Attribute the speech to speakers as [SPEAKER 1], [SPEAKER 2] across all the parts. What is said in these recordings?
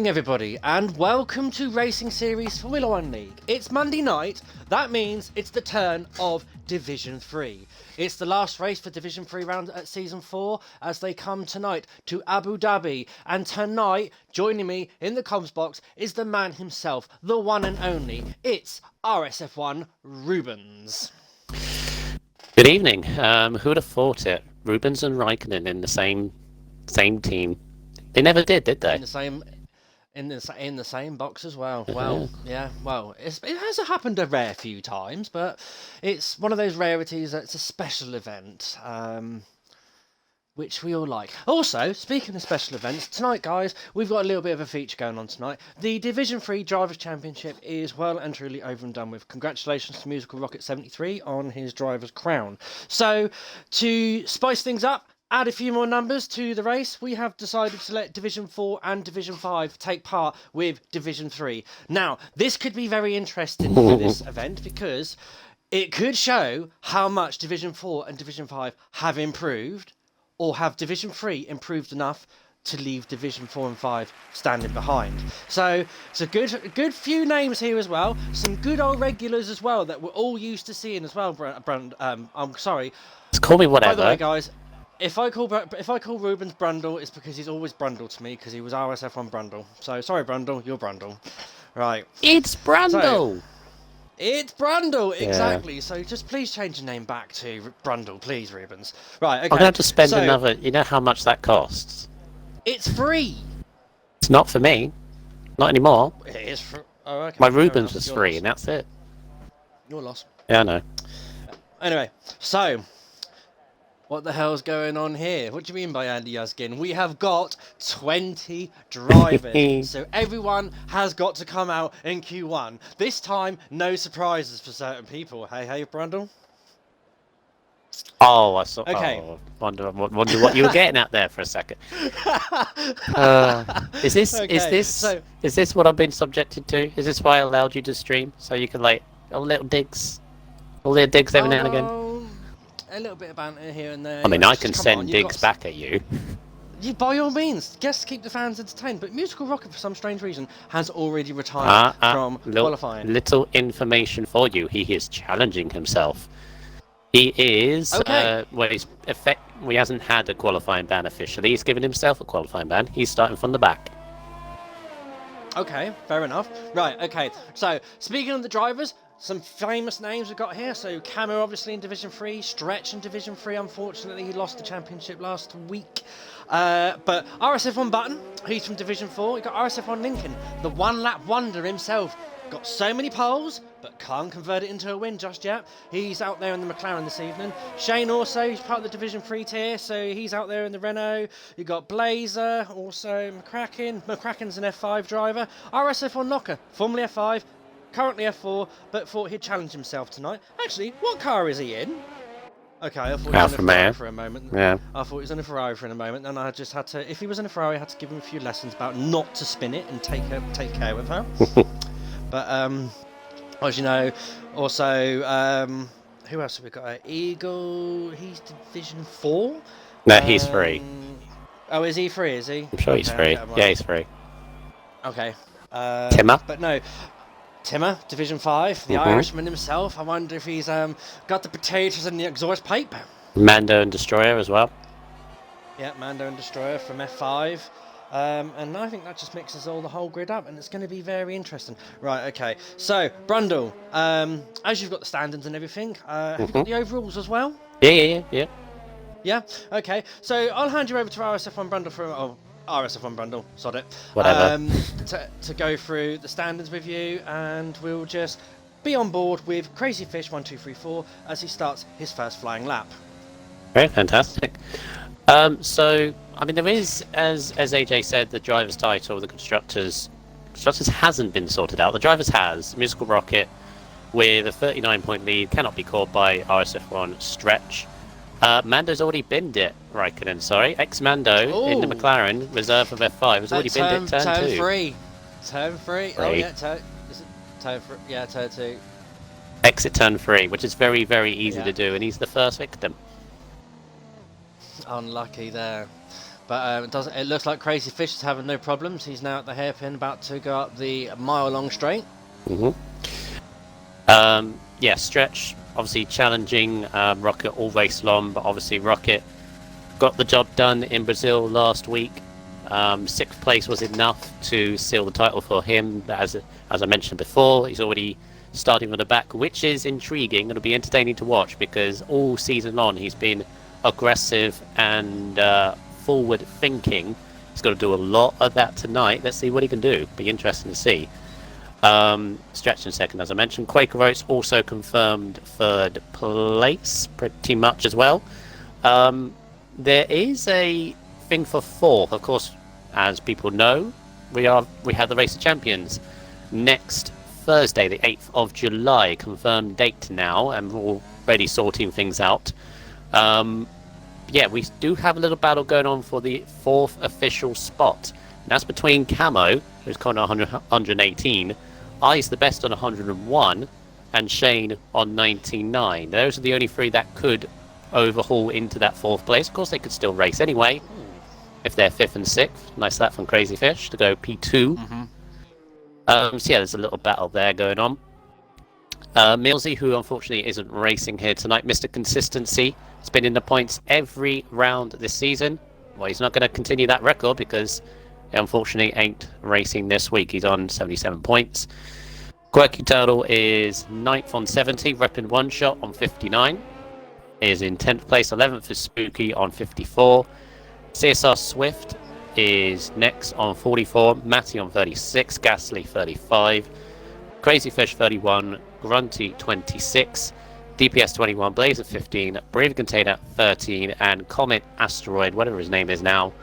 [SPEAKER 1] Everybody, and welcome to Racing Series Formula 1 League. It's Monday night, that means it's the turn of Division 3. It's the last race for Division 3 round at Season 4 as they come tonight to Abu Dhabi. And tonight, joining me in the comms box is the man himself, the one and only. It's RSF1 Rubens.
[SPEAKER 2] Good evening. Who would have thought it? Rubens and Raikkonen in the same team. They never did they?
[SPEAKER 1] In the same box as well. Well, yeah. Well, it has happened a rare few times, but it's one of those rarities that's a special event, which we all like. Also, speaking of special events, tonight, guys, we've got a little bit of a feature going on tonight. The Division 3 Drivers' Championship is well and truly over and done with. Congratulations to Musical Rocket 73 on his driver's crown. So, to spice things up, add a few more numbers to the race, we have decided to let Division 4 and Division 5 take part with Division 3. Now, this could be very interesting for this event because it could show how much Division 4 and Division 5 have improved, or have Division 3 improved enough to leave Division 4 and 5 standing behind. So it's a good few names here as well. Some good old regulars as well that we're all used to seeing as well. I'm sorry.
[SPEAKER 2] Just call me whatever.
[SPEAKER 1] By the way, guys, If I call Rubens Brundle, it's because he's always Brundle to me, because he was RSF1 Brundle. So, sorry Brundle, you're Brundle. Right.
[SPEAKER 2] It's Brundle!
[SPEAKER 1] It's Brundle,
[SPEAKER 2] Yeah.
[SPEAKER 1] Exactly. So, just please change your name back to Brundle, please, Rubens. Right, okay.
[SPEAKER 2] I'm going to have to spend another... You know how much that costs?
[SPEAKER 1] It's free!
[SPEAKER 2] It's not for me. Not anymore.
[SPEAKER 1] It is free. Oh, okay.
[SPEAKER 2] My Rubens was free, and that's it.
[SPEAKER 1] Your loss.
[SPEAKER 2] Yeah, I know.
[SPEAKER 1] Anyway, so... what the hell's going on here? What do you mean by Andy Yuzgin? We have got 20 drivers. So everyone has got to come out in Q1. This time, no surprises for certain people. Hey, Brundle?
[SPEAKER 2] Oh, I saw...
[SPEAKER 1] Okay.
[SPEAKER 2] Oh, wonder what you were getting at there for a second. Is this what I've been subjected to? Is this why I allowed you to stream? So you can, like, little digs every now and again?
[SPEAKER 1] A little bit of banter here and there.
[SPEAKER 2] I mean, I can send digs back at you.
[SPEAKER 1] By all means, just keep the fans entertained. But Musical Rocket, for some strange reason, has already retired from qualifying.
[SPEAKER 2] Little information for you. He is challenging himself. He is...
[SPEAKER 1] Okay.
[SPEAKER 2] He hasn't had a qualifying ban officially. He's given himself a qualifying ban. He's starting from the back.
[SPEAKER 1] Okay, fair enough. Right, okay. So, speaking of the drivers... some famous names we've got here. So Camo obviously in Division 3, Stretch in Division 3. Unfortunately, he lost the championship last week. But RSF1 Button, he's from Division 4. We've got RSF1 Lincoln, the one-lap wonder himself. Got so many poles, but can't convert it into a win just yet. He's out there in the McLaren this evening. Shane also, he's part of the Division 3 tier, so he's out there in the Renault. You've got Blazer, also McCracken. McCracken's an F5 driver. RSF1 Knocker, formerly F5. Currently F4, but thought he'd challenge himself tonight. Actually, what car is he in? Okay, I thought he was in a Ferrari for a moment.
[SPEAKER 2] Yeah.
[SPEAKER 1] I thought he was in a Ferrari for a moment, and I just had to... if he was in a Ferrari, I had to give him a few lessons about not to spin it and take care with her. But, as you know, also, who else have we got? Eagle, he's Division 4?
[SPEAKER 2] No, he's free.
[SPEAKER 1] Oh, is he free, is he?
[SPEAKER 2] I'm sure he's free. Yeah, he's free.
[SPEAKER 1] Okay.
[SPEAKER 2] Timmer?
[SPEAKER 1] But no... Timmer, Division 5, the Irishman himself. I wonder if he's got the potatoes and the exhaust pipe.
[SPEAKER 2] Mando and Destroyer as well.
[SPEAKER 1] Yeah, Mando and Destroyer from F5. And I think that just mixes the whole grid up, and it's going to be very interesting. Right, okay. So, Brundle, as you've got the standings and everything, have you got the overalls as well?
[SPEAKER 2] Yeah.
[SPEAKER 1] Yeah? Okay. So, I'll hand you over to RSF1 Brundle for... RSF1 Brundle, sod it.
[SPEAKER 2] Whatever.
[SPEAKER 1] To go through the standards with you, and we'll just be on board with Crazy Fish 1234 as he starts his first flying lap.
[SPEAKER 2] Very fantastic. So, I mean, there is, as AJ said, the driver's title, the constructors hasn't been sorted out. The drivers has. Musical Rocket with a 39-point lead, cannot be caught by RSF1 Stretch. Mando's already binned it, Raikkonen, sorry. Ex-Mando in the McLaren, reserve of F5, has already binned it, turn 2.
[SPEAKER 1] Turn 3. Oh, yeah, turn 3. Yeah, turn 2.
[SPEAKER 2] Exit turn 3, which is very, very easy to do, and he's the first victim.
[SPEAKER 1] Unlucky there. But it looks like Crazy Fish is having no problems. He's now at the hairpin, about to go up the mile-long straight.
[SPEAKER 2] Yeah, Stretch obviously challenging Rocket all race long, but obviously Rocket got the job done in Brazil last week. 6th place was enough to seal the title for him. As I mentioned before, he's already starting from the back, which is intriguing. It'll be entertaining to watch because all season long he's been aggressive and forward thinking. He's got to do a lot of that tonight. Let's see what he can do. Be interesting to see. Stretch in second, as I mentioned. Quaker Oats also confirmed 3rd place, pretty much as well. There is a thing for 4th, of course. As people know, we have the Race of Champions next Thursday, the 8th of July. Confirmed date now, and we're already sorting things out. Yeah, we do have a little battle going on for the 4th official spot. And that's between Camo, who's kind of 118, I's the best on 101, and Shane on 99. Those are the only 3 that could overhaul into that 4th place. Of course, they could still race anyway, if they're 5th and 6th. Nice that from Crazy Fish to go P2. So yeah, there's a little battle there going on. Millsy, who unfortunately isn't racing here tonight, Mr. Consistency, has been in the points every round this season. Well, he's not going to continue that record because he unfortunately ain't racing this week. He's on 77 points. Quirky Turtle is 9th on 70, repping One Shot on 59. Is in 10th place. 11th is Spooky on 54. CSR Swift is next on 44. Matty on 36. Ghastly 35. Crazy Fish 31. Grunty 26. DPS 21. Blazer 15. Brave Container 13. And Comet Asteroid, whatever his name is now,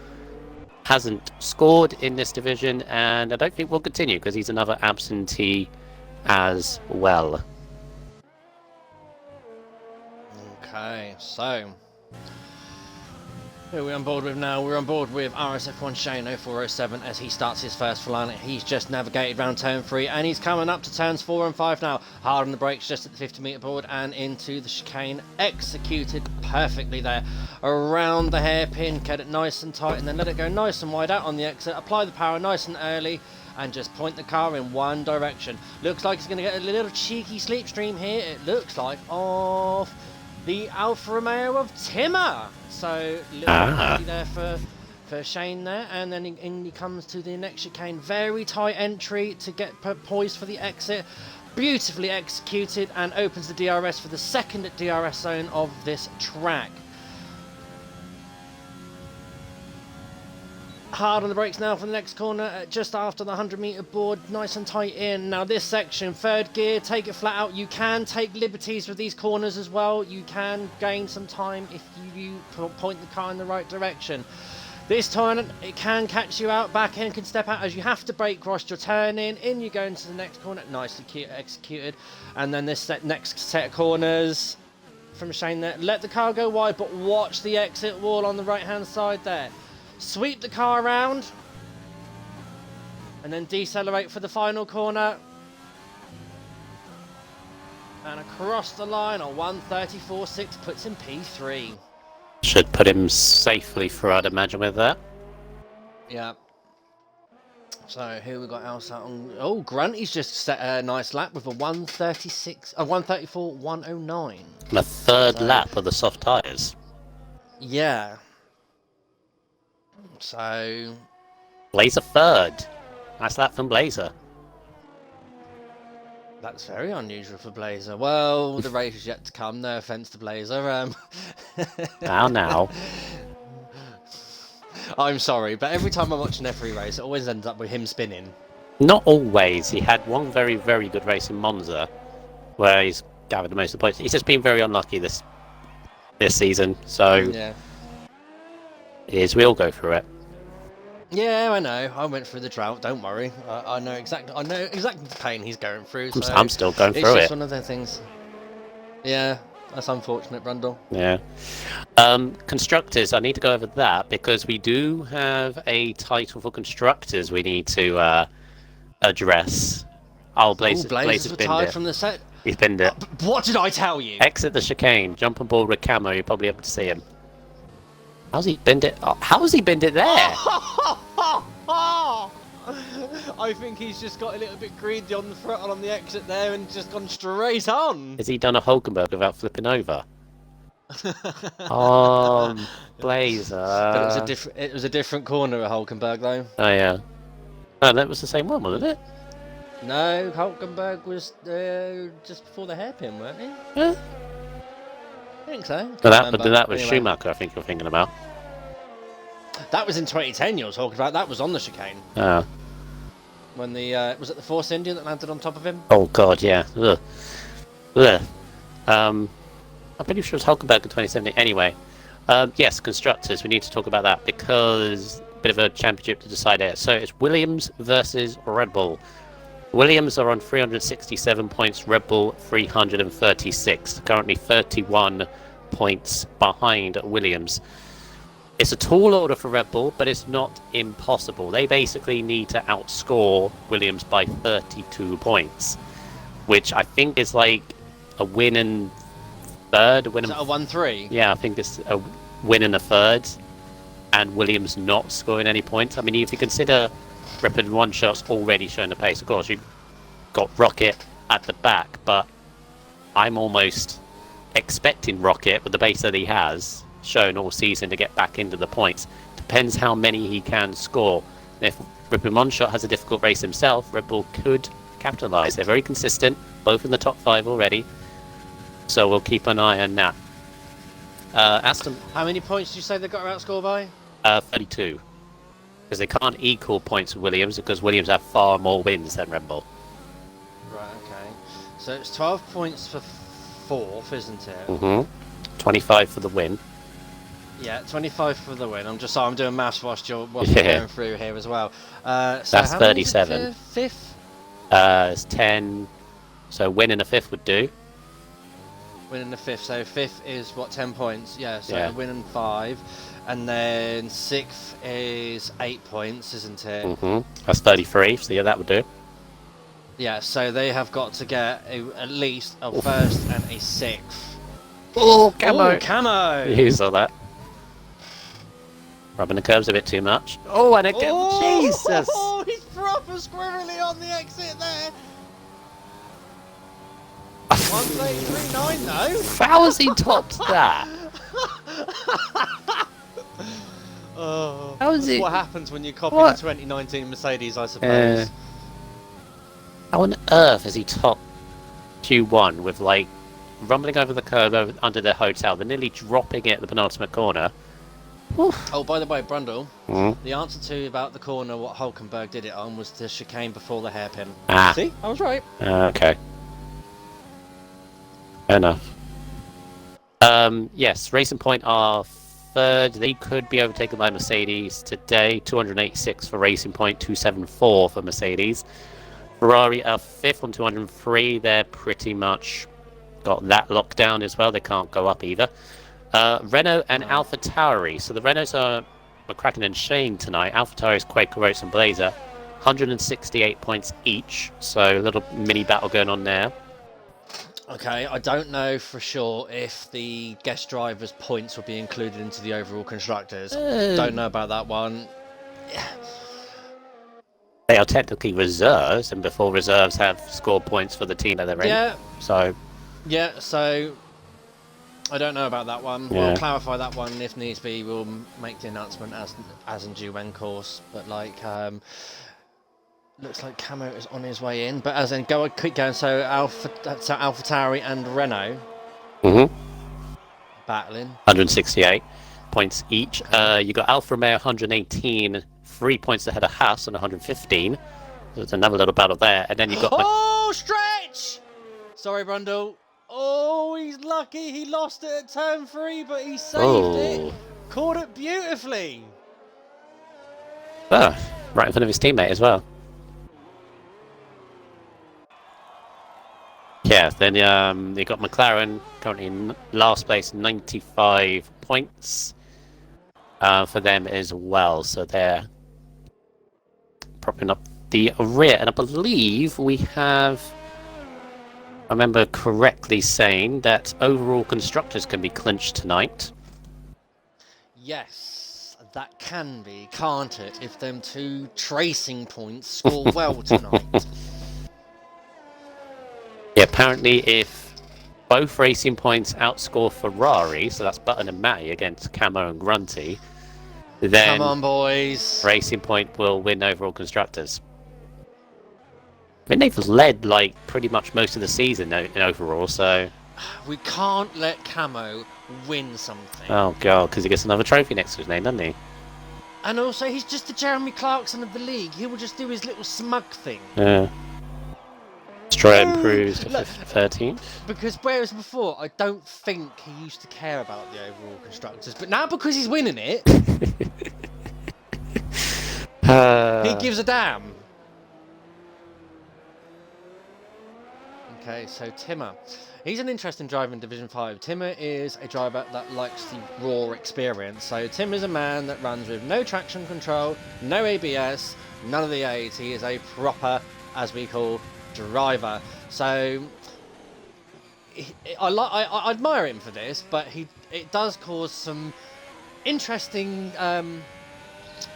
[SPEAKER 2] hasn't scored in this division, and I don't think will continue because he's another absentee as well.
[SPEAKER 1] Okay, so who are we on board with now? We're on board with RSF1 Shane 0407 as he starts his first run. He's just navigated round turn 3 and he's coming up to turns 4 and 5 now. Hard on the brakes just at the 50 metre board and into the chicane. Executed perfectly there. Around the hairpin, get it nice and tight and then let it go nice and wide out on the exit. Apply the power nice and early and just point the car in one direction. Looks like he's going to get a little cheeky slipstream here. It looks like off the Alfa Romeo of Timmer. So little penalty there for Shane there, and then he comes to the next chicane. Very tight entry to get poised for the exit. Beautifully executed and opens the DRS for the second DRS zone of this track. Hard on the brakes now for the next corner, just after the 100 metre board, nice and tight in. Now this section, 3rd gear, take it flat out. You can take liberties with these corners as well. You can gain some time if you point the car in the right direction. This turn, it can catch you out, back in, can step out as you have to brake whilst you're turning. In you go into the next corner, nicely executed. And then this next set of corners from Shane there. Let the car go wide, but watch the exit wall on the right hand side there. Sweep the car around and then decelerate for the final corner and across the line on 134.6 puts him P3.
[SPEAKER 2] Should put him safely through, I'd imagine, with that.
[SPEAKER 1] Yeah. So here we got else out on. Oh, Grunty's just set a nice lap with a 134.109.
[SPEAKER 2] And a third lap of the soft tyres.
[SPEAKER 1] Yeah. So
[SPEAKER 2] Blazer 3rd. Nice lap from Blazer.
[SPEAKER 1] That's very unusual for Blazer. Well, the race is yet to come. No offence to Blazer.
[SPEAKER 2] Now.
[SPEAKER 1] I'm sorry, but every time I watch an F3 race, it always ends up with him spinning.
[SPEAKER 2] Not always. He had one very, very good race in Monza, where he's gathered the most of the points. He's just been very unlucky this season. So
[SPEAKER 1] yeah,
[SPEAKER 2] we all go through it.
[SPEAKER 1] Yeah, I know. I went through the drought. Don't worry. I know exactly. The pain he's going through. So
[SPEAKER 2] I'm still going through it.
[SPEAKER 1] It's just one of those things. Yeah, that's unfortunate, Brundle.
[SPEAKER 2] Yeah. Constructors. I need to go over that because we do have a title for constructors. We need to address. Oh, Blazer's
[SPEAKER 1] retired from the set.
[SPEAKER 2] He's binned it.
[SPEAKER 1] What did I tell you?
[SPEAKER 2] Exit the chicane. Jump on board with Camo. You'll probably be able to see him. How's he binned it? Oh, how has he binned it there?
[SPEAKER 1] I think he's just got a little bit greedy on the throttle on the exit there and just gone straight on.
[SPEAKER 2] Has he done a Hulkenberg without flipping over? Blazer.
[SPEAKER 1] But it was a different corner at Hulkenberg though.
[SPEAKER 2] Oh yeah. Oh, that was the same one, wasn't it?
[SPEAKER 1] No, Hulkenberg was just before the hairpin, weren't he?
[SPEAKER 2] Yeah.
[SPEAKER 1] I think so.
[SPEAKER 2] But that was
[SPEAKER 1] Anyway.
[SPEAKER 2] Schumacher, I think you're thinking about.
[SPEAKER 1] That was in 2010 you're talking about. That was on the chicane.
[SPEAKER 2] Oh.
[SPEAKER 1] When the was it the Force India that landed on top of him?
[SPEAKER 2] Oh god, yeah. Ugh. Ugh. I'm pretty sure it was Hulkenberg in 2017. Anyway, yes, constructors. We need to talk about that because a bit of a championship to decide here. So it's Williams versus Red Bull. Williams are on 367 points. Red Bull 336. Currently 31 points behind Williams. It's a tall order for Red Bull, but it's not impossible. They basically need to outscore Williams by 32 points, which I think is like a win and third.
[SPEAKER 1] Is that a 1-3?
[SPEAKER 2] Yeah, I think it's a win and a third, and Williams not scoring any points. I mean, if you consider Ripon one shot's already showing the pace, of course, you've got Rocket at the back, but I'm almost expecting Rocket, with the pace that he has shown all season, to get back into the points. Depends how many he can score. If Ripon one shot has a difficult race himself, Red Bull could capitalise. They're very consistent, both in the top 5 already, so we'll keep an eye on that. Aston.
[SPEAKER 1] How many points did you say they got outscored by?
[SPEAKER 2] 32. Because they can't equal points with Williams, because Williams have far more wins than Red Bull.
[SPEAKER 1] Right, okay. So it's 12 points for 4th, isn't it?
[SPEAKER 2] Mm-hmm. 25 for the win.
[SPEAKER 1] Yeah, 25 for the win. I'm doing maths whilst you're
[SPEAKER 2] Yeah.
[SPEAKER 1] going through here as well. So
[SPEAKER 2] That's
[SPEAKER 1] how many is it
[SPEAKER 2] 37.
[SPEAKER 1] for 5th?
[SPEAKER 2] It's 10. So win in a 5th would do.
[SPEAKER 1] Win in the 5th. So 5th is what, 10 points? Yeah. So
[SPEAKER 2] Yeah.
[SPEAKER 1] win in 5, and then 6th is 8 points, isn't it?
[SPEAKER 2] Mm-hmm. That's 33. So yeah, that would do.
[SPEAKER 1] Yeah. So they have got to get at least a 1st and a 6th.
[SPEAKER 2] Oh, camo!
[SPEAKER 1] Ooh, camo!
[SPEAKER 2] You saw that. Rubbing the curves a bit too much. Oh, and again, Jesus!
[SPEAKER 1] Oh, he's proper squirrely on the exit there. 1:33.9 though.
[SPEAKER 2] How has he topped that?
[SPEAKER 1] Oh,
[SPEAKER 2] How is
[SPEAKER 1] that's
[SPEAKER 2] it?
[SPEAKER 1] what happens when you copy
[SPEAKER 2] What?
[SPEAKER 1] the 2019 Mercedes, I suppose.
[SPEAKER 2] How on earth has he topped Q1 with like rumbling over the curb under their hotel, then nearly dropping it at the penultimate corner? Oof.
[SPEAKER 1] Oh, by the way, Brundle,
[SPEAKER 2] Mm.
[SPEAKER 1] the answer to about the corner, what Hulkenberg did it on, was the chicane before the hairpin.
[SPEAKER 2] Ah.
[SPEAKER 1] See, I was right.
[SPEAKER 2] Okay. Fair enough. Yes, Racing Point are 3rd. They could be overtaken by Mercedes today. 286 for Racing Point, 274 for Mercedes. Ferrari are 5th on 203. They're pretty much got that locked down as well. They can't go up either. Renault and AlphaTauri. So the Renaults are McCracken and Shane tonight. AlphaTauri's Quaker Oats and Blazer. 168 points each. So a little mini battle going on there.
[SPEAKER 1] Okay, I don't know for sure if the guest drivers' points will be included into the overall constructors. Don't know about that one.
[SPEAKER 2] They are technically reserves, and before reserves have scored points for the team that they're in.
[SPEAKER 1] Yeah,
[SPEAKER 2] So,
[SPEAKER 1] so I don't know about that one.
[SPEAKER 2] Yeah.
[SPEAKER 1] We'll clarify that one if needs be. We'll make the announcement as in due when course. But like, looks like Camo is on his way in. But as in, keep going. So AlphaTauri and Renault battling.
[SPEAKER 2] 168 points each. You got Alfa Romeo 118, 3 points ahead of Haas on 115. There's another little battle there, and then you got.
[SPEAKER 1] Oh, stretch! Sorry, Brundle. Oh, he's lucky. He lost it at turn 3, but he saved it. Caught it beautifully.
[SPEAKER 2] Oh, right in front of his teammate as well. Yeah, then you got McLaren currently in last place, 95 points for them as well. So they're propping up the rear. And I believe we have, I remember correctly saying that overall constructors can be clinched tonight.
[SPEAKER 1] Yes, that can be, can't it, if them two tracing points score well tonight.
[SPEAKER 2] Yeah, apparently if both Racing Points outscore Ferrari, so that's Button and Matty against Camo and Grunty, then
[SPEAKER 1] Come on, boys.
[SPEAKER 2] Racing Point will win overall constructors. I mean, they've led like pretty much most of the season in overall, so.
[SPEAKER 1] We can't let Camo win something.
[SPEAKER 2] Oh god, because he gets another trophy next to his name, doesn't he?
[SPEAKER 1] And also, he's just the Jeremy Clarkson of the league. He will just do his little smug thing.
[SPEAKER 2] Yeah. Stroll improves to 13.
[SPEAKER 1] Because whereas before, I don't think he used to care about the overall constructors. But now, because he's winning it, he gives a damn. Okay, so Timmer. He's an interesting driver in Division 5. Timmer is a driver that likes the raw experience. So Timmer's a man that runs with no traction control, no ABS, none of the aids. He is a proper, as we call, driver. So I admire him for this, but it does cause some interesting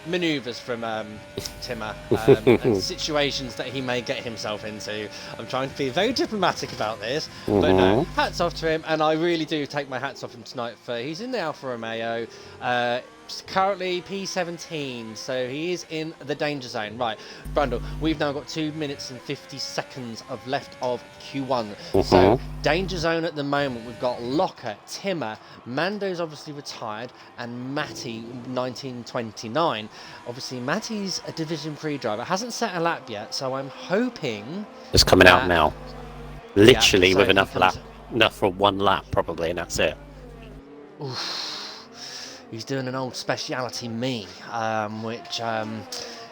[SPEAKER 1] manoeuvres from Timmer and situations that he may get himself into. I'm trying to be very diplomatic about this, but no, hats off to him, and I really do take my hats off him tonight. He's in the Alfa Romeo, currently P17, so he is in the danger zone. Right, Brundle, we've now got 2 minutes and 50 seconds of left of Q1. So danger zone at the moment, we've got Locker, Timmer, Mando's obviously retired, and Matty 1929. Obviously Matty's a Division 3 driver, hasn't set a lap yet, so I'm hoping
[SPEAKER 2] it's coming out now, literally,
[SPEAKER 1] so
[SPEAKER 2] with enough for one lap probably, and that's it.
[SPEAKER 1] Oof. He's doing an old speciality me, which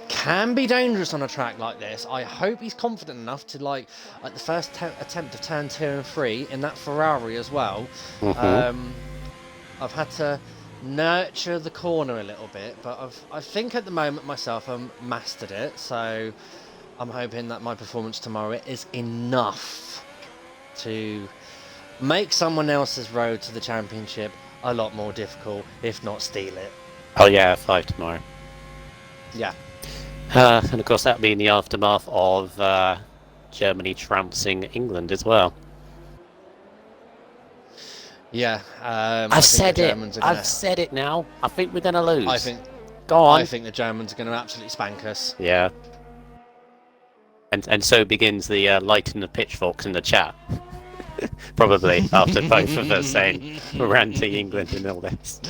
[SPEAKER 1] can be dangerous on a track like this. I hope he's confident enough to, like, at the first attempt of turn 2 and 3 in that Ferrari as well. I've had to nurture the corner a little bit, but I think at the moment myself I've mastered it. So I'm hoping that my performance tomorrow is enough to make someone else's road to the championship a lot more difficult, if not steal it.
[SPEAKER 2] Oh yeah, 5 tomorrow.
[SPEAKER 1] Yeah.
[SPEAKER 2] And of course that'll be in the aftermath of Germany trouncing England as well.
[SPEAKER 1] Yeah.
[SPEAKER 2] I've said it. I've said it now. I think we're going to lose. Go on.
[SPEAKER 1] I think the Germans are going to absolutely spank us.
[SPEAKER 2] Yeah. And so begins the lighting the pitchforks in the chat. Probably after both of us saying we're anti-England and all this.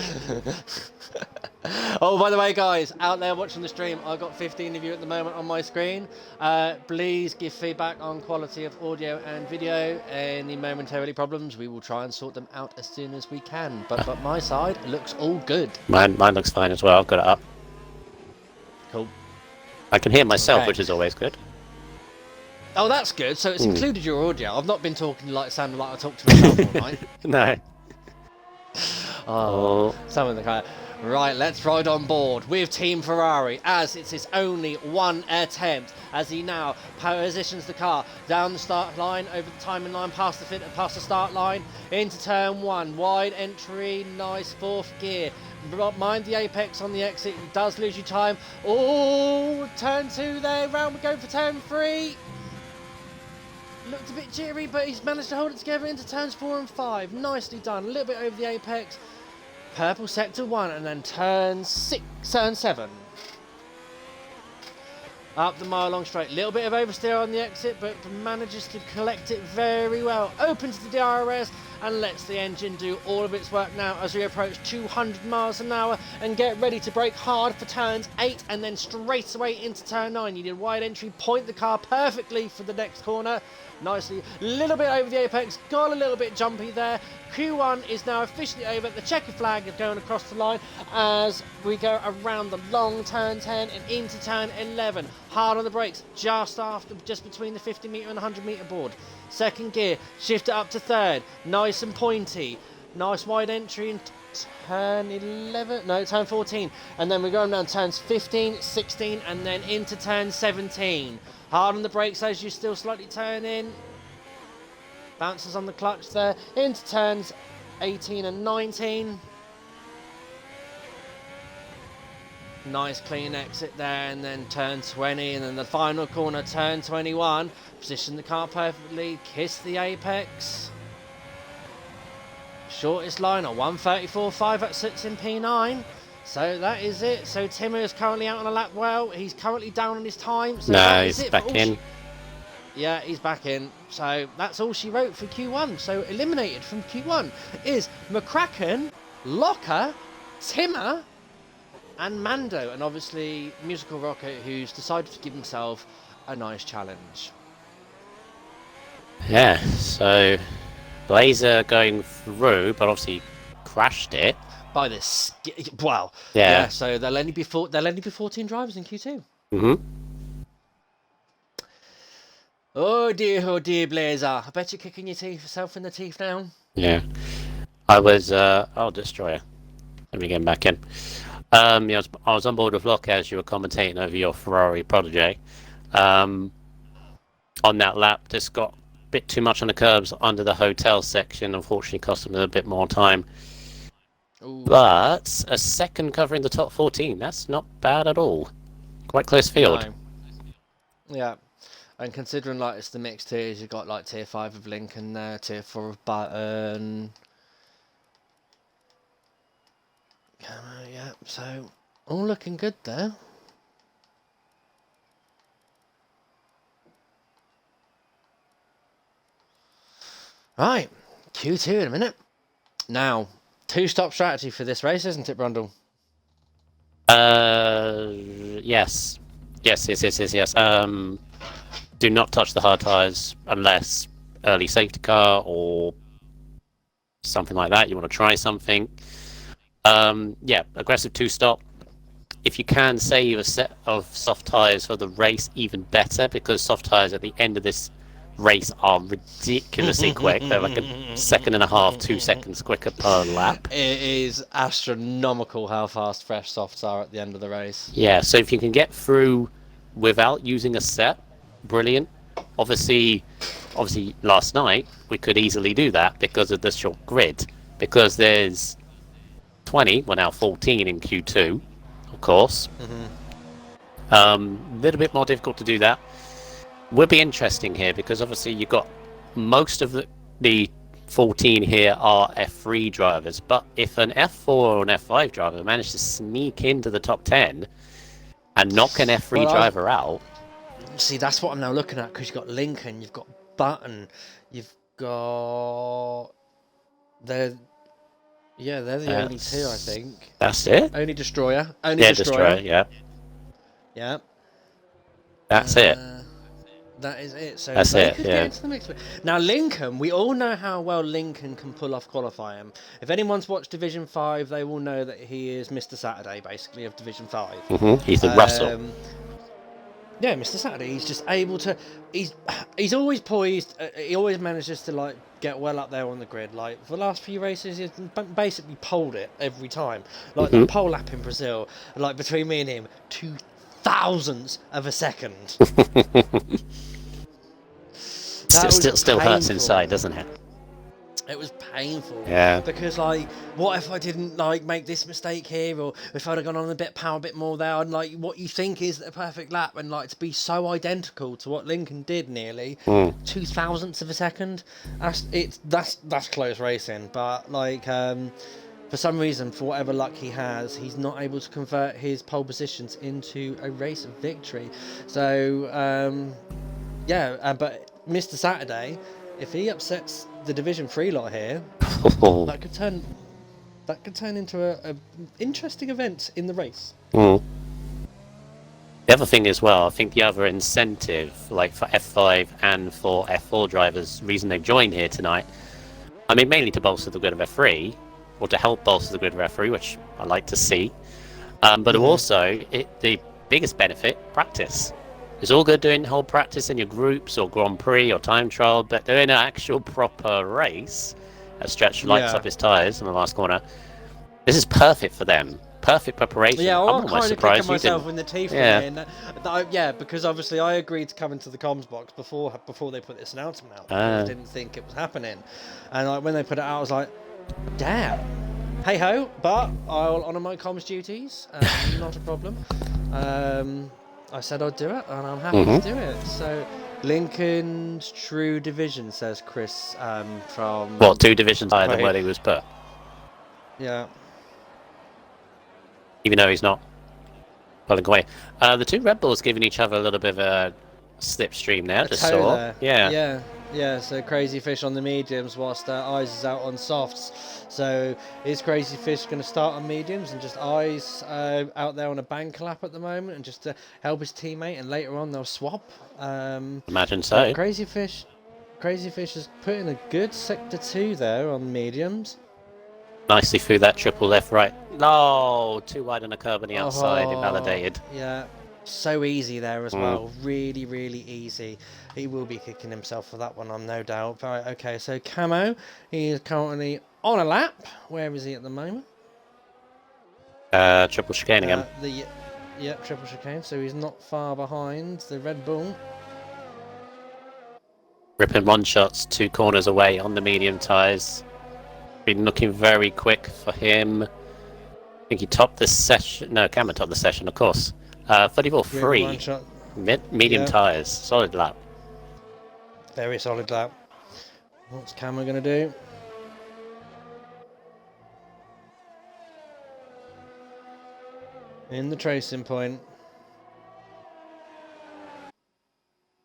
[SPEAKER 1] Oh, by the way, guys, out there watching the stream, I've got 15 of you at the moment on my screen. Please give feedback on quality of audio and video. Any momentarily problems, we will try and sort them out as soon as we can. But my side looks all good.
[SPEAKER 2] Mine looks fine as well. I've got it up.
[SPEAKER 1] Cool.
[SPEAKER 2] I can hear myself,
[SPEAKER 1] Okay.
[SPEAKER 2] which is always good.
[SPEAKER 1] Oh, that's good. So it's included your audio. I've not been talking sounding like I talk to myself all night.
[SPEAKER 2] No.
[SPEAKER 1] Oh, some of the kind. Right, let's ride on board with Team Ferrari as it's his only one attempt as he now positions the car down the start line, over the timing line, past the start line, into turn 1. Wide entry, nice 4th gear. Mind the apex on the exit, it does lose you time. Oh, turn 2 there, round we go for turn 3. Looked a bit jittery, but he's managed to hold it together into turns 4 and 5. Nicely done. A little bit over the apex. Purple sector 1, and then turn 7. Up the mile long straight. Little bit of oversteer on the exit, but manages to collect it very well. Opens the DRS and lets the engine do all of its work now as we approach 200 miles an hour and get ready to brake hard for turns 8 and then straight away into turn 9. You did wide entry, point the car perfectly for the next corner. Nicely, a little bit over the apex, got a little bit jumpy there. Q1 is now officially over. The checker flag is going across the line as we go around the long turn 10 and into turn 11. Hard on the brakes, just between the 50 metre and 100 metre board. Second gear, shift it up to 3rd, nice and pointy. Nice wide entry in turn 14. And then we're going down turns 15, 16, and then into turn 17. Hard on the brakes as you still slightly turn in. Bounces on the clutch there. Into turns 18 and 19. Nice clean exit there, and then turn 20, and then the final corner, turn 21. Position the car perfectly, kiss the apex. Shortest line at 1:34.5, that sits in P9. So that is it. So Timmer is currently out on a lap well. He's currently down on his time. So
[SPEAKER 2] No, he's back in.
[SPEAKER 1] Yeah, he's back in. So that's all she wrote for Q1. So eliminated from Q1 is McCracken, Locker, Timmer, and Mando. And obviously Musical Rocket, who's decided to give himself a nice challenge.
[SPEAKER 2] Yeah, so Blazer going through, but obviously crashed it.
[SPEAKER 1] By this, wow.
[SPEAKER 2] Yeah.
[SPEAKER 1] So there'll only be 14 drivers in Q2.
[SPEAKER 2] Mhm.
[SPEAKER 1] Oh dear, Blazer. I bet you're kicking yourself in the teeth now.
[SPEAKER 2] Yeah. I was. Oh, Destroyer. Let me get back in. Yeah, I was on board with Locke as you were commentating over your Ferrari protege. On that lap, just got a bit too much on the curbs under the hotel section. Unfortunately, cost him a bit more time.
[SPEAKER 1] Ooh.
[SPEAKER 2] But a second covering the top 14, that's not bad at all. Quite close field.
[SPEAKER 1] No. Yeah. And considering like it's the mixed tiers, you've got like tier 5 of Lincoln there, tier 4 of Button. Yeah, so all looking good there. Right, Q2 in a minute. Now, 2-stop strategy for this race, isn't it, Brundle?
[SPEAKER 2] Yes. Yes. Do not touch the hard tyres unless early safety car or something like that. You want to try something. Yeah, aggressive 2-stop. If you can save a set of soft tyres for the race, even better, because soft tyres at the end of this race are ridiculously quick. They're like a second and a half, 2 seconds quicker per lap.
[SPEAKER 1] It is astronomical how fast fresh softs are at the end of the race.
[SPEAKER 2] Yeah, so if you can get through without using a set, brilliant. Obviously last night we could easily do that because of the short grid, because there's 20, well now 14 in Q2, of course. A little bit more difficult to do that. Will be interesting here because obviously you've got most of the 14 here are F3 drivers, but if an F4 or an F5 driver managed to sneak into the top 10 and knock an F3 driver out.
[SPEAKER 1] See, that's what I'm now looking at, because you've got Lincoln, you've got Button, you've got... they're the only two, I think.
[SPEAKER 2] That's it?
[SPEAKER 1] Only Destroyer.
[SPEAKER 2] Destroyer, yeah.
[SPEAKER 1] Yeah.
[SPEAKER 2] That's it.
[SPEAKER 1] That is it. So
[SPEAKER 2] that's
[SPEAKER 1] they
[SPEAKER 2] it,
[SPEAKER 1] could
[SPEAKER 2] yeah.
[SPEAKER 1] get into the mix. Now, Lincoln, we all know how well Lincoln can pull off qualifying. If anyone's watched Division 5, they will know that he is Mr. Saturday, basically, of Division 5.
[SPEAKER 2] He's the Russell.
[SPEAKER 1] Yeah, Mr. Saturday. He's just able to. He's always poised. He always manages to like get well up there on the grid. Like for the last few races, he's basically poled it every time. Like the pole lap in Brazil, like between me and him, 0.002 of a second.
[SPEAKER 2] Still hurts inside, doesn't it?
[SPEAKER 1] It was painful.
[SPEAKER 2] Yeah.
[SPEAKER 1] Because, like, what if I didn't, like, make this mistake here? Or if I'd have gone on a bit more there? And, like, what you think is the perfect lap. And, like, to be so identical to what Lincoln did nearly. 0.002 of a second. That's close racing. But, like, for some reason, for whatever luck he has, he's not able to convert his pole positions into a race victory. So, but Mr. Saturday, if he upsets the Division 3 lot here, that could turn into a interesting event in the race.
[SPEAKER 2] The other thing as well, I think the other incentive, like for F5 and for F4 drivers, reason they've joined here tonight, I mean mainly to bolster the grid of F3, or to help bolster the grid of F3, which I like to see, but also the biggest benefit, practice. It's all good doing whole practice in your groups or Grand Prix or time trial, but doing an actual proper race, as Stretch lights up his tyres in the last corner, this is perfect for them. Perfect preparation.
[SPEAKER 1] Yeah, I'm kind of kicking myself
[SPEAKER 2] didn't.
[SPEAKER 1] in the teeth. Because obviously I agreed to come into the comms box before they put this announcement out. I didn't think it was happening, and like when they put it out, I was like, damn. Hey ho, but I'll honour my comms duties. Not a problem. I said I'd do it, and I'm happy to do it. So, Lincoln's True Division, says Chris from...
[SPEAKER 2] What, 2 divisions higher than where he was put?
[SPEAKER 1] Yeah.
[SPEAKER 2] Even though he's not pulling away. The 2 Red Bulls giving each other a little bit of a slipstream there, just saw.
[SPEAKER 1] There.
[SPEAKER 2] Yeah.
[SPEAKER 1] Yeah, so Crazy Fish on the mediums whilst Eyes is out on softs. So is Crazy Fish going to start on mediums and just Eyes out there on a bank lap at the moment and just to help his teammate, and later on they'll swap?
[SPEAKER 2] Imagine so.
[SPEAKER 1] Crazy Fish is putting a good sector 2 there on mediums.
[SPEAKER 2] Nicely through that triple left right. No, too wide on a curb on the outside, invalidated.
[SPEAKER 1] Yeah. So easy there as well. Really, really easy. He will be kicking himself for that one, I'm no doubt. Right, okay, so Camo, he is currently on a lap. Where is he at the moment?
[SPEAKER 2] Triple chicaning him.
[SPEAKER 1] Yep, triple chicane, so he's not far behind the Red Bull.
[SPEAKER 2] Ripping 1 shots, 2 corners away on the medium tyres. Been looking very quick for him. I think he topped the session. No, Camo topped the session, of course. 34.3. Medium tyres. Solid lap.
[SPEAKER 1] Very solid lap. What's Camo going to do? In the tracing point.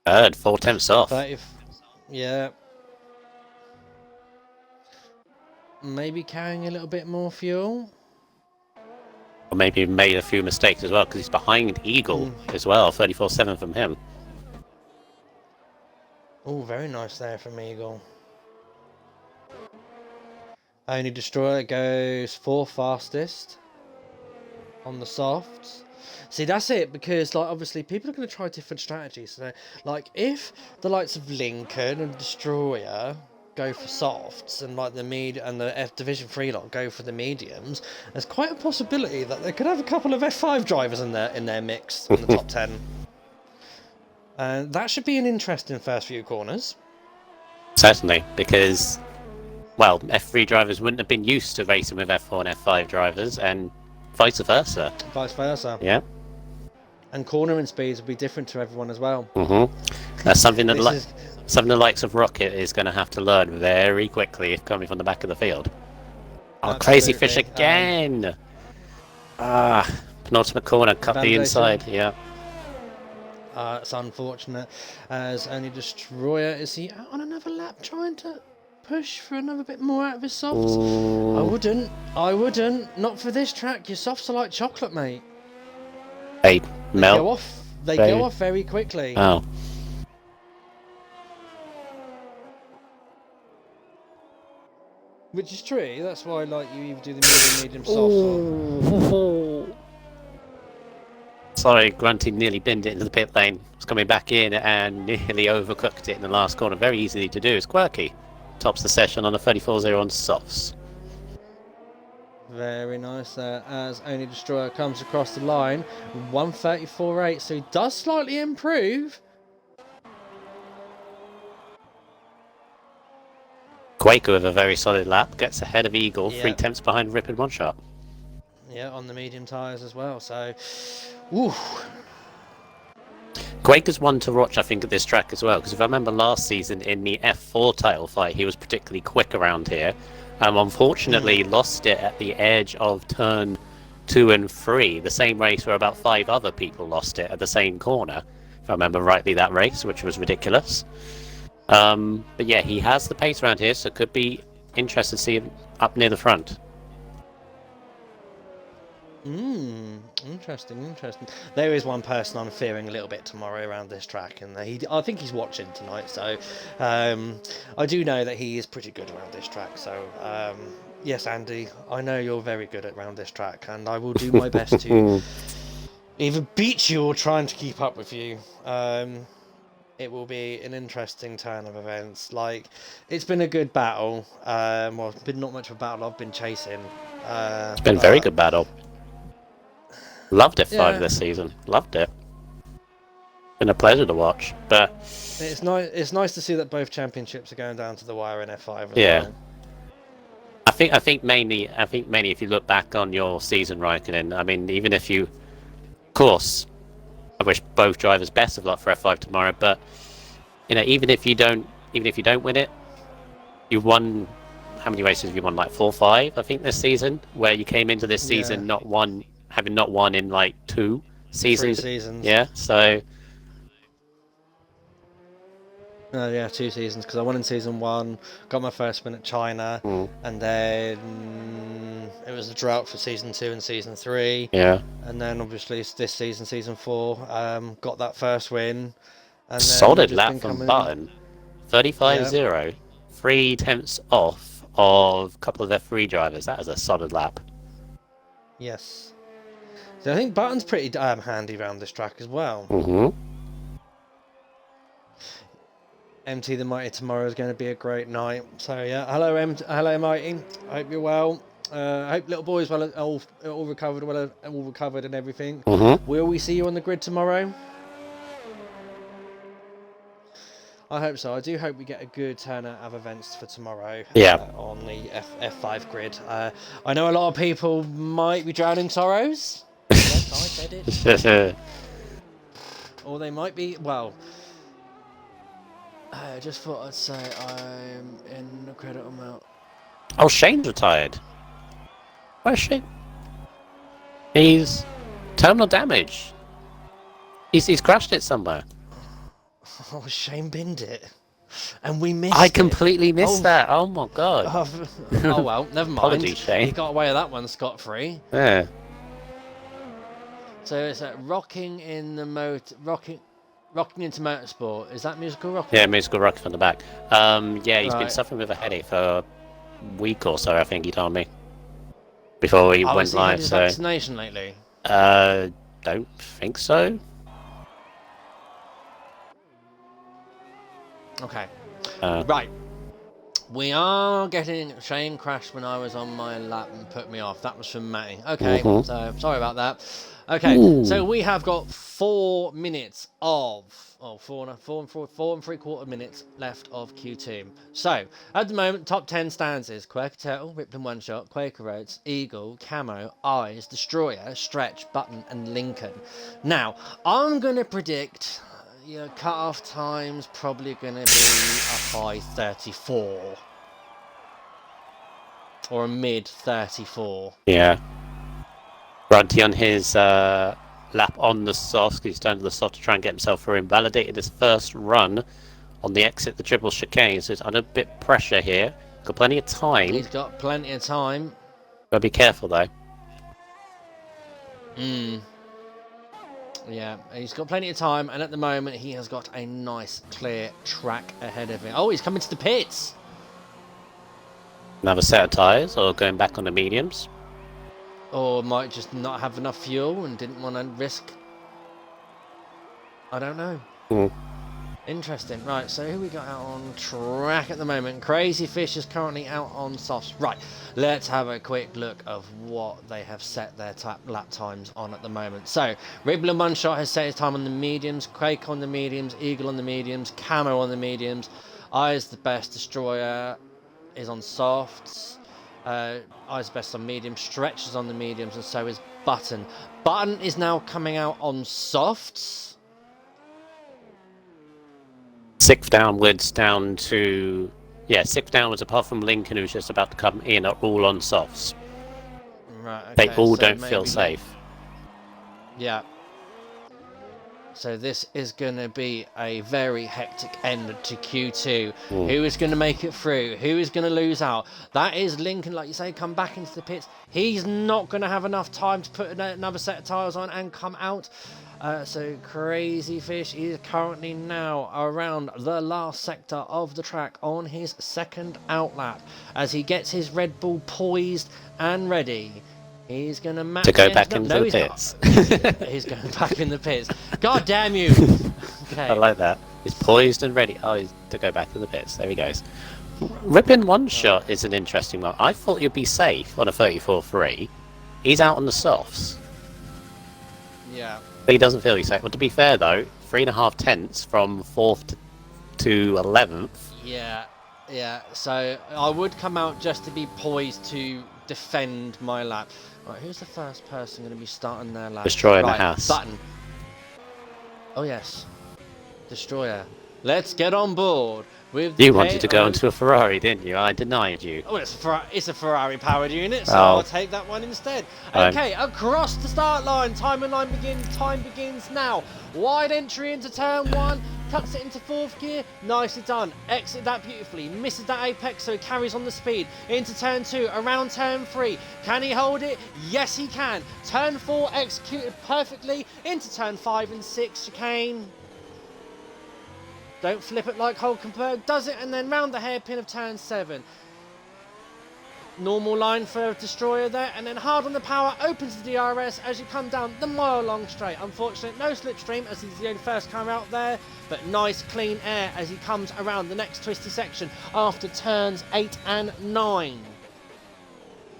[SPEAKER 2] Third, 4 tenths off.
[SPEAKER 1] Yeah. Maybe carrying a little bit more fuel.
[SPEAKER 2] Or maybe made a few mistakes as well, because he's behind Eagle as well, 34.7 from him.
[SPEAKER 1] Oh, very nice there from Eagle. Only Destroyer goes 4th fastest on the softs. See, that's it, because like obviously people are going to try different strategies. So, like if the likes of Lincoln and Destroyer go for softs, and like the F Division 3 lot go for the mediums, there's quite a possibility that they could have a couple of F5 drivers in their mix in the top 10. And that should be an interesting first few corners.
[SPEAKER 2] Certainly, because, well, F3 drivers wouldn't have been used to racing with F4 and F5 drivers, and vice versa.
[SPEAKER 1] Vice versa.
[SPEAKER 2] Yeah.
[SPEAKER 1] And cornering speeds will be different to everyone as well.
[SPEAKER 2] That's something that some of the likes of Rocket is going to have to learn very quickly if coming from the back of the field. Oh, Crazy Fish again! Penultimate corner, cut the inside, yeah.
[SPEAKER 1] It's unfortunate, as Only Destroyer, is he out on another lap trying to push for another bit more out of his softs? I wouldn't. Not for this track. Your softs are like chocolate, mate.
[SPEAKER 2] They melt.
[SPEAKER 1] They go off very quickly.
[SPEAKER 2] Oh.
[SPEAKER 1] Which is true. That's why, like, you either do the medium, softs. Or...
[SPEAKER 2] Sorry, Grunty nearly binned it into the pit lane. Was coming back in and nearly overcooked it in the last corner. Very easy to do. It's quirky. Tops the session on a 34.0 on softs.
[SPEAKER 1] Very nice there, as Only Destroyer comes across the line. 134.8, so he does slightly improve.
[SPEAKER 2] Quaker with a very solid lap. Gets ahead of Eagle. 3 tenths behind Rip in 1 shot.
[SPEAKER 1] Yeah, on the medium tyres as well, so... Ooh.
[SPEAKER 2] Quaker's one to watch, I think, at this track as well, because if I remember last season in the F4 title fight, he was particularly quick around here. Unfortunately, lost it at the edge of turn 2 and 3, the same race where about 5 other people lost it at the same corner, if I remember rightly, that race, which was ridiculous. But yeah, he has the pace around here, so it could be interesting to see him up near the front.
[SPEAKER 1] Interesting. There is one person I'm fearing a little bit tomorrow around this track, and I think he's watching tonight, so I do know that he is pretty good around this track, so yes, Andy, I know you're very good around this track, and I will do my best to either beat you or trying to keep up with you. It will be an interesting turn of events. Like, it's been a good battle. Well, it's been not much of a battle I've been chasing.
[SPEAKER 2] It's been a very good battle. Loved F5 this season. Loved it. Been a pleasure to watch. But
[SPEAKER 1] it's nice to see that both championships are going down to the wire in F5 as well.
[SPEAKER 2] I think mainly if you look back on your season, Raikkonen, I mean, even if you, of course, I wish both drivers best of luck for F5 tomorrow, but even if you don't win it, you won. How many races have you won? Like 4, 5, I think, this season. Where you came into this season having not won in like 2 seasons.
[SPEAKER 1] 3 seasons.
[SPEAKER 2] Yeah, so.
[SPEAKER 1] Yeah, 2 seasons, because I won in season 1, got my first win at China, and then it was a drought for season 2 and season 3.
[SPEAKER 2] Yeah.
[SPEAKER 1] And then obviously it's this season, season 4, got that first win. And
[SPEAKER 2] Solid
[SPEAKER 1] then
[SPEAKER 2] lap from Button. 35-0. 3 tenths off of a couple of F3 drivers. That is a solid lap.
[SPEAKER 1] Yes. So I think Button's pretty handy around this track as well. MT the Mighty tomorrow is going to be a great night. So yeah, hello Mighty. I hope you're well. I hope little boy's well, all recovered, all recovered and everything. Will we see you on the grid tomorrow? I hope so. I do hope we get a good turnout of events for tomorrow. On the F5 grid. I know a lot of people might be drowning sorrows. Yes, I said it. Or they might be, well, I just thought I'd say I'm in the credit amount.
[SPEAKER 2] Oh, Shane's retired. Where's Shane? He's terminal damage. He's crashed it somewhere.
[SPEAKER 1] Oh, Shane binned it. And we missed
[SPEAKER 2] I completely missed that. Oh my god.
[SPEAKER 1] Oh well, never mind.
[SPEAKER 2] Apologies, Shane.
[SPEAKER 1] He got away with that one scot-free.
[SPEAKER 2] Yeah.
[SPEAKER 1] So it's rocking into motorsport. Is that musical rocking?
[SPEAKER 2] Yeah, musical rocking from the back. Yeah, he's been suffering with a headache for a week or so, I think he told me. Before he went live.
[SPEAKER 1] Had his vaccination lately?
[SPEAKER 2] Don't think so.
[SPEAKER 1] Okay. Right. We are getting... Shane crashed when I was on my lap and put me off. That was from Matty. Okay, so sorry about that. Okay, so we have got 4 minutes of... Oh, 4 and 3/4 minutes left of Q2. So, at the moment, top 10 stands is Quaker Turtle, Rippling One Shot, Quaker Roads, Eagle, Camo, Eyes, Destroyer, Stretch, Button, and Lincoln. Now, I'm going to predict... Your cut-off time's probably going to be a high 34. Or a mid 34.
[SPEAKER 2] Yeah. Runty on his lap on the soft, he's down to the soft to try and get himself through. Invalidated his first run on the exit, the triple chicane, so he's under a bit of pressure here. Got plenty of time.
[SPEAKER 1] He's got plenty of time.
[SPEAKER 2] Gotta be careful though.
[SPEAKER 1] Yeah, he's got plenty of time, and at the moment he has got a nice, clear track ahead of him. Oh, he's coming to the pits!
[SPEAKER 2] Another set of tyres, or going back on the mediums.
[SPEAKER 1] Or might just not have enough fuel and didn't want to risk... I don't know. Interesting. Right, so who we got out on track at the moment? Crazy Fish is currently out on softs. Right, let's have a quick look of what they have set their lap times on at the moment. So, Ribbler One Shot has set his time on the mediums, Quake on the mediums, Eagle on the mediums, Camo on the mediums, Eyes the best, Destroyer is on softs, Eyes best on mediums, Stretch is on the mediums, and so is Button. Button is now coming out on softs.
[SPEAKER 2] 6th downwards down to... Yeah, 6th downwards apart from Lincoln, who's just about to come in, are all on softs.
[SPEAKER 1] Right, okay,
[SPEAKER 2] they all
[SPEAKER 1] so
[SPEAKER 2] don't feel safe.
[SPEAKER 1] Yeah. So this is going to be a very hectic end to Q2. Who is going to make it through? Who is going to lose out? That is Lincoln, like you say, come back into the pits. He's not going to have enough time to put another set of tyres on and come out. So Crazy Fish is currently now around the last sector of the track on his second outlap as he gets his Red Bull poised and ready. He's going to match
[SPEAKER 2] to go back into the pits.
[SPEAKER 1] He's going back in the pits. God damn you! Okay.
[SPEAKER 2] I like that. He's poised and ready. Oh, he's to go back to the pits. There he goes. Ripping One Shot is an interesting one. I thought he'd be safe on a 34.3. He's out on the softs.
[SPEAKER 1] Yeah.
[SPEAKER 2] But he doesn't feel he's safe. Well, to be fair though, 3.5 tenths from 4th to 11th.
[SPEAKER 1] Yeah, Yeah, so I would come out just to be poised to defend my lap. Right, who's the first person going to be starting their lap?
[SPEAKER 2] Destroying the
[SPEAKER 1] Right,
[SPEAKER 2] house.
[SPEAKER 1] Button. Oh yes, Destroyer. Let's get on board with the
[SPEAKER 2] You wanted to go into a Ferrari, didn't you? I denied you.
[SPEAKER 1] Oh, it's a Ferrari-powered unit, so
[SPEAKER 2] Oh.
[SPEAKER 1] I'll take that one instead.
[SPEAKER 2] Fine.
[SPEAKER 1] Okay, across the start line, time begins now. Wide entry into turn 1, cuts it into 4th gear, nicely done. Exit that beautifully, misses that apex, so he carries on the speed. Into turn 2, around turn 3. Can he hold it? Yes, he can. Turn 4 executed perfectly. Into turn 5 and 6, chicane. Don't flip it like Hulkenberg does it, and then round the hairpin of turn 7. Normal line for Destroyer there, and then hard on the power, opens the DRS as you come down the mile-long straight. Unfortunate, no slipstream as he's the only first car out there, but nice clean air as he comes around the next twisty section after turns 8 and 9.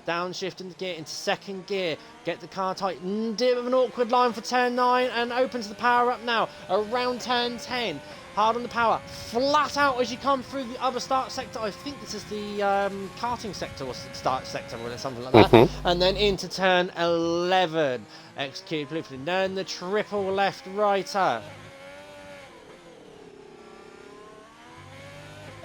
[SPEAKER 1] Downshift into gear into 2nd gear, get the car tight, bit of an awkward line for turn 9 and opens the power up now around turn 10. Hard on the power, flat out as you come through the other start sector. I think this is the karting sector or start sector or something like that. And then into turn 11. Execute beautifully. Then the triple left-righter.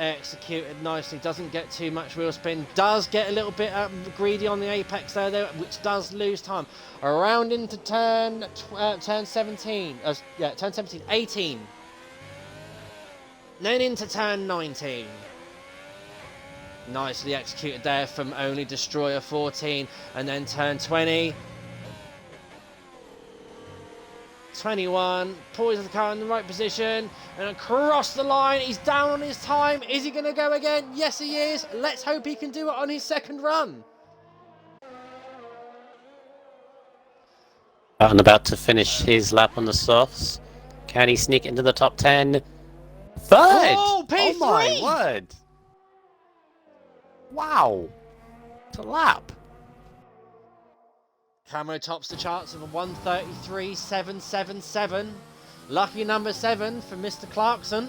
[SPEAKER 1] Executed nicely, doesn't get too much wheel spin, does get a little bit greedy on the apex there though, which does lose time. Around into turn 17, turn 17, 18. Then into turn 19. Nicely executed there from only Destroyer 14. And then turn 20. 21. Poises the car in the right position. And across the line. He's down on his time. Is he going to go again? Yes, he is. Let's hope he can do it on his 2nd run.
[SPEAKER 2] Button about to finish his lap on the softs. Can he sneak into the top 10? 3rd!
[SPEAKER 1] Oh, P3!
[SPEAKER 2] Oh my word! Wow! It's a lap.
[SPEAKER 1] Camo tops the charts of a 1:33.777. Lucky number 7 for Mr. Clarkson.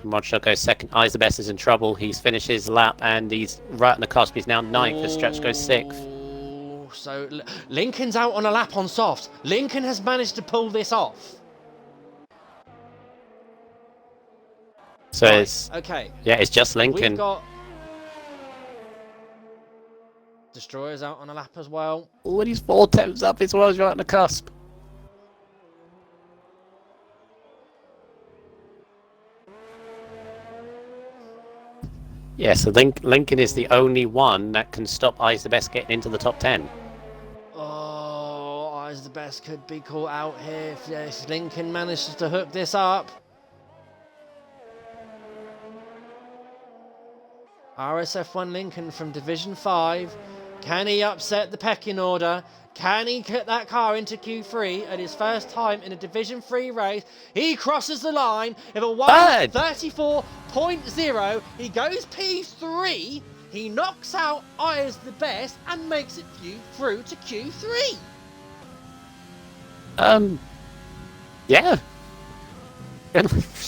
[SPEAKER 2] Modshot goes 2nd. Eyes the best is in trouble. He's finished his lap and he's right on the cusp. He's now 9th. The stretch goes 6th.
[SPEAKER 1] So Lincoln's out on a lap on soft. Lincoln has managed to pull this off.
[SPEAKER 2] So
[SPEAKER 1] Right,
[SPEAKER 2] it's
[SPEAKER 1] okay.
[SPEAKER 2] yeah, it's just Lincoln.
[SPEAKER 1] We've got Destroyers out on a lap as well.
[SPEAKER 2] Oh, and he's 4 temps up as well. He's right on the cusp. Yeah, so Lincoln is the only one that can stop Eyes the Best getting into the top 10.
[SPEAKER 1] Oh, Eyes the Best could be caught out here if Lincoln manages to hook this up. RSF1 Lincoln from Division 5. Can he upset the pecking order? Can he get that car into Q3 at his first time in a Division 3 race? He crosses the line with a 1:34.0. He goes P3. He knocks out Eyes the Best and makes it through to Q3.
[SPEAKER 2] Yeah.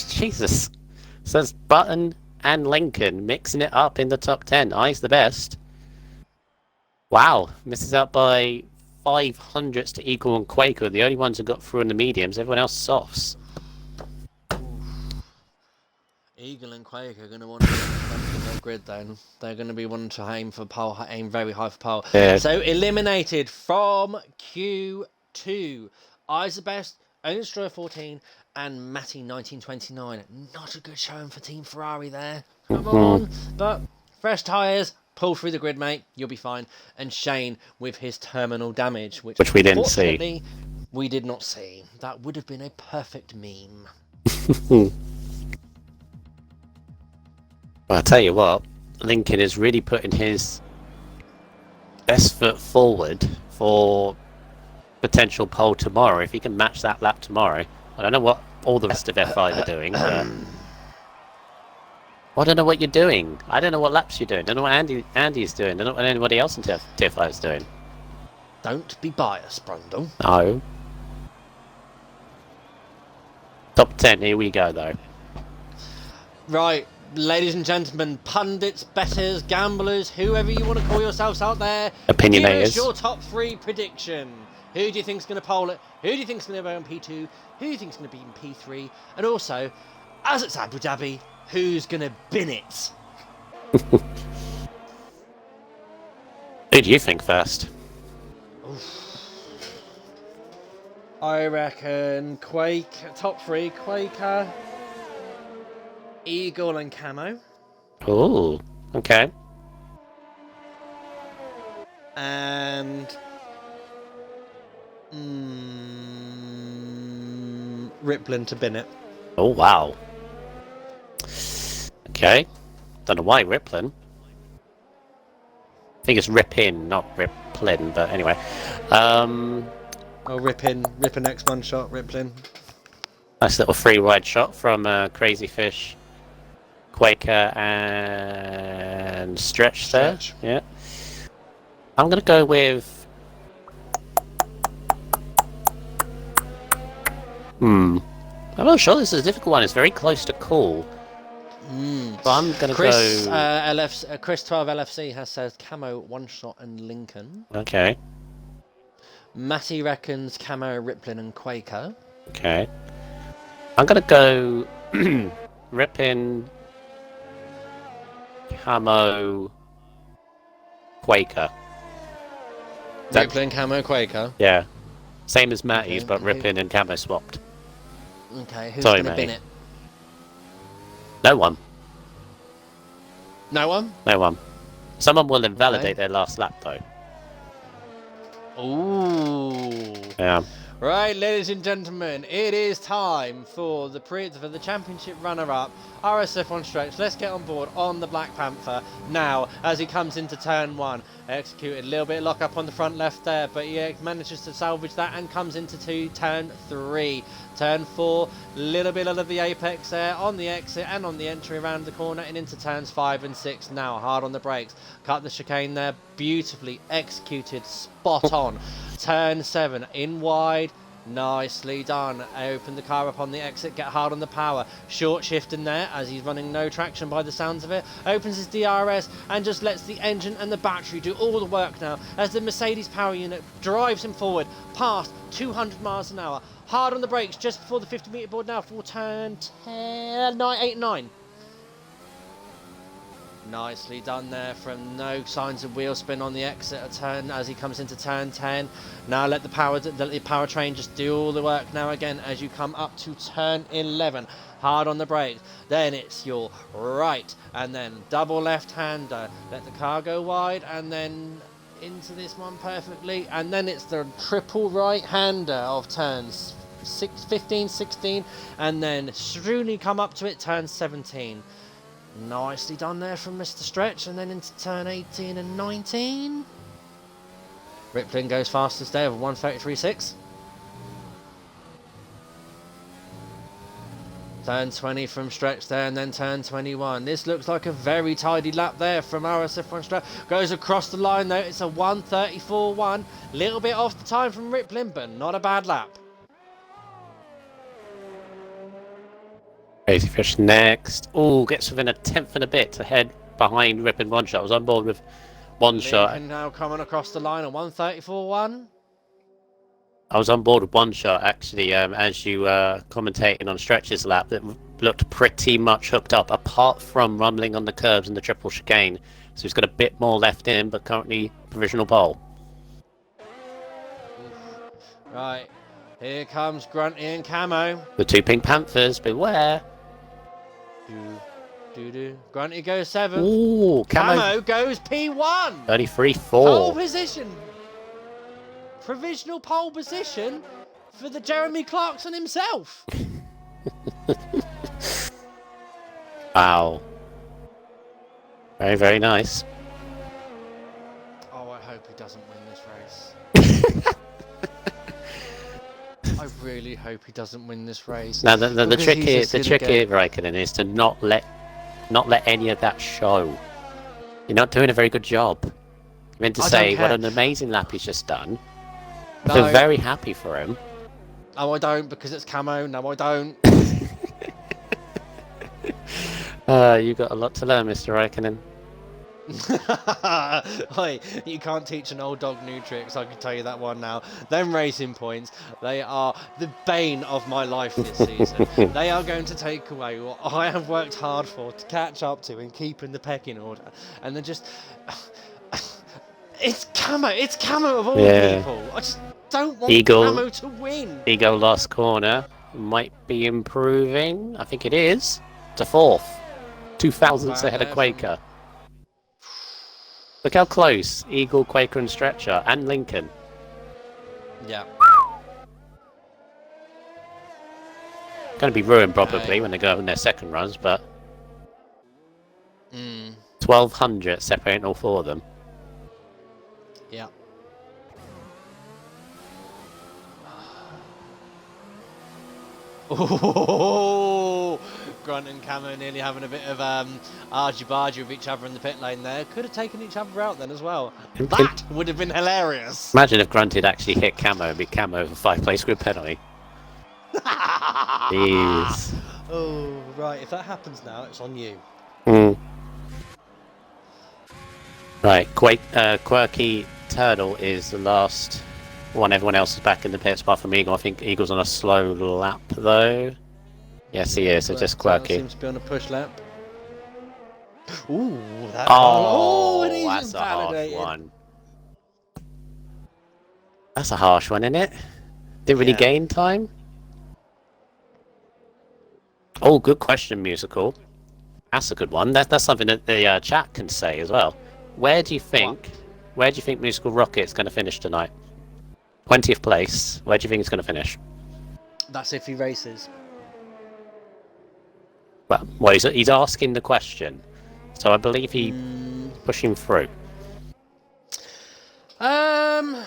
[SPEAKER 2] Jesus. So it's Button and Lincoln mixing it up in the top 10. Eyes the Best. Wow. Misses out by 500s to Eagle and Quaker. The only ones who got through in the mediums. Everyone else softs.
[SPEAKER 1] Eagle and Quaker are going to want to get in their grid then. They're going to be wanting to aim for pole, aim very high for pole.
[SPEAKER 2] Yeah.
[SPEAKER 1] So eliminated from Q2. Eyes the Best, Only Destroyer 14, and Matty 1929. Not a good showing for Team Ferrari there. Come on. But fresh tyres, pull through the grid, mate. You'll be fine. And Shane with his terminal damage, which
[SPEAKER 2] we didn't see.
[SPEAKER 1] We did not see. That would have been a perfect meme.
[SPEAKER 2] Well, I'll tell you what, Lincoln is really putting his best foot forward for potential pole tomorrow. If he can match that lap tomorrow, I don't know what all the rest of F5 are doing. But I don't know what you're doing. I don't know what laps you're doing. I don't know what Andy's doing. I don't know what anybody else in Tier 5 is doing.
[SPEAKER 1] Don't be biased, Brundle.
[SPEAKER 2] No. Top 10, here we go though.
[SPEAKER 1] Right, ladies and gentlemen, pundits, betters, gamblers, whoever you want to call yourselves out there, give us
[SPEAKER 2] Opinionators.
[SPEAKER 1] your top 3 prediction. Who do you think's going to pole it? Who do you think's going to be on P2? Who do you think's going to be in P3? And also, as it's Abu Dhabi, who's going to bin it?
[SPEAKER 2] Who do you think first?
[SPEAKER 1] I reckon Quake, top 3, Quaker, Eagle and Camo.
[SPEAKER 2] Ooh, okay.
[SPEAKER 1] And Riplin to bin it.
[SPEAKER 2] Oh, wow. Okay. Don't know why Riplin. I think it's Ripin, not Riplin, but anyway.
[SPEAKER 1] Oh, Ripin X one shot, Riplin.
[SPEAKER 2] Nice little free ride shot from Crazy Fish, Quaker, and Stretch there.
[SPEAKER 1] Stretch.
[SPEAKER 2] Yeah. I'm going to go with... I'm not sure, this is a difficult one. It's very close to call. But I'm going to
[SPEAKER 1] Chris,
[SPEAKER 2] go...
[SPEAKER 1] Chris 12 LFC has said Camo, one shot and Lincoln.
[SPEAKER 2] Okay.
[SPEAKER 1] Matty reckons Camo, Riplin and Quaker.
[SPEAKER 2] Okay. I'm going to go Ripin, Camo, Quaker.
[SPEAKER 1] Riplin, Camo, Quaker.
[SPEAKER 2] Yeah. Same as Matty's,
[SPEAKER 1] Okay,
[SPEAKER 2] but Ripin and Camo swapped.
[SPEAKER 1] Okay, who's
[SPEAKER 2] Sorry,
[SPEAKER 1] going to bin
[SPEAKER 2] mate.
[SPEAKER 1] it?
[SPEAKER 2] No one.
[SPEAKER 1] No one?
[SPEAKER 2] No one. Someone will invalidate their last lap, though.
[SPEAKER 1] Ooh.
[SPEAKER 2] Yeah.
[SPEAKER 1] Right, ladies and gentlemen, it is time for the championship runner-up, RSF1 Stretch. Let's get on board on the Black Panther now as he comes into turn 1. Executed a little bit of lock-up on the front left there, but he manages to salvage that and comes into turn 3. Turn 4, little bit of the apex there on the exit and on the entry around the corner and into turns 5 and 6 now. Hard on the brakes. Cut the chicane there, beautifully executed, spot on. Turn 7, in wide. Nicely done. Open the car up on the exit, get hard on the power. Short shift in there as he's running no traction by the sounds of it. Opens his DRS and just lets the engine and the battery do all the work now as the Mercedes power unit drives him forward past 200 miles an hour. Hard on the brakes just before the 50-metre board now for turn 10, 9, 8, 9. Nicely done there from no signs of wheel spin on the exit of turn as he comes into turn 10. Now let the powertrain just do all the work now again as you come up to turn 11. Hard on the brakes. Then it's your right and then double left-hander. Let the car go wide and then into this one perfectly. And then it's the triple right-hander of turns 15, 16 and then Struni come up to it turn 17. Nicely done there from Mr. Stretch, and then into turn 18 and 19. Riplin goes fastest there with 1:33.6. Turn 20 from Stretch there, and then turn 21. This looks like a very tidy lap there from RSF1 Stretch. Goes across the line though, it's a 1:34.1. Little bit off the time from Riplin, but not a bad lap.
[SPEAKER 2] Crazy Fish next. Oh, gets within a tenth and a bit ahead behind Ripin one shot. I was on board with one shot.
[SPEAKER 1] And now coming across the line at 1:34.1.
[SPEAKER 2] I was on board with one shot actually, as you commentating on Stretch's lap that looked pretty much hooked up, apart from rumbling on the curbs and the triple chicane. So he's got a bit more left in, but currently provisional pole.
[SPEAKER 1] Right, here comes Grunty and Camo.
[SPEAKER 2] The two Pink Panthers, beware.
[SPEAKER 1] Grunty goes 7th.
[SPEAKER 2] Ooh,
[SPEAKER 1] Camo goes P1.
[SPEAKER 2] 33.4.
[SPEAKER 1] Pole position. Provisional pole position for the Jeremy Clarkson himself.
[SPEAKER 2] Wow. Very, very nice.
[SPEAKER 1] Oh, I hope he doesn't win this race. I really hope he doesn't win this race.
[SPEAKER 2] Now, the trick here,
[SPEAKER 1] get...
[SPEAKER 2] Raikkonen, is to not let any of that show. You're not doing a very good job. You meant to say what an amazing lap he's just done.
[SPEAKER 1] No.
[SPEAKER 2] I feel very happy for him.
[SPEAKER 1] No, I don't, because it's Camo. No, I don't.
[SPEAKER 2] You got a lot to learn, Mr. Raikkonen.
[SPEAKER 1] Hey, you can't teach an old dog new tricks, I can tell you that one now. Them racing points, they are the bane of my life this season. They are going to take away what I have worked hard for to catch up to and keep in the pecking order. And they're just... It's camo of all people. I just don't want camo to win.
[SPEAKER 2] Ego last corner might be improving. I think it is. To 4th. 2 thousandths ahead of Quaker. Look how close Eagle, Quaker and Stretcher and Lincoln.
[SPEAKER 1] Yeah.
[SPEAKER 2] Going to be ruined probably when they go in their second runs, but 1200 separating all 4 of them.
[SPEAKER 1] Yeah. Oh, Grunt and Camo nearly having a bit of argy-bargy with each other in the pit lane there. Could have taken each other out then as well. That would have been hilarious.
[SPEAKER 2] Imagine if Grunt had actually hit Camo and be Camo for 5-place grid penalty. Jeez.
[SPEAKER 1] Oh, right. If that happens now, it's on you.
[SPEAKER 2] Right. Quirky Turtle is the last one. Everyone else is back in the pits apart from Eagle. I think Eagle's on a slow lap though. Yes, he is. So just Quirky.
[SPEAKER 1] Seems to be on a push lap. Ooh, that
[SPEAKER 2] that's a harsh one. That's a harsh one, isn't it? Didn't really gain time. Oh, good question, Musical. That's a good one. That's something that the chat can say as well. Where do you think Musical Rocket's going to finish tonight? 20th place. Where do you think it's going to finish?
[SPEAKER 1] That's if he races.
[SPEAKER 2] Well, he's asking the question, so I believe he's pushing through. I'm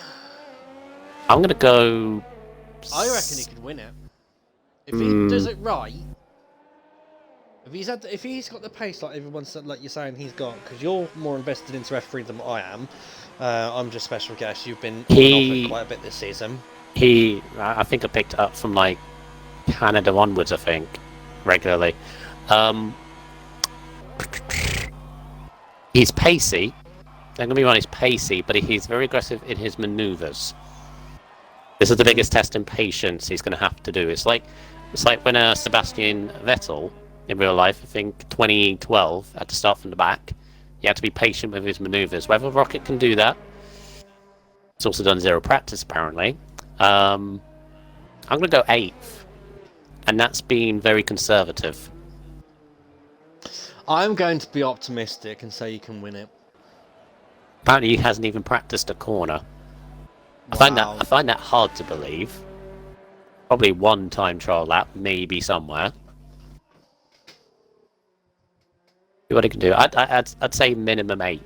[SPEAKER 2] going to go.
[SPEAKER 1] I reckon he could win it if he does it right. If he's got the pace like everyone's like you're saying he's got, because you're more invested into F3 than I am. I'm just special guest. You've been on it quite a bit this season.
[SPEAKER 2] I think I picked it up from like Canada onwards. I think regularly. He's pacey. Don't get me wrong, he's pacey, but he's very aggressive in his manoeuvres. This is the biggest test in patience he's going to have to do. It's like when Sebastian Vettel in real life, I think 2012, had to start from the back. He had to be patient with his manoeuvres. Whether Rocket can do that, it's also done 0 practice apparently. I'm going to go 8th, and that's being very conservative.
[SPEAKER 1] I'm going to be optimistic and say you can win it.
[SPEAKER 2] Apparently, he hasn't even practiced a corner.
[SPEAKER 1] Wow.
[SPEAKER 2] I find that hard to believe. Probably one time trial lap, maybe somewhere. See what he can do. I'd say minimum 8th.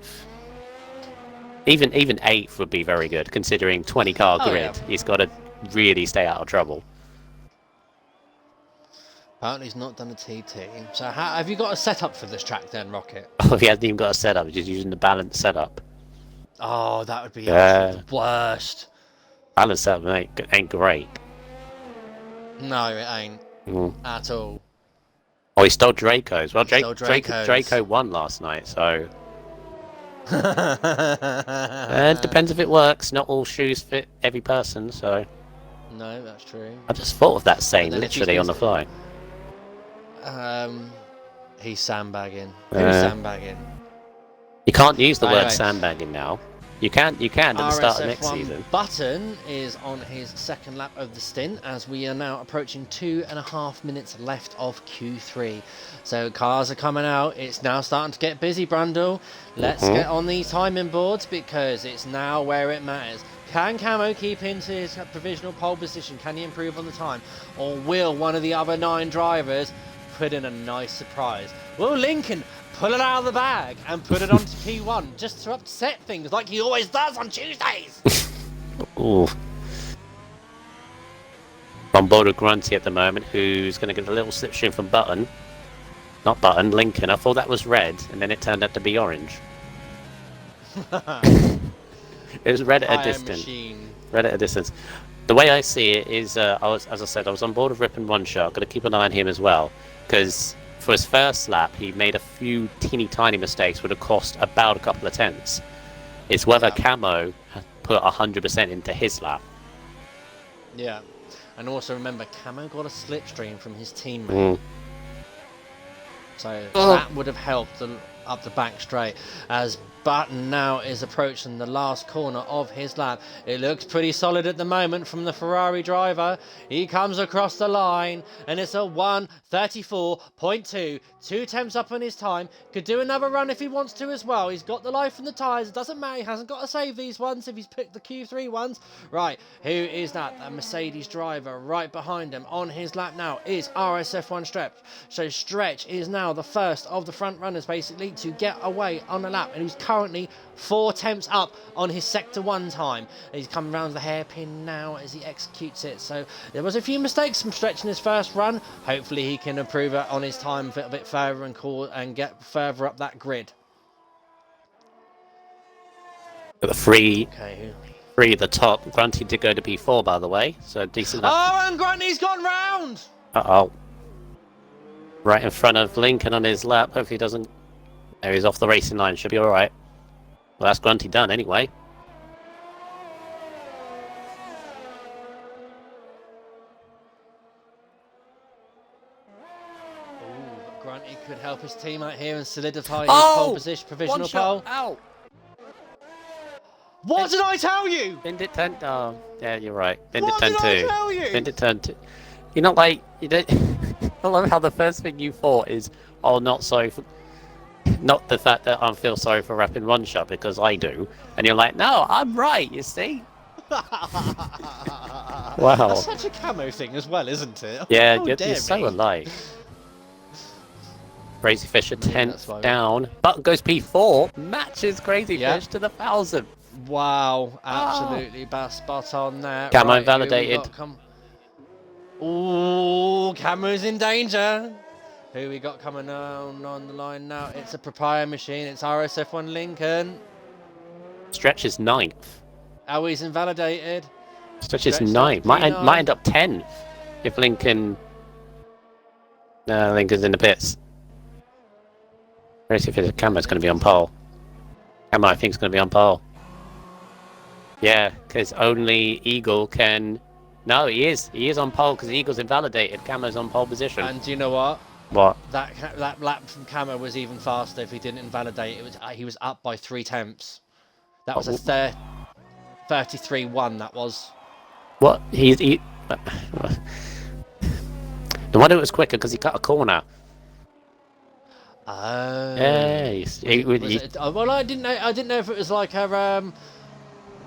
[SPEAKER 2] Even 8th would be very good, considering 20-car grid. Yeah. He's got to really stay out of trouble.
[SPEAKER 1] Apparently he's not done a TT. So have you got a setup for this track then, Rocket?
[SPEAKER 2] Oh, he hasn't even got a setup. He's just using the balance setup.
[SPEAKER 1] Oh, that would be the worst.
[SPEAKER 2] Balance setup ain't great.
[SPEAKER 1] No, it ain't. At all.
[SPEAKER 2] Oh, he stole Draco's. Well, Draco won last night, so... It depends if it works. Not all shoes fit every person, so...
[SPEAKER 1] No, that's true.
[SPEAKER 2] I just thought of that saying literally on the fly.
[SPEAKER 1] He's sandbagging. Who's sandbagging?
[SPEAKER 2] You can't use the word sandbagging now. You can at the start of next
[SPEAKER 1] RSF1
[SPEAKER 2] season.
[SPEAKER 1] Button is on his second lap of the stint as we are now approaching 2.5 minutes left of Q3. So cars are coming out. It's now starting to get busy, Brundle. Let's get on these timing boards because it's now where it matters. Can Camo keep into his provisional pole position? Can he improve on the time? Or will one of the other 9 drivers put in a nice surprise? Will Lincoln pull it out of the bag and put it onto P1 just to upset things like he always does on Tuesdays?
[SPEAKER 2] Ooh. On board with Grunty at the moment, who's going to get a little slipstream from Button. Not Button, Lincoln. I thought that was red, and then it turned out to be orange. It was red at a distance. Red at a distance. The way I see it is, as I said, I was on board with Rip and One Shot. Got to keep an eye on him as well, because for his first lap, he made a few teeny tiny mistakes, would have cost about a couple of tenths. It's whether Camo put 100% into his lap.
[SPEAKER 1] Yeah. And also remember, Camo got a slipstream from his teammate. So that would have helped up the back straight. As Button now is approaching the last corner of his lap. It looks pretty solid at the moment from the Ferrari driver. He comes across the line and it's a 1:34.2. 2 temps up on his time. Could do another run if he wants to as well. He's got the life and the tyres. It doesn't matter. He hasn't got to save these ones if he's picked the Q3 ones. Right, who is that? A Mercedes driver right behind him on his lap now is RSF1 Stretch. So Stretch is now the first of the front runners basically to get away on the lap, and he's currently 4 temps up on his sector 1 time. He's coming around the hairpin now as he executes it. So there was a few mistakes from Stretch in his first run. Hopefully he can improve it on his time a little bit further and get further up that grid.
[SPEAKER 2] The three at the top. Grunty did go to P4, by the way, so decent.
[SPEAKER 1] Oh, and Grunty's gone round!
[SPEAKER 2] Uh-oh. Right in front of Lincoln on his lap. Hopefully he doesn't... There, he's off the racing line. Should be alright. Well, that's Grunty done anyway.
[SPEAKER 1] Ooh, Grunty could help his team out here and solidify his pole position, provisional pole.
[SPEAKER 2] Ow!
[SPEAKER 1] What did I tell you?
[SPEAKER 2] Bindit turn... Oh, yeah, you're right. Bindit
[SPEAKER 1] What
[SPEAKER 2] turn
[SPEAKER 1] did
[SPEAKER 2] 2.
[SPEAKER 1] I tell you?
[SPEAKER 2] Bindit turn 2. You're not like... You don't... I love how the first thing you thought is, oh, not sorry for... Not the fact that I feel sorry for wrapping one shot, because I do. And you're like, no, I'm right, you see? Wow.
[SPEAKER 1] That's such a Camo thing as well, isn't it?
[SPEAKER 2] Yeah,
[SPEAKER 1] Oh,
[SPEAKER 2] you're so alike. Crazy Fish a 10th down. Button goes P4. Matches Crazy Fish to the 1,000th.
[SPEAKER 1] Wow, absolutely spot on there.
[SPEAKER 2] Camo
[SPEAKER 1] right,
[SPEAKER 2] validated.
[SPEAKER 1] Ooh, Camo's in danger. Who we got coming on the line now? It's a Papaya machine. It's RSF1 Lincoln.
[SPEAKER 2] Stretch is 9th.
[SPEAKER 1] Oh, he's invalidated.
[SPEAKER 2] Stretch is 9th. Might end up 10th if Lincoln... No, Lincoln's in the pits. Crazy Fish Camo's going to be on pole. Camo, I think, is going to be on pole. Yeah, because only Eagle can... No, he is. He is on pole because Eagle's invalidated. Camo's on pole position.
[SPEAKER 1] And do you know what?
[SPEAKER 2] What?
[SPEAKER 1] That lap from Camo was even faster if he didn't invalidate. It was he was up by 3 temps. That was a 33-1. That was.
[SPEAKER 2] What? He no wonder it was quicker because he cut a corner.
[SPEAKER 1] Oh.
[SPEAKER 2] Yeah.
[SPEAKER 1] Well, I didn't know if it was like a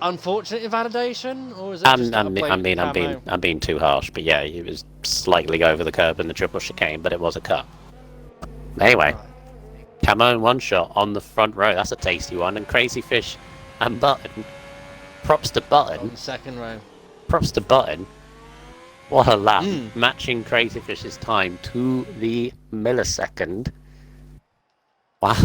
[SPEAKER 1] unfortunate invalidation, or is it just
[SPEAKER 2] I'm being too harsh, but yeah, he was slightly over the curb in the triple chicane, but it was a cut. Anyway, Camo in 1 shot on the front row. That's a tasty one. And Crazy Fish and Button. Props to Button.
[SPEAKER 1] On the second row.
[SPEAKER 2] Props to Button. What a lap. Matching Crazy Fish's time to the millisecond. Wow.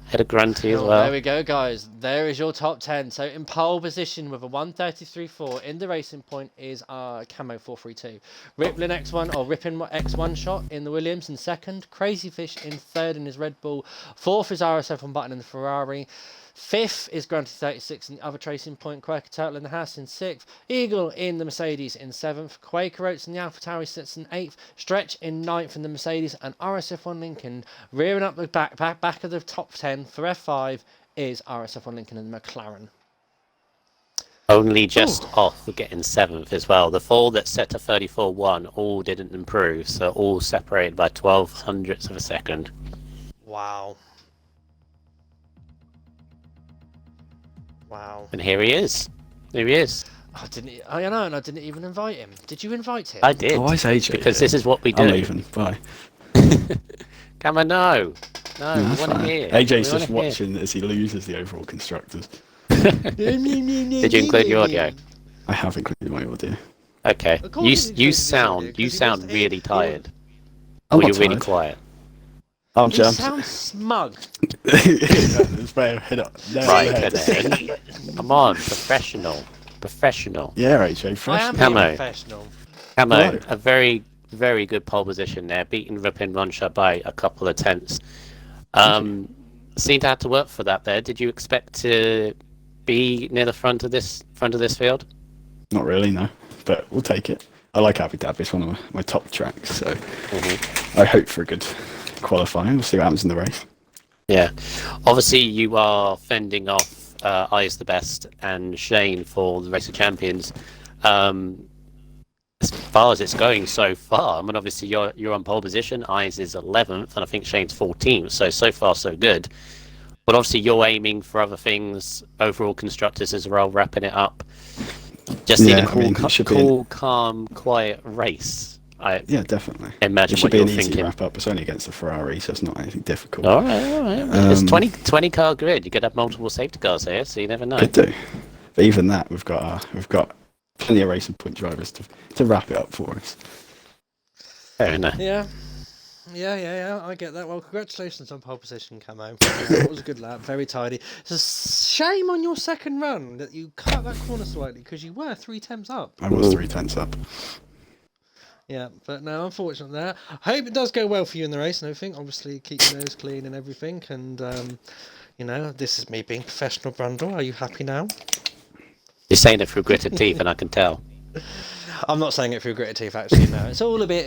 [SPEAKER 2] Hit a Grunty as well.
[SPEAKER 1] There we go, guys. There is your top 10. So in pole position with a 1:33.4 in the racing point is our Camo 432. Rippin X1 shot in the Williams in second. Crazy Fish in third in his Red Bull. Fourth is RSF1 Button in the Ferrari. Fifth is Grunty 36 in the other tracing point. Quaker Turtle in the Haas in sixth. Eagle in the Mercedes in seventh. Quaker Oats in the AlphaTauri sits in eighth. Stretch in ninth in the Mercedes. And RSF1 Lincoln rearing up the back of the top 10 for F5 is RSF1 Lincoln and McLaren.
[SPEAKER 2] Only just off for getting 7th as well. The 4 that set to 34.1 all didn't improve, so all separated by 12 hundredths of a second.
[SPEAKER 1] Wow. Wow.
[SPEAKER 2] And here he is. Here he is.
[SPEAKER 1] I know, and I didn't even invite him. Did you invite him?
[SPEAKER 2] I did.
[SPEAKER 3] Oh, I say AJ.
[SPEAKER 2] Because this is what we do.
[SPEAKER 3] I'm leaving. Bye.
[SPEAKER 2] Come on, no. No, we want to hear.
[SPEAKER 3] AJ's just watching as he loses the overall constructors.
[SPEAKER 2] Did you include your audio?
[SPEAKER 3] I have included my audio.
[SPEAKER 2] Okay. You sound really tired.
[SPEAKER 3] I'm
[SPEAKER 2] or
[SPEAKER 3] not
[SPEAKER 2] you're really
[SPEAKER 3] tired.
[SPEAKER 2] quiet.
[SPEAKER 1] You sound smug.
[SPEAKER 3] It's better head up.
[SPEAKER 2] Right, then. Come on, professional.
[SPEAKER 3] Yeah, AJ, fresh.
[SPEAKER 1] I am
[SPEAKER 2] Camo.
[SPEAKER 1] professional.
[SPEAKER 2] Camo,
[SPEAKER 3] No.
[SPEAKER 2] a very very good pole position there, beating Ripin Ronsha by a couple of tenths. Seemed to have to work for that there. Did you expect to be near the front of this field?
[SPEAKER 3] Not really, no. But we'll take it. I like Abu Dhabi. It's one of my top tracks, so I hope for a good qualifying. We'll see what happens in the race.
[SPEAKER 2] Yeah. Obviously, you are fending off Eyes the Best and Shane for the Race of Champions. As far as it's going so far, I mean, obviously you're on pole position. Eyes is 11th, and I think Shane's 14th. So far so good. But obviously you're aiming for other things. Overall constructors as well, wrapping it up. Just need a cool, calm, quiet race.
[SPEAKER 3] Yeah, definitely.
[SPEAKER 2] Imagine
[SPEAKER 3] it should
[SPEAKER 2] what
[SPEAKER 3] be
[SPEAKER 2] you're
[SPEAKER 3] an easy
[SPEAKER 2] thinking.
[SPEAKER 3] wrap up. It's only against the Ferrari, so it's not anything difficult.
[SPEAKER 2] All right. It's 20 car grid. You could have multiple safety cars here, so you never know.
[SPEAKER 3] Could do. But even that, we've got plenty of racing point drivers to wrap it up for us.
[SPEAKER 2] Fair enough.
[SPEAKER 1] Yeah. I get that. Well, congratulations on pole position, Camo. It was a good lap, very tidy. It's a shame on your second run that you cut that corner slightly because you were 3 tenths up.
[SPEAKER 3] I was 3 tenths up.
[SPEAKER 1] Yeah, but no, unfortunate there. I hope it does go well for you in the race and everything. Obviously, keep your nose clean and everything. And, this is me being professional, Brundle. Are you happy now?
[SPEAKER 2] You're saying it through gritted teeth, and I can tell.
[SPEAKER 1] I'm not saying it through gritted teeth, actually. No, it's all a bit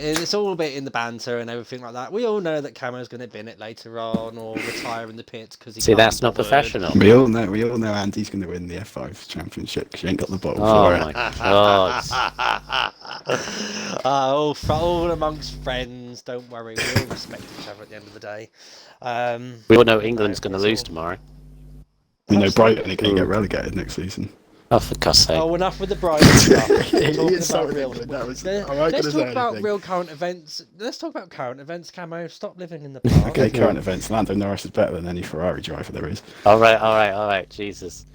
[SPEAKER 1] in the banter and everything like that. We all know that Camo's going to bin it later on or retire in the pits because he.
[SPEAKER 2] See, that's not professional.
[SPEAKER 3] We all know Andy's going to win the F5 championship because he ain't got the bottle for it.
[SPEAKER 2] Oh my god!
[SPEAKER 1] all amongst friends. Don't worry, we all respect each other at the end of the day.
[SPEAKER 2] We all know England's going to lose tomorrow.
[SPEAKER 3] We know Brighton are going to get relegated next season.
[SPEAKER 2] Oh, for God's sake!
[SPEAKER 1] Oh, enough with the Brighton stuff. Let's talk about real current events. Let's talk about current events, Camo. Stop living in the past.
[SPEAKER 3] Okay, current events. Lando Norris is better than any Ferrari driver there is.
[SPEAKER 2] All right. Jesus.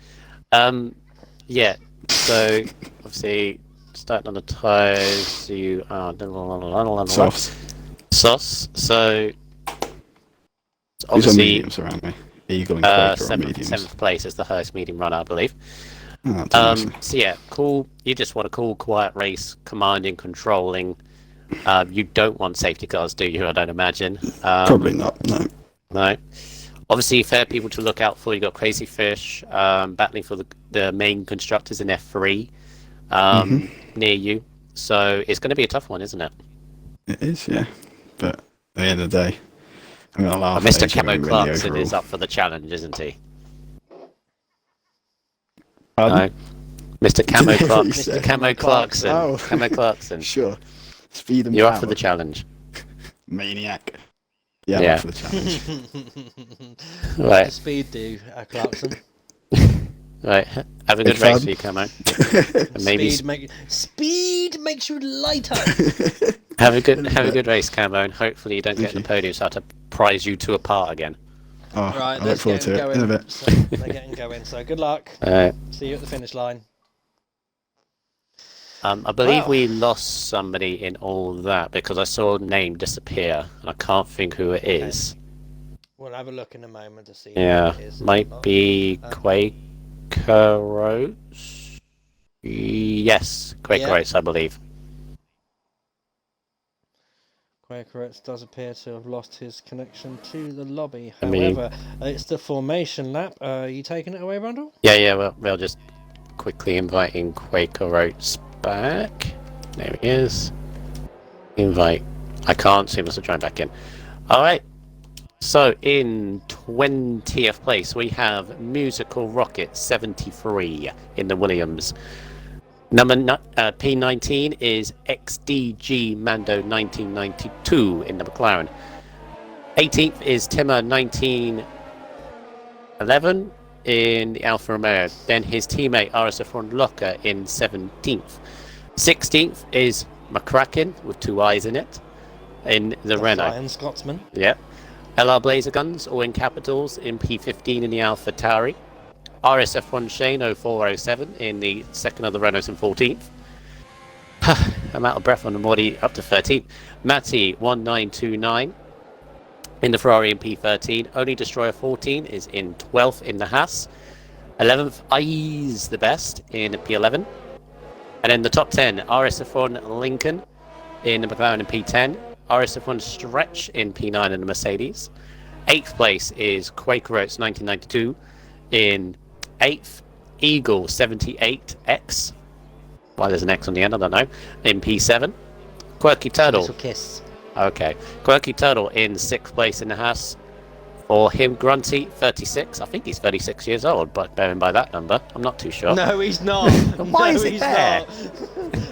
[SPEAKER 2] Yeah. So obviously, starting on the tyres, you are sauce. So obviously,
[SPEAKER 3] mediums around me. Eagle and Quaker on mediums.
[SPEAKER 2] 7th place is the highest medium runner, I believe.
[SPEAKER 3] Oh,
[SPEAKER 2] so yeah, cool. You just want a cool, quiet race, commanding, controlling. You don't want safety cars, do you? I don't imagine.
[SPEAKER 3] Probably not.
[SPEAKER 2] No. Obviously, fair people to look out for. You got Crazy Fish battling for the main constructors in F3 near you. So it's going to be a tough one, isn't it?
[SPEAKER 3] It is, yeah. But at the end of the day, I'm going to laugh.
[SPEAKER 2] Mr. Camo Clarkson is up for the challenge, isn't he?
[SPEAKER 3] Pardon?
[SPEAKER 2] No. Mr. Camo Clarkson.
[SPEAKER 3] Mr.
[SPEAKER 2] Camo Clarkson.
[SPEAKER 3] Oh.
[SPEAKER 2] Camo Clarkson.
[SPEAKER 3] Sure. Speed and
[SPEAKER 2] You're
[SPEAKER 3] power.
[SPEAKER 2] up for the challenge.
[SPEAKER 3] Maniac. Yeah, I'm up for the challenge.
[SPEAKER 2] Right.
[SPEAKER 1] Speed do, Clarkson.
[SPEAKER 2] Right. Have a good race for you, Camo. Maybe
[SPEAKER 1] Speed makes you lighter.
[SPEAKER 2] have a good race, Camo, and hopefully you don't get in the podium so I have to prize you two apart again.
[SPEAKER 3] Oh,
[SPEAKER 1] right,
[SPEAKER 3] I look forward to it in a bit.
[SPEAKER 1] So they're getting going, so good luck. See you at the finish line.
[SPEAKER 2] I believe we lost somebody in all that because I saw a name disappear and I can't think who it is.
[SPEAKER 1] We'll have a look in a moment to see.
[SPEAKER 2] Yeah,
[SPEAKER 1] who it is.
[SPEAKER 2] might be Quaker Oats. Yes, Quaker Oats, I believe.
[SPEAKER 1] Quaker Oats does appear to have lost his connection to the lobby. However, it's the formation lap. Are you taking it away, Rundle?
[SPEAKER 2] Yeah, well, we'll just quickly inviting Quaker Oats back. There he is. Invite. I can't see him, so join back in. Alright. So, in 20th place, we have Musical Rocket 73 in the Williams. Number P19 is XDG Mando 1992 in the McLaren. 18th is Timmer 1911 in the Alfa Romeo. Then his teammate RSF1 Locker in 17th. 16th is McCracken with 2 eyes in it in the Renault.
[SPEAKER 1] Flying Scotsman.
[SPEAKER 2] Yeah. LR Blazer Guns, all in capitals, in P15 in the Alpha Tauri. RSF1 Shane 0407 in the second of the Renaults in 14th. I'm out of breath on the Morty up to 13th. Matty 1929 in the Ferrari in P13. Only Destroyer 14 is in 12th in the Haas. 11th, Eyes the best in P11. And then the top 10, RSF1 Lincoln in the McLaren in P10. RSF1 Stretch in P9 in the Mercedes. 8th place is Quaker Oats 1992 in 8th. Eagle 78X. Why there's an X on the end, I don't know. In P7. Quirky Turtle.
[SPEAKER 1] Little kiss.
[SPEAKER 2] Okay. Quirky Turtle in 6th place in the Haas. For him, Grunty, 36. I think he's 36 years old, but bearing by that number, I'm not too sure.
[SPEAKER 1] No, he's not.
[SPEAKER 2] Why is it there?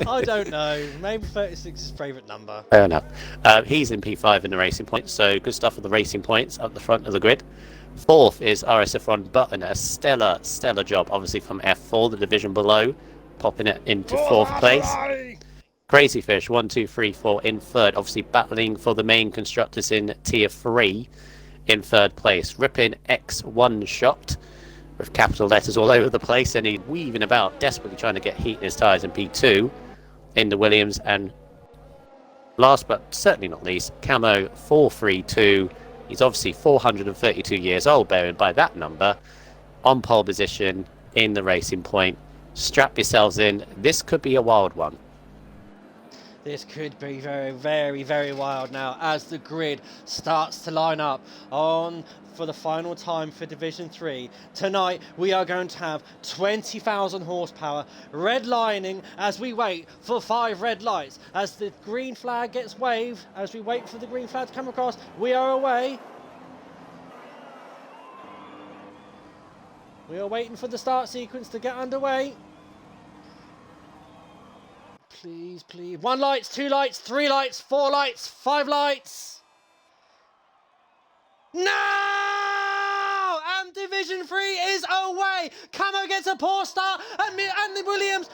[SPEAKER 1] I don't know. Maybe 36 is his favourite number.
[SPEAKER 2] Fair enough. He's in P5 in the Racing Points, so good stuff for the Racing Points up the front of the grid. 4th is RSF1 Button, a stellar job, obviously from F4, the division below, popping it into 4th place. Crazy Fish, 1, 2, 3, 4 in 3rd, obviously battling for the main constructors in Tier 3 in 3rd place. Ripping X1 Shot, with capital letters all over the place, and he's weaving about, desperately trying to get heat in his tyres in P2 in the Williams. And last but certainly not least, Camo 432. He's obviously 432 years old, bearing by that number, on pole position in the Racing Point. Strap yourselves in. This could be a wild one.
[SPEAKER 1] This could be very wild now as the grid starts to line up on for the final time for Division 3. Tonight we are going to have 20,000 horsepower redlining as we wait for 5 red lights. As the green flag gets waved, as we wait for the green flag to come across, we are away. We are waiting for the start sequence to get underway. Please, please. 1 light, 2 lights, 3 lights, 4 lights, 5 lights. No! And Division 3 is away. Camo gets a poor start, and the Williams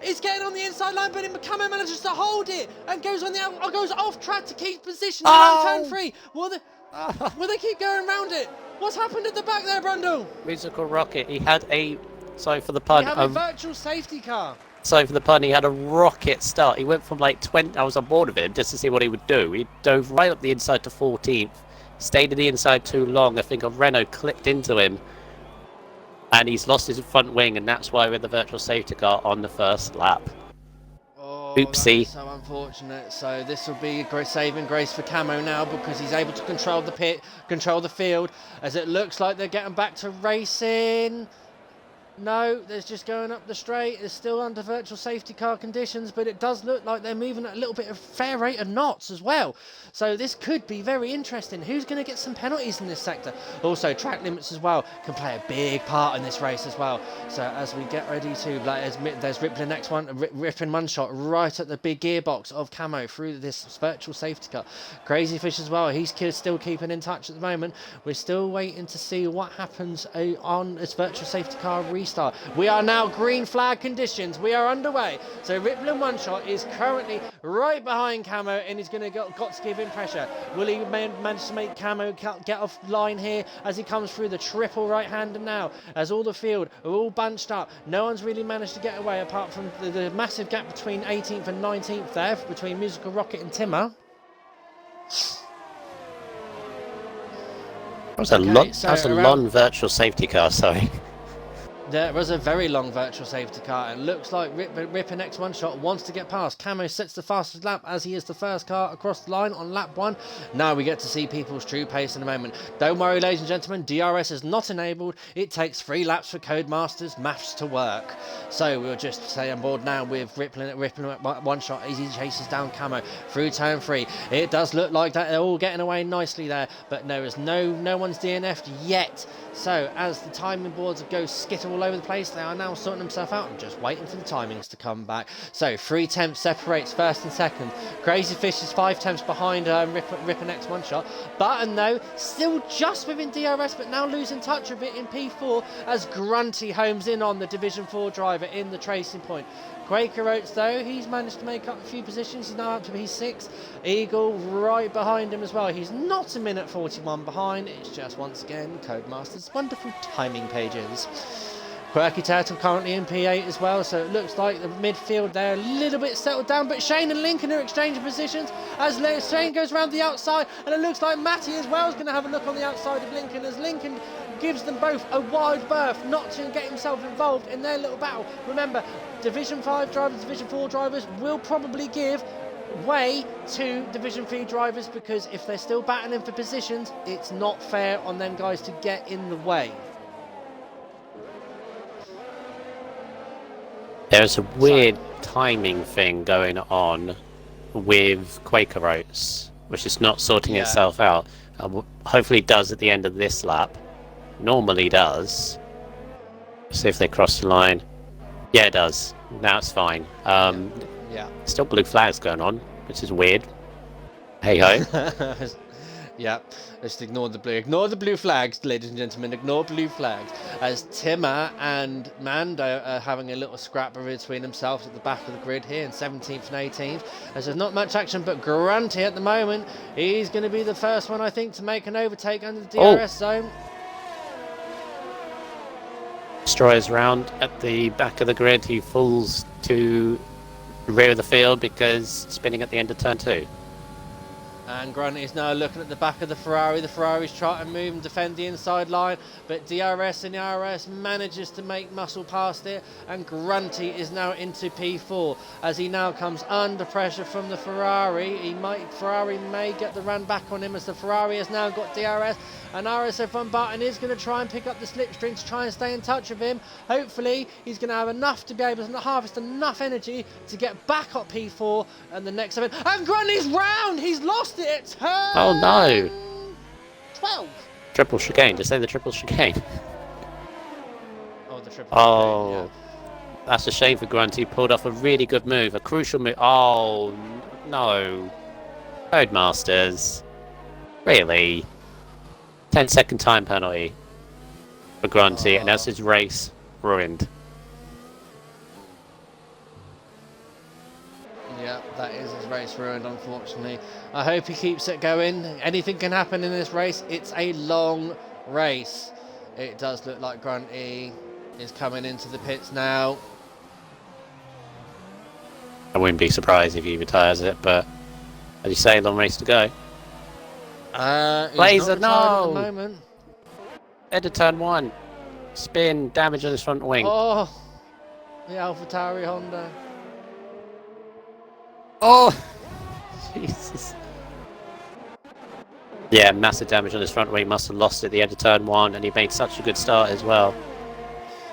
[SPEAKER 1] is getting on the inside line, but Camo manages to hold it and goes off track to keep position around turn 3. Will they keep going around it? What's happened at the back there, Brundle?
[SPEAKER 2] Musical Rocket. He had a, sorry for the pun,
[SPEAKER 1] He had a virtual safety car.
[SPEAKER 2] Sorry for the pun, he had a rocket start. He went from like 20, I was on board of him just to see what he would do. He dove right up the inside to 14th, stayed at the inside too long. I think a Renault clipped into him, and he's lost his front wing, and that's why we're the virtual safety car on the first lap.
[SPEAKER 1] Oh,
[SPEAKER 2] Oopsie.
[SPEAKER 1] so unfortunate. So this will be a great saving grace for Camo now, because he's able to control the pit, control the field, as it looks like they're getting back to racing. No, there's just going up the straight. It's still under virtual safety car conditions, but it does look like they're moving at a little bit of fair rate of knots as well. So this could be very interesting. Who's going to get some penalties in this sector? Also, track limits as well can play a big part in this race as well. So as we get ready to, there's Rippling Ripping one shot right at the big gearbox of Camo through this virtual safety car. Crazy Fish as well. He's still keeping in touch at the moment. We're still waiting to see what happens on this virtual safety car restart. We are now green flag conditions. We are underway. So Rippling one shot is currently right behind Camo, and he's going to got to give him pressure. Will he manage to make Camo get off line here as he comes through the triple right-hander now? As all the field are all bunched up, no one's really managed to get away apart from the massive gap between 18th and 19th there, between Musical Rocket and Timmer.
[SPEAKER 2] That was a long virtual safety car, sorry.
[SPEAKER 1] There was a very long virtual safety car, and looks like Ripping X1 shot wants to get past. Camo sets the fastest lap as he is the first car across the line on lap 1. Now we get to see people's true pace in a moment. Don't worry, ladies and gentlemen, DRS is not enabled. It takes 3 laps for Codemasters maths to work. So we'll just stay on board now with Rippling one shot as he chases down Camo through turn 3. It does look like that they're all getting away nicely there, but there is no one's DNF'd yet. So as the timing boards go skit all over the place, they are now sorting themselves out and just waiting for the timings to come back. So 3 tenths separates first and second. Crazy Fish is 5 tenths behind Ripping X1 shot. Button though still just within DRS, but now losing touch of it in P4 as Grunty homes in on the Division 4 driver in the tracing point. Quaker Oats though, he's managed to make up a few positions. He's now up to P6. Eagle right behind him as well. He's not a minute 41 behind. It's just once again Codemasters' wonderful timing pages. Quirky Turtle currently in P8 as well, so it looks like the midfield there a little bit settled down, but Shane and Lincoln are exchanging positions as Shane goes around the outside, and it looks like Matty as well is going to have a look on the outside of Lincoln as Lincoln gives them both a wide berth not to get himself involved in their little battle. Remember, Division 5 drivers, Division 4 drivers will probably give way to Division 3 drivers, because if they're still battling for positions, it's not fair on them guys to get in the way.
[SPEAKER 2] There's a weird timing thing going on with Quaker Oats, which is not sorting itself out. Hopefully it does at the end of this lap. Normally does. See if they cross the line. Yeah, it does. Now it's fine. Still blue flags going on, which is weird. Hey ho.
[SPEAKER 1] Yeah, just ignore the blue flags, ladies and gentlemen. Ignore blue flags. As Timmer and Mando are having a little scrap between themselves at the back of the grid here in 17th and 18th. As there's not much action, but Grunty at the moment, he's going to be the first one, I think, to make an overtake under the DRS zone.
[SPEAKER 2] Destroyers round at the back of the grid. He falls to the rear of the field because spinning at the end of turn 2.
[SPEAKER 1] And Grunty is now looking at the back of the Ferrari. The Ferrari's trying to move and defend the inside line, but DRS and the RS manages to make muscle past it, and Grunty is now into P4 as he now comes under pressure from the Ferrari. Ferrari may get the run back on him, as the Ferrari has now got DRS, and RSF1 Button is going to try and pick up the slipstream to try and stay in touch with him. Hopefully he's going to have enough to be able to harvest enough energy to get back up P4 and the next event. And Grunty's round! He's lost it at turn
[SPEAKER 2] Oh no!
[SPEAKER 1] 12.
[SPEAKER 2] Triple chicane, just say the triple chicane.
[SPEAKER 1] Oh, the triple
[SPEAKER 2] Oh,
[SPEAKER 1] chicane,
[SPEAKER 2] that's a shame for Grunty. Pulled off a really good move, a crucial move. Oh no. Codemasters. Really? 10-second time penalty for Grunty, and that's his race ruined.
[SPEAKER 1] Yeah, that is his race ruined, unfortunately. I hope he keeps it going. Anything can happen in this race. It's a long race. It does look like Grunty is coming into the pits now.
[SPEAKER 2] I wouldn't be surprised if he retires it, but as you say, long race to go.
[SPEAKER 1] Laser,
[SPEAKER 2] no!
[SPEAKER 1] At the moment.
[SPEAKER 2] End of turn 1. Spin, damage on his front wing.
[SPEAKER 1] Oh, the AlphaTauri Honda.
[SPEAKER 2] Oh! Jesus. Yeah, massive damage on his front wing. Must have lost it at the end of turn 1, and he made such a good start as well.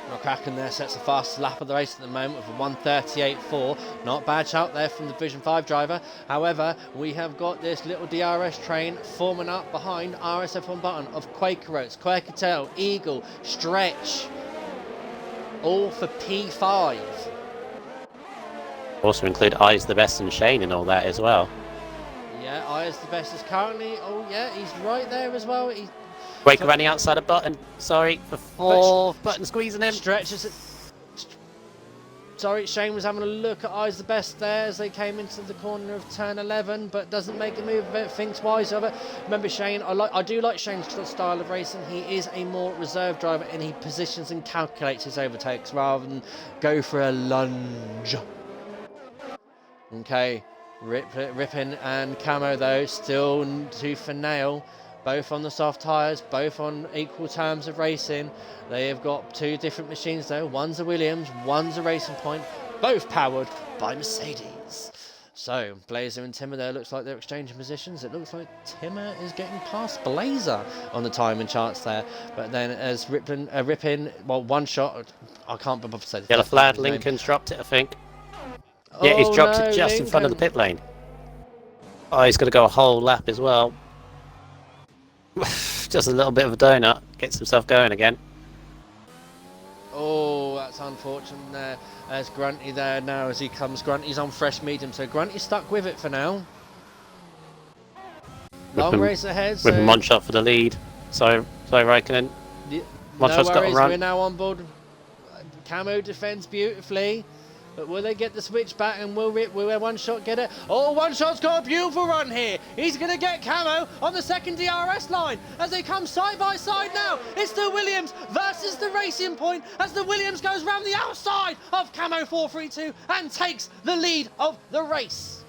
[SPEAKER 1] McCracken there sets the fastest lap of the race at the moment with a 1:38.4. Not bad shout there from the Division 5 driver. However, we have got this little DRS train forming up behind RSF1 Button of Quaker Oats, Quaker Tail, Eagle, Stretch. All for P5.
[SPEAKER 2] Also include Eyes the Best and Shane and all that as well.
[SPEAKER 1] Yeah, Eyes the Best is currently... Oh, yeah, he's right there as well.
[SPEAKER 2] Quaker running outside a Button. Sorry, for 4. Button squeezing him.
[SPEAKER 1] Stretches it. Sorry, Shane was having a look at Eyes the Best there as they came into the corner of turn 11, but doesn't make a move of it, thinks wise of it. Remember Shane, I do like Shane's style of racing. He is a more reserved driver, and he positions and calculates his overtakes rather than go for a lunge. Okay, Rippin and Camo though, still tooth and nail. Both on the soft tyres, both on equal terms of racing. They have got 2 different machines though. One's a Williams, one's a Racing Point, both powered by Mercedes. So, Blazer and Timmer there, looks like they're exchanging positions. It looks like Timmer is getting past Blazer on the timing charts there. But then as Rippin, well, one shot, I can't be bothered to say the
[SPEAKER 2] Yellow
[SPEAKER 1] first
[SPEAKER 2] flag,
[SPEAKER 1] name.
[SPEAKER 2] Lincoln's dropped it, I think. Yeah, he's dropped it just in front of the pit lane. Oh, he's going to go a whole lap as well. Just a little bit of a donut. Gets himself going again.
[SPEAKER 1] Oh, that's unfortunate there. There's Grunty there now as he comes. Grunty's on fresh medium, so Grunty's stuck with it for now. Long race ahead.
[SPEAKER 2] With a one shot for the lead. So Raikkonen. One shot's got to run.
[SPEAKER 1] We're now on board. Camo defends beautifully. But will they get the switch back, and will one shot get it? Oh, one shot's got a beautiful run here. He's going to get Camo on the second DRS line as they come side by side now. It's the Williams versus the Racing Point as the Williams goes round the outside of Camo 432 and takes the lead of the race.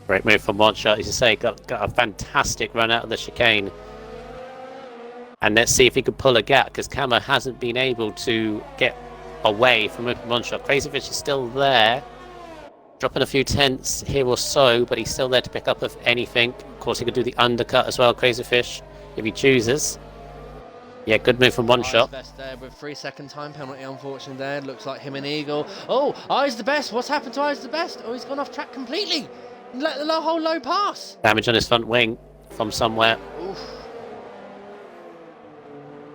[SPEAKER 2] Great move from one shot. As you say, got a fantastic run out of the chicane. And let's see if he can pull a gap, because Camo hasn't been able to get away from one shot. Crazy Fish is still there. Dropping a few tenths here or so, but he's still there to pick up if anything. Of course, he could do the undercut as well, Crazy Fish, if he chooses. Yeah, good move from one shot.
[SPEAKER 1] Best there with 3-second time penalty, unfortunately there. Looks like him and Eagle. Oh, Eyes the Best. What's happened to Eyes the Best? Oh, he's gone off track completely. Let the whole low pass.
[SPEAKER 2] Damage on his front wing from somewhere.
[SPEAKER 1] Oof.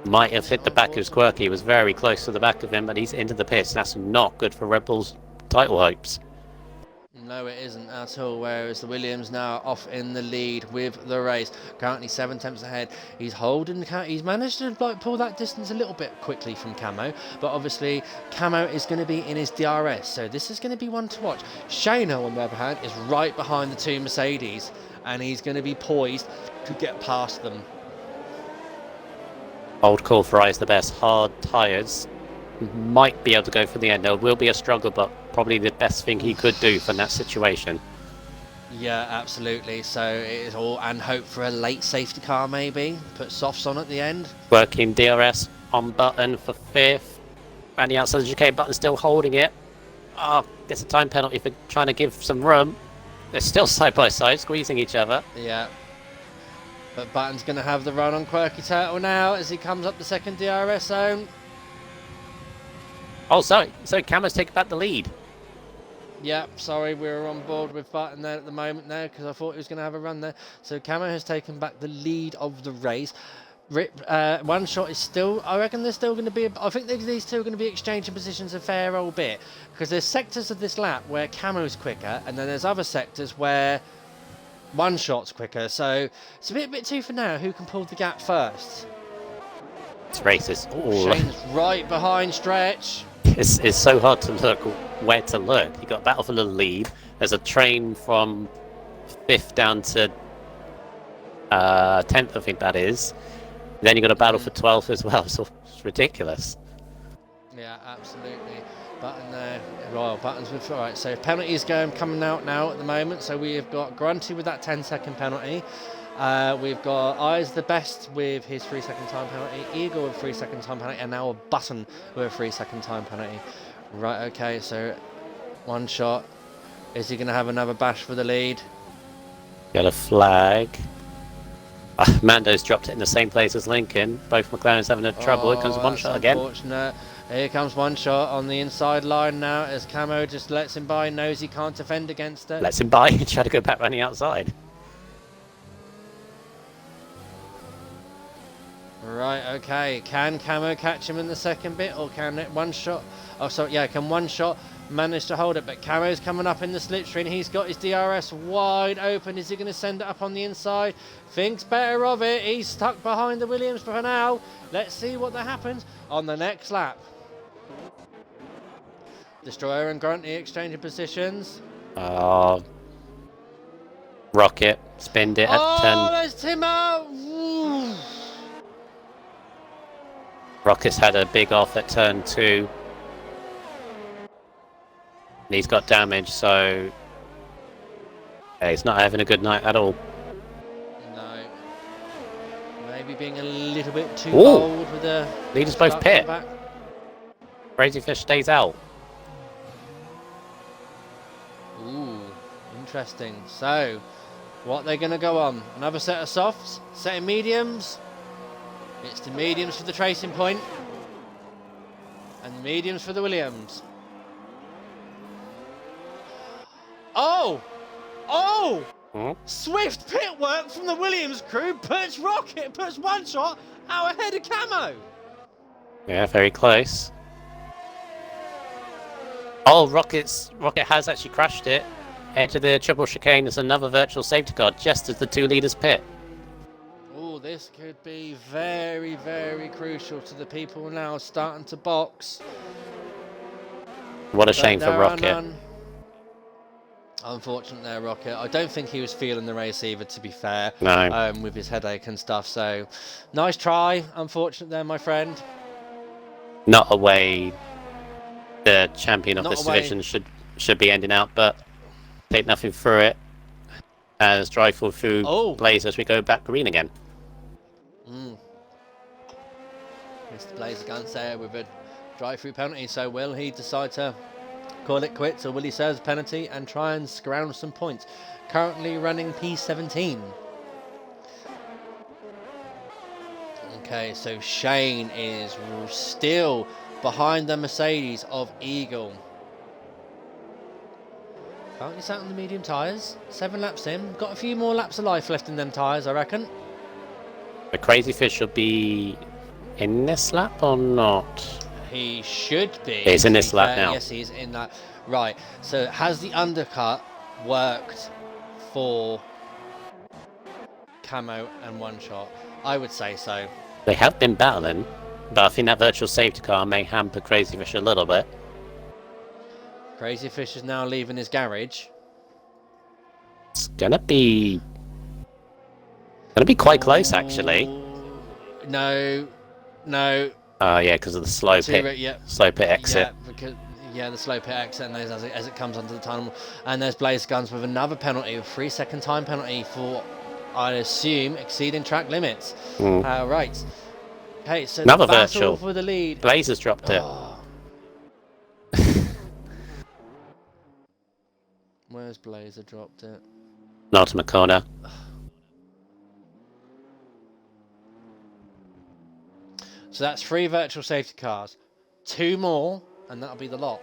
[SPEAKER 2] Might have hit the back of his Quirky. He was very close to the back of him, but he's into the pits. That's not good for Red Bull's title hopes.
[SPEAKER 1] No, it isn't at all. Whereas the Williams now off in the lead with the race, currently 7 tenths ahead. He's holding. He's managed to pull that distance a little bit quickly from Camo, but obviously Camo is going to be in his DRS, so this is going to be one to watch. Shano, on the other hand, is right behind the two Mercedes, and he's going to be poised to get past them.
[SPEAKER 2] Old call for Eyes the Best. Hard tyres. Might be able to go for the end. There will be a struggle, but probably the best thing he could do from that situation.
[SPEAKER 1] Yeah, absolutely. So it is all, and hope for a late safety car maybe. Put softs on at the end.
[SPEAKER 2] Working DRS on button for 5th. And the outside of the chicane button still holding it. Oh, gets a time penalty for trying to give some room. They're still side by side, squeezing each other.
[SPEAKER 1] Yeah. But Button's going to have the run on Quirky Turtle now as he comes up the second DRS zone.
[SPEAKER 2] Oh, sorry. So Camo's taking back the lead.
[SPEAKER 1] Yeah, sorry, we were on board with Button there at the moment there because I thought he was going to have a run there. So Camo has taken back the lead of the race. One shot is still, I reckon there's still going to be, I think these two are going to be exchanging positions a fair old bit because there's sectors of this lap where Camo's quicker and then there's other sectors where one shot's quicker. So it's a bit too for now. Who can pull the gap first?
[SPEAKER 2] This race is
[SPEAKER 1] Shane's right behind Stretch.
[SPEAKER 2] It's so hard to look where to look. You got battle for the lead. There's a train from 5th down to 10th, I think that is. Then you got a battle for 12th as well. So it's ridiculous.
[SPEAKER 1] Yeah, absolutely. Button there. Well, Button's with. All right, so penalties coming out now at the moment. So we have got Grunty with that 10-second penalty. We've got Eyes the Best with his 3-second time penalty, Eagle with 3-second time penalty, and now a Button with a 3-second time penalty. Right, okay, so one shot. Is he going to have another bash for the lead?
[SPEAKER 2] Got a flag. Mando's dropped it in the same place as Lincoln. Both McLaren's having a trouble. Here comes one shot again.
[SPEAKER 1] Unfortunate. Here comes one shot on the inside line now as Camo just lets him by, knows he can't defend against it.
[SPEAKER 2] Lets him by and try to go back around the outside.
[SPEAKER 1] Right, okay. Can Camo catch him in the second bit, or can it one shot? Oh, sorry, yeah, can one shot manage to hold it? But Camo's coming up in the slipstream. He's got his DRS wide open. Is he going to send it up on the inside? Thinks better of it. He's stuck behind the Williams for now. Let's see what that happens on the next lap. Destroyer and Grunty exchanging positions.
[SPEAKER 2] Rocket, spinned it at 10.
[SPEAKER 1] Oh, there's Timo! Ooh.
[SPEAKER 2] Rocket's had a big off at turn 2. And he's got damage, so yeah, he's not having a good night at all.
[SPEAKER 1] No. Maybe being a little bit too bold with the
[SPEAKER 2] leaders both pit. Crazy Fish stays out.
[SPEAKER 1] Ooh, interesting. So, what they're going to go on? Another set of softs, set of mediums. It's the mediums for the tracing point, and the mediums for the Williams. Oh! Oh! Swift pit work from the Williams crew puts one shot out ahead of Camo.
[SPEAKER 2] Yeah, very close. Oh, Rocket has actually crashed it. Into the triple chicane. There's another virtual safety car just as the two leaders pit.
[SPEAKER 1] Oh, this could be very, very crucial to the people now starting to box.
[SPEAKER 2] What a shame for Rocket.
[SPEAKER 1] Unfortunate there, Rocket. I don't think he was feeling the race either, to be fair.
[SPEAKER 2] No.
[SPEAKER 1] With his headache and stuff. So, nice try. Unfortunate there, my friend.
[SPEAKER 2] Not a way the champion of this division should be ending out, but take nothing through it. As Drive-Through Blaze as we go back green again.
[SPEAKER 1] Mr. Blaze against there with a drive-through penalty. So will he decide to call it quits, or will he serve a penalty and try and scrounge some points? Currently running P17. Okay, so Shane is still behind the Mercedes of Eagle. Currently sat on the medium tyres. 7 laps in. Got a few more laps of life left in them tyres, I reckon.
[SPEAKER 2] The Crazy Fish will be in this lap or not?
[SPEAKER 1] He should be.
[SPEAKER 2] He's in this lap now.
[SPEAKER 1] Yes, he's in that. Right, so has the undercut worked for Camo and One Shot? I would say so.
[SPEAKER 2] They have been battling, but I think that virtual safety car may hamper Crazy Fish a little bit.
[SPEAKER 1] Crazy Fish is now leaving his garage.
[SPEAKER 2] It's gonna be quite close, actually.
[SPEAKER 1] No.
[SPEAKER 2] Oh yeah, because of the slow pit, slow pit exit.
[SPEAKER 1] Yeah, the slow pit exit, and as it comes onto the tunnel, and there's Blaze Guns with another penalty, a 3-second time penalty for, I assume, exceeding track limits. Right. Okay, so
[SPEAKER 2] another
[SPEAKER 1] the battle
[SPEAKER 2] virtual
[SPEAKER 1] for the lead.
[SPEAKER 2] Blaze has dropped it.
[SPEAKER 1] Where's Blazer dropped it?
[SPEAKER 2] Ultimate corner.
[SPEAKER 1] So that's 3 virtual safety cars. 2 more, and that'll be the lot.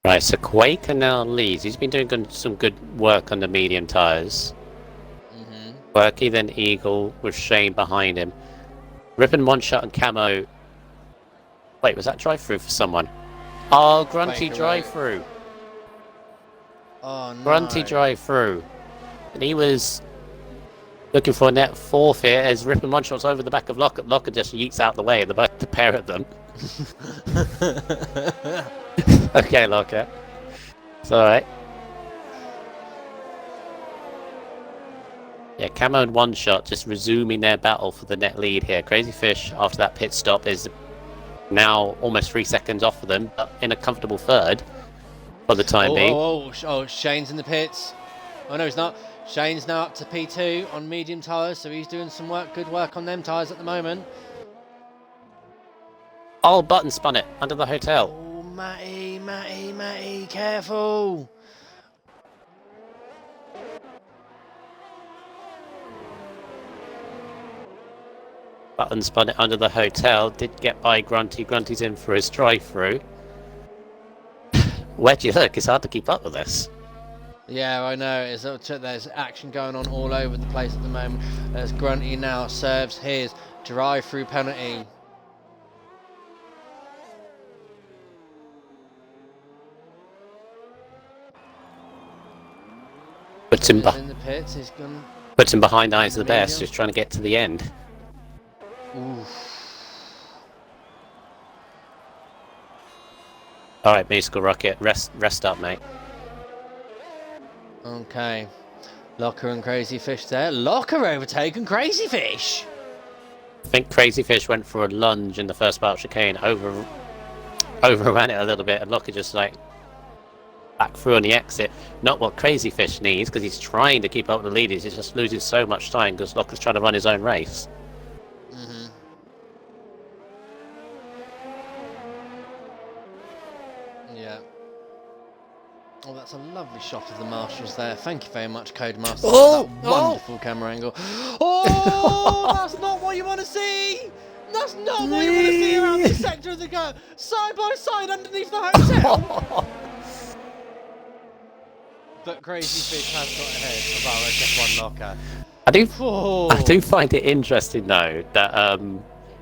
[SPEAKER 2] Right, so Quaker now leads. He's been doing some good work on the medium tyres. Quirky, then Eagle, with Shane behind him. Rippin, One Shot, and Camo. Wait, was that drive-through for someone? Oh, Grunty drive-through.
[SPEAKER 1] Oh, no.
[SPEAKER 2] Grunty drive-through. And he was looking for a net fourth here as Rippin, One Shot's over the back of Locker. Locker just yeets out the way of the pair of them. Okay, Locker. It's alright. Yeah, Camo and One Shot just resuming their battle for the net lead here. Crazy Fish, after that pit stop, is now almost 3 seconds off of them, but in a comfortable third for the time being.
[SPEAKER 1] Oh, Shane's in the pits. Oh, no, he's not. Shane's now up to P2 on medium tyres, so he's doing some good work on them tyres at the moment.
[SPEAKER 2] Oh, Button spun it under the hotel.
[SPEAKER 1] Oh, Matty, careful.
[SPEAKER 2] Button spun it under the hotel. Did get by Grunty. Grunty's in for his drive-through. Where do you look? It's hard to keep up with this.
[SPEAKER 1] Yeah, I know. There's action going on all over the place at the moment. As Grunty now serves his drive-through penalty.
[SPEAKER 2] Puts him,
[SPEAKER 1] in the pits. He's gone.
[SPEAKER 2] Puts him behind Eyes of the Best, just trying to get to the end. Alright, Musical Rocket, rest up, mate.
[SPEAKER 1] Okay. Locker and Crazy Fish there. Locker overtaken Crazy Fish.
[SPEAKER 2] I think Crazy Fish went for a lunge in the first part of chicane, overran it a little bit, and Locker just like back through on the exit. Not what Crazy Fish needs, because he's trying to keep up with the leaders. He's just losing so much time because Locker's trying to run his own race.
[SPEAKER 1] Yeah. Oh, that's a lovely shot of the marshals there. Thank you very much, Codemaster.
[SPEAKER 2] Oh,
[SPEAKER 1] that wonderful camera angle. Oh, that's not what you want to see. That's not what you want to see around this sector of the go. Side by side underneath the hotel. But Crazy Fish has got ahead of RSF1 Locker.
[SPEAKER 2] I do find it interesting though that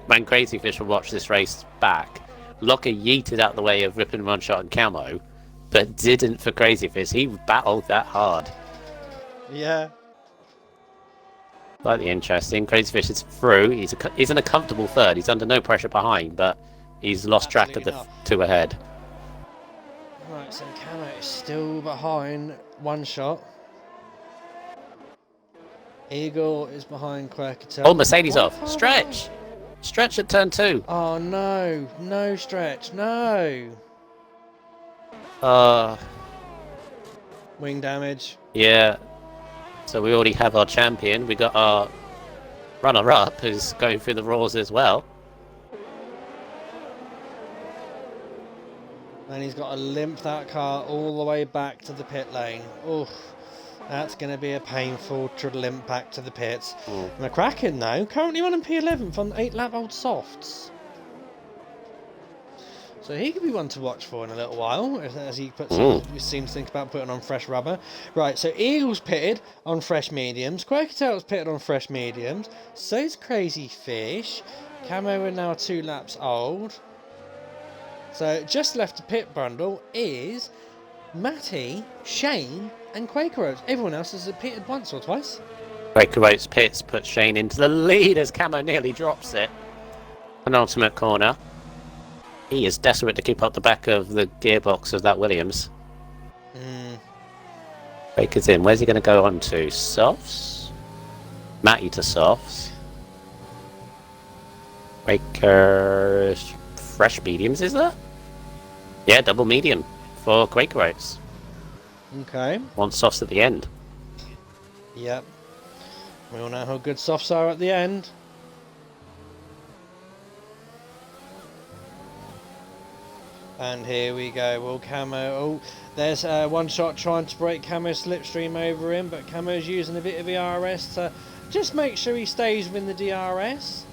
[SPEAKER 2] when Crazy Fish will watch this race back, Locker yeeted out the way of Rippin, One Shot and Camo, but didn't for Crazy Fish. He battled that hard.
[SPEAKER 1] Yeah.
[SPEAKER 2] Slightly interesting. Crazy Fish is through. He's in a comfortable third. He's under no pressure behind, but he's lost track of the 2 ahead.
[SPEAKER 1] Right, so Camo is still behind One Shot. Eagle is behind Quirkatel.
[SPEAKER 2] Oh, Mercedes off. Stretch! Stretch at turn 2.
[SPEAKER 1] Oh no, no Stretch, no. Wing damage.
[SPEAKER 2] Yeah. So we already have our champion. We got our runner-up who's going through the roars as well.
[SPEAKER 1] And he's got to limp that car all the way back to the pit lane. Oof. That's going to be a painful limp back to the pits. McCracken, though, currently on P11th on 8-lap-old softs. So he could be one to watch for in a little while, as he seems to think about putting on fresh rubber. Right, so Eagle's pitted on fresh mediums. Quaker Tail's pitted on fresh mediums. So's Crazy Fish. Camo are now 2 laps old. So just left the pit bundle is Matty, Shane, and Quaker Oats. Everyone else has pitted once or twice.
[SPEAKER 2] Quaker Oats pits put Shane into the lead as Camo nearly drops it. Penultimate corner. He is desperate to keep up the back of the gearbox of that Williams. Quaker's in. Where's he going to go on to? Softs? Matty to softs. Quaker... Fresh mediums, is there? Yeah, double medium for Quaker Oats.
[SPEAKER 1] Okay.
[SPEAKER 2] 1 softs at the end.
[SPEAKER 1] Yep. We all know how good softs are at the end. And here we go. Will Camo... Oh, there's one shot trying to break Camo's slipstream over him, but Camo's using a bit of the RS to just make sure he stays within the DRS.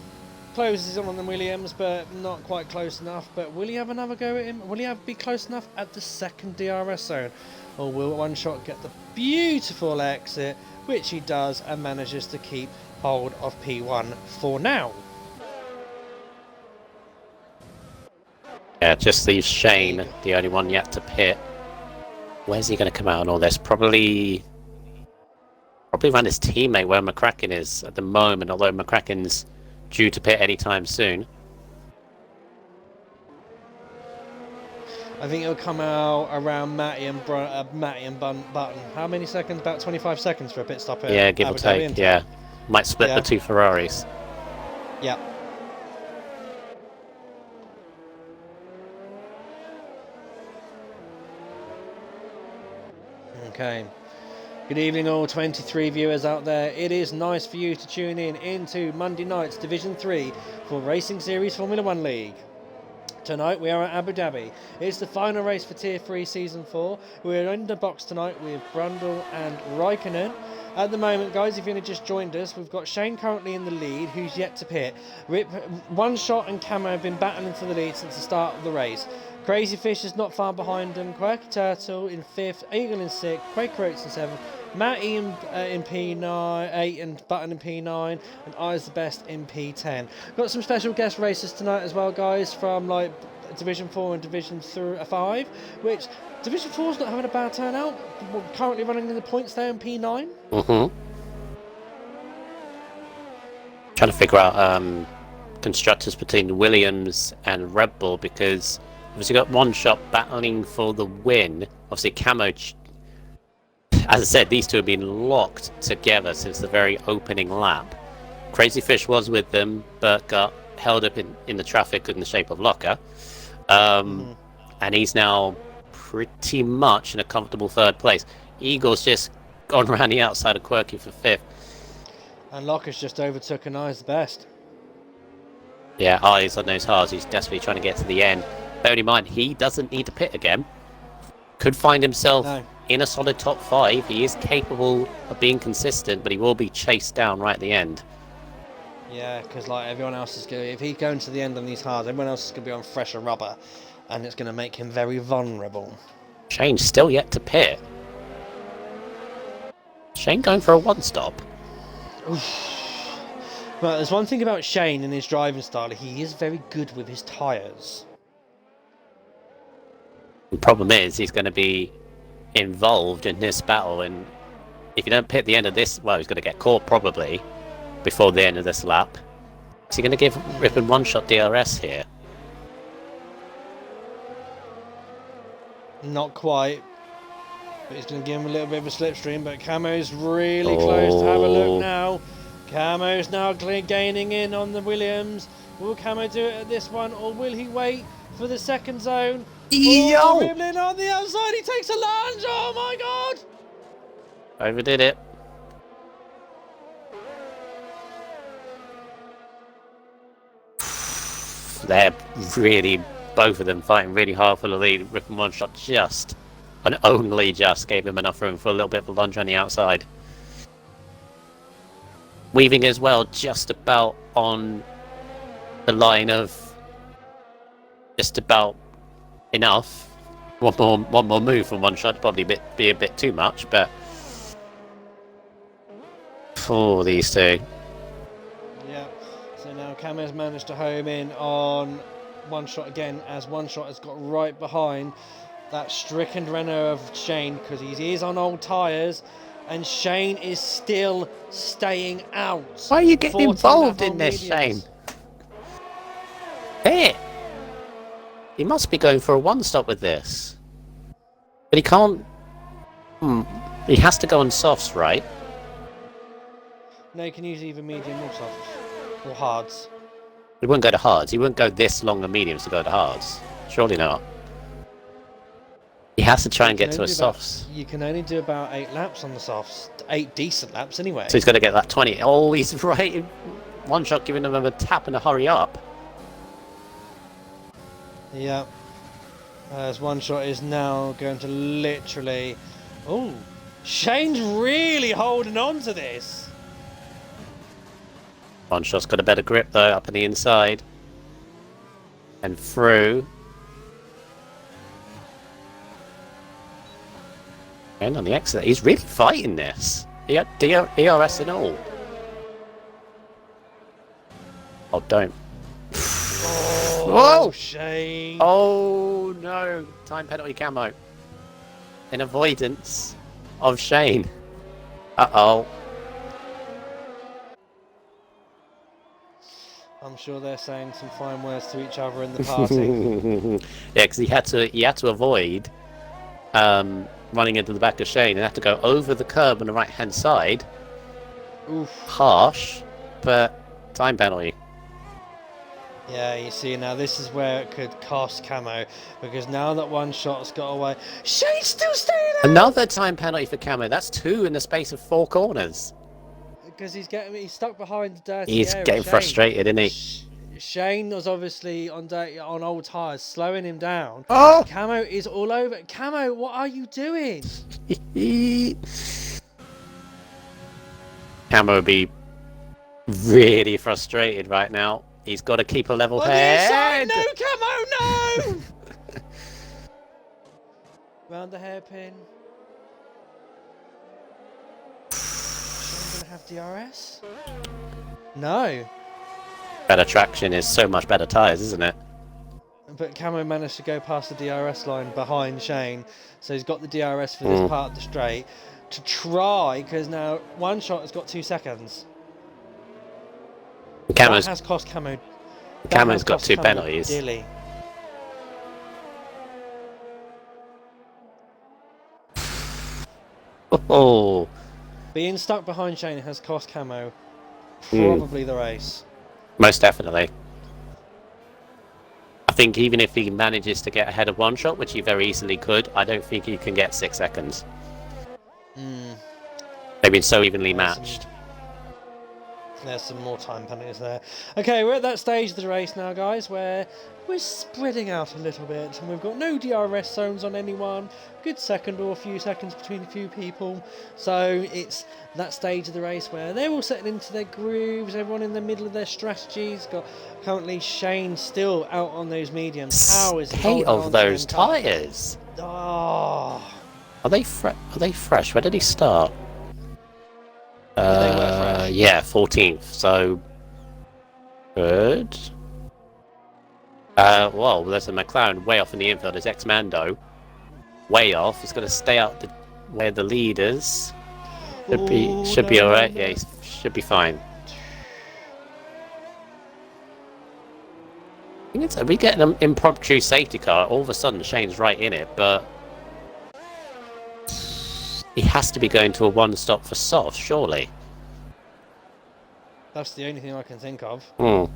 [SPEAKER 1] Closes on the Williams, but not quite close enough. But will he have another go at him? Will he be close enough at the second DRS zone? Or will one shot get the beautiful exit, which he does, and manages to keep hold of P1 for now?
[SPEAKER 2] Yeah, just leaves Shane, the only one yet to pit. Where's he going to come out on all this? Probably around his teammate where McCracken is at the moment, although McCracken's due to pit anytime soon.
[SPEAKER 1] I think it'll come out around Matty and Button. How many seconds? About 25 seconds for a pit stop here.
[SPEAKER 2] Yeah, give or take, yeah. Might split the 2 Ferraris.
[SPEAKER 1] Yeah. Okay. Good evening all 23 viewers out there. It is nice for you to tune in into Monday night's Division 3 for Racing Series Formula 1 League. Tonight we are at Abu Dhabi. It's the final race for Tier 3 Season 4. We're in the box tonight with Brundle and Raikkonen. At the moment, guys, if you've only just joined us, we've got Shane currently in the lead, who's yet to pit. One Shot and Camo have been battling for the lead since the start of the race. Crazy Fish is not far behind them. Quirky Turtle in 5th, Eagle in 6th, Quaker Oats in 7th, Matty in P9, 8 and Button in P9, and I's the Best in P10. Got some special guest races tonight as well, guys, from like Division 4 and Division 5, which Division 4's not having a bad turnout. We're currently running in the points there in P9.
[SPEAKER 2] Trying to figure out constructors between Williams and Red Bull, because obviously got One Shot battling for the win. Obviously Camo, as I said, these two have been locked together since the very opening lap. Crazy Fish was with them, but got held up in the traffic in the shape of Locker. And he's now pretty much in a comfortable 3rd place. Eagle's just gone around the outside of Quirky for 5th.
[SPEAKER 1] And Locker's just overtook and I's the Best.
[SPEAKER 2] Yeah, eyes on those halves. He's desperately trying to get to the end. Bearing in mind, he doesn't need to pit again. Could find himself in a solid top 5. He is capable of being consistent, but he will be chased down right at the end.
[SPEAKER 1] Yeah, because like everyone else is going, if he's going to the end on these hards, everyone else is going to be on fresher rubber, and it's going to make him very vulnerable.
[SPEAKER 2] Shane's still yet to pit. Shane going for a 1-stop.
[SPEAKER 1] But there's one thing about Shane and his driving style, he is very good with his tyres.
[SPEAKER 2] The problem is he's going to be involved in this battle, and if you don't pit the end of this, well, he's going to get caught probably before the end of this lap. Is he going to give Rippon One Shot DRS here?
[SPEAKER 1] Not quite. But he's going to give him a little bit of a slipstream, but Camo's really close to have a look now. Camo's now gaining in on the Williams. Will Camo do it at this one, or will he wait for the second zone?
[SPEAKER 2] Yo!
[SPEAKER 1] Dribbling on the outside, he takes a lunge, oh my god!
[SPEAKER 2] Overdid it. They're really both of them fighting really hard for the lead. Ripping one shot just, and only just, gave him enough room for a little bit of a lunge on the outside. Weaving as well, just about on the line of just about enough. One more move from one shot, probably be a bit too much, but for these two.
[SPEAKER 1] Yeah, so now Camo's managed to home in on one shot again, as one shot has got right behind that stricken Renault of Shane, because he is on old tyres, and Shane is still staying out.
[SPEAKER 2] Why are you getting involved in this, Shane? Hey! He must be going for a one-stop with this. But he can't... He has to go on softs, right?
[SPEAKER 1] No, you can use either medium or softs. Or hards.
[SPEAKER 2] He wouldn't go to hards. He wouldn't go this long of mediums to go to hards. Surely not. He has to try and get to a softs.
[SPEAKER 1] You can only do about 8 laps on the softs. 8 decent laps anyway.
[SPEAKER 2] So he's got to get that 20. Oh, he's right. One shot giving him a tap and a hurry up.
[SPEAKER 1] Yeah. As one shot is now going to literally... Oh, Shane's really holding on to this.
[SPEAKER 2] One shot's got a better grip though, up on the inside. And through. And on the exit, he's really fighting this. He had ERS and all. Oh, don't.
[SPEAKER 1] Oh, Shane.
[SPEAKER 2] Oh no! Time penalty camo. In avoidance of Shane. Uh-oh.
[SPEAKER 1] I'm sure they're saying some fine words to each other in the party.
[SPEAKER 2] Yeah, because he had to avoid running into the back of Shane and had to go over the curb on the right hand side.
[SPEAKER 1] Oof.
[SPEAKER 2] Harsh, but time penalty.
[SPEAKER 1] Yeah, you see now this is where it could cost Camo, because now that one shot's got away, Shane's still staying out.
[SPEAKER 2] Another time penalty for Camo. That's 2 in the space of 4 corners.
[SPEAKER 1] Because he's stuck behind the dirty
[SPEAKER 2] He's
[SPEAKER 1] area.
[SPEAKER 2] getting frustrated, isn't he?
[SPEAKER 1] Shane was obviously on old tyres, slowing him down.
[SPEAKER 2] Oh!
[SPEAKER 1] Camo is all over. Camo, what are you doing?
[SPEAKER 2] Camo would be really frustrated right now. He's got to keep a level head.
[SPEAKER 1] No, Camo, no! Round the hairpin. Shane's gonna have DRS? No.
[SPEAKER 2] Better traction is so much better tyres, isn't it?
[SPEAKER 1] But Camo managed to go past the DRS line behind Shane, so he's got the DRS for this part of the straight to try, because now one shot has got 2 seconds. That has cost Camo.
[SPEAKER 2] Camo's got 2 penalties.
[SPEAKER 1] Dearly.
[SPEAKER 2] Oh,
[SPEAKER 1] Being stuck behind Shane has cost Camo probably the race.
[SPEAKER 2] most definitely. I think even if he manages to get ahead of one shot, which he very easily could, I don't think he can get 6 seconds. They've been so evenly matched.
[SPEAKER 1] There's some more time penalties there. Okay, we're at that stage of the race now, guys, where we're spreading out a little bit, and we've got no DRS zones on anyone, good second or a few seconds between a few people, so it's that stage of the race where they're all settling into their grooves, everyone in the middle of their strategies. Got currently Shane still out on those mediums. How is he holding on
[SPEAKER 2] of
[SPEAKER 1] to
[SPEAKER 2] those
[SPEAKER 1] them cars?
[SPEAKER 2] tyres.
[SPEAKER 1] Oh.
[SPEAKER 2] Are they fresh? Where did he start?
[SPEAKER 1] They were fresh.
[SPEAKER 2] Yeah, 14th. So good. Well, there's a McLaren way off in the infield. There's X-Mando way off. He's going to stay out where the leaders should be all right. Yeah, he should be fine. We get an impromptu safety car. All of a sudden, Shane's right in it, but he has to be going to a one-stop for soft, surely.
[SPEAKER 1] That's the only thing I can think of. Do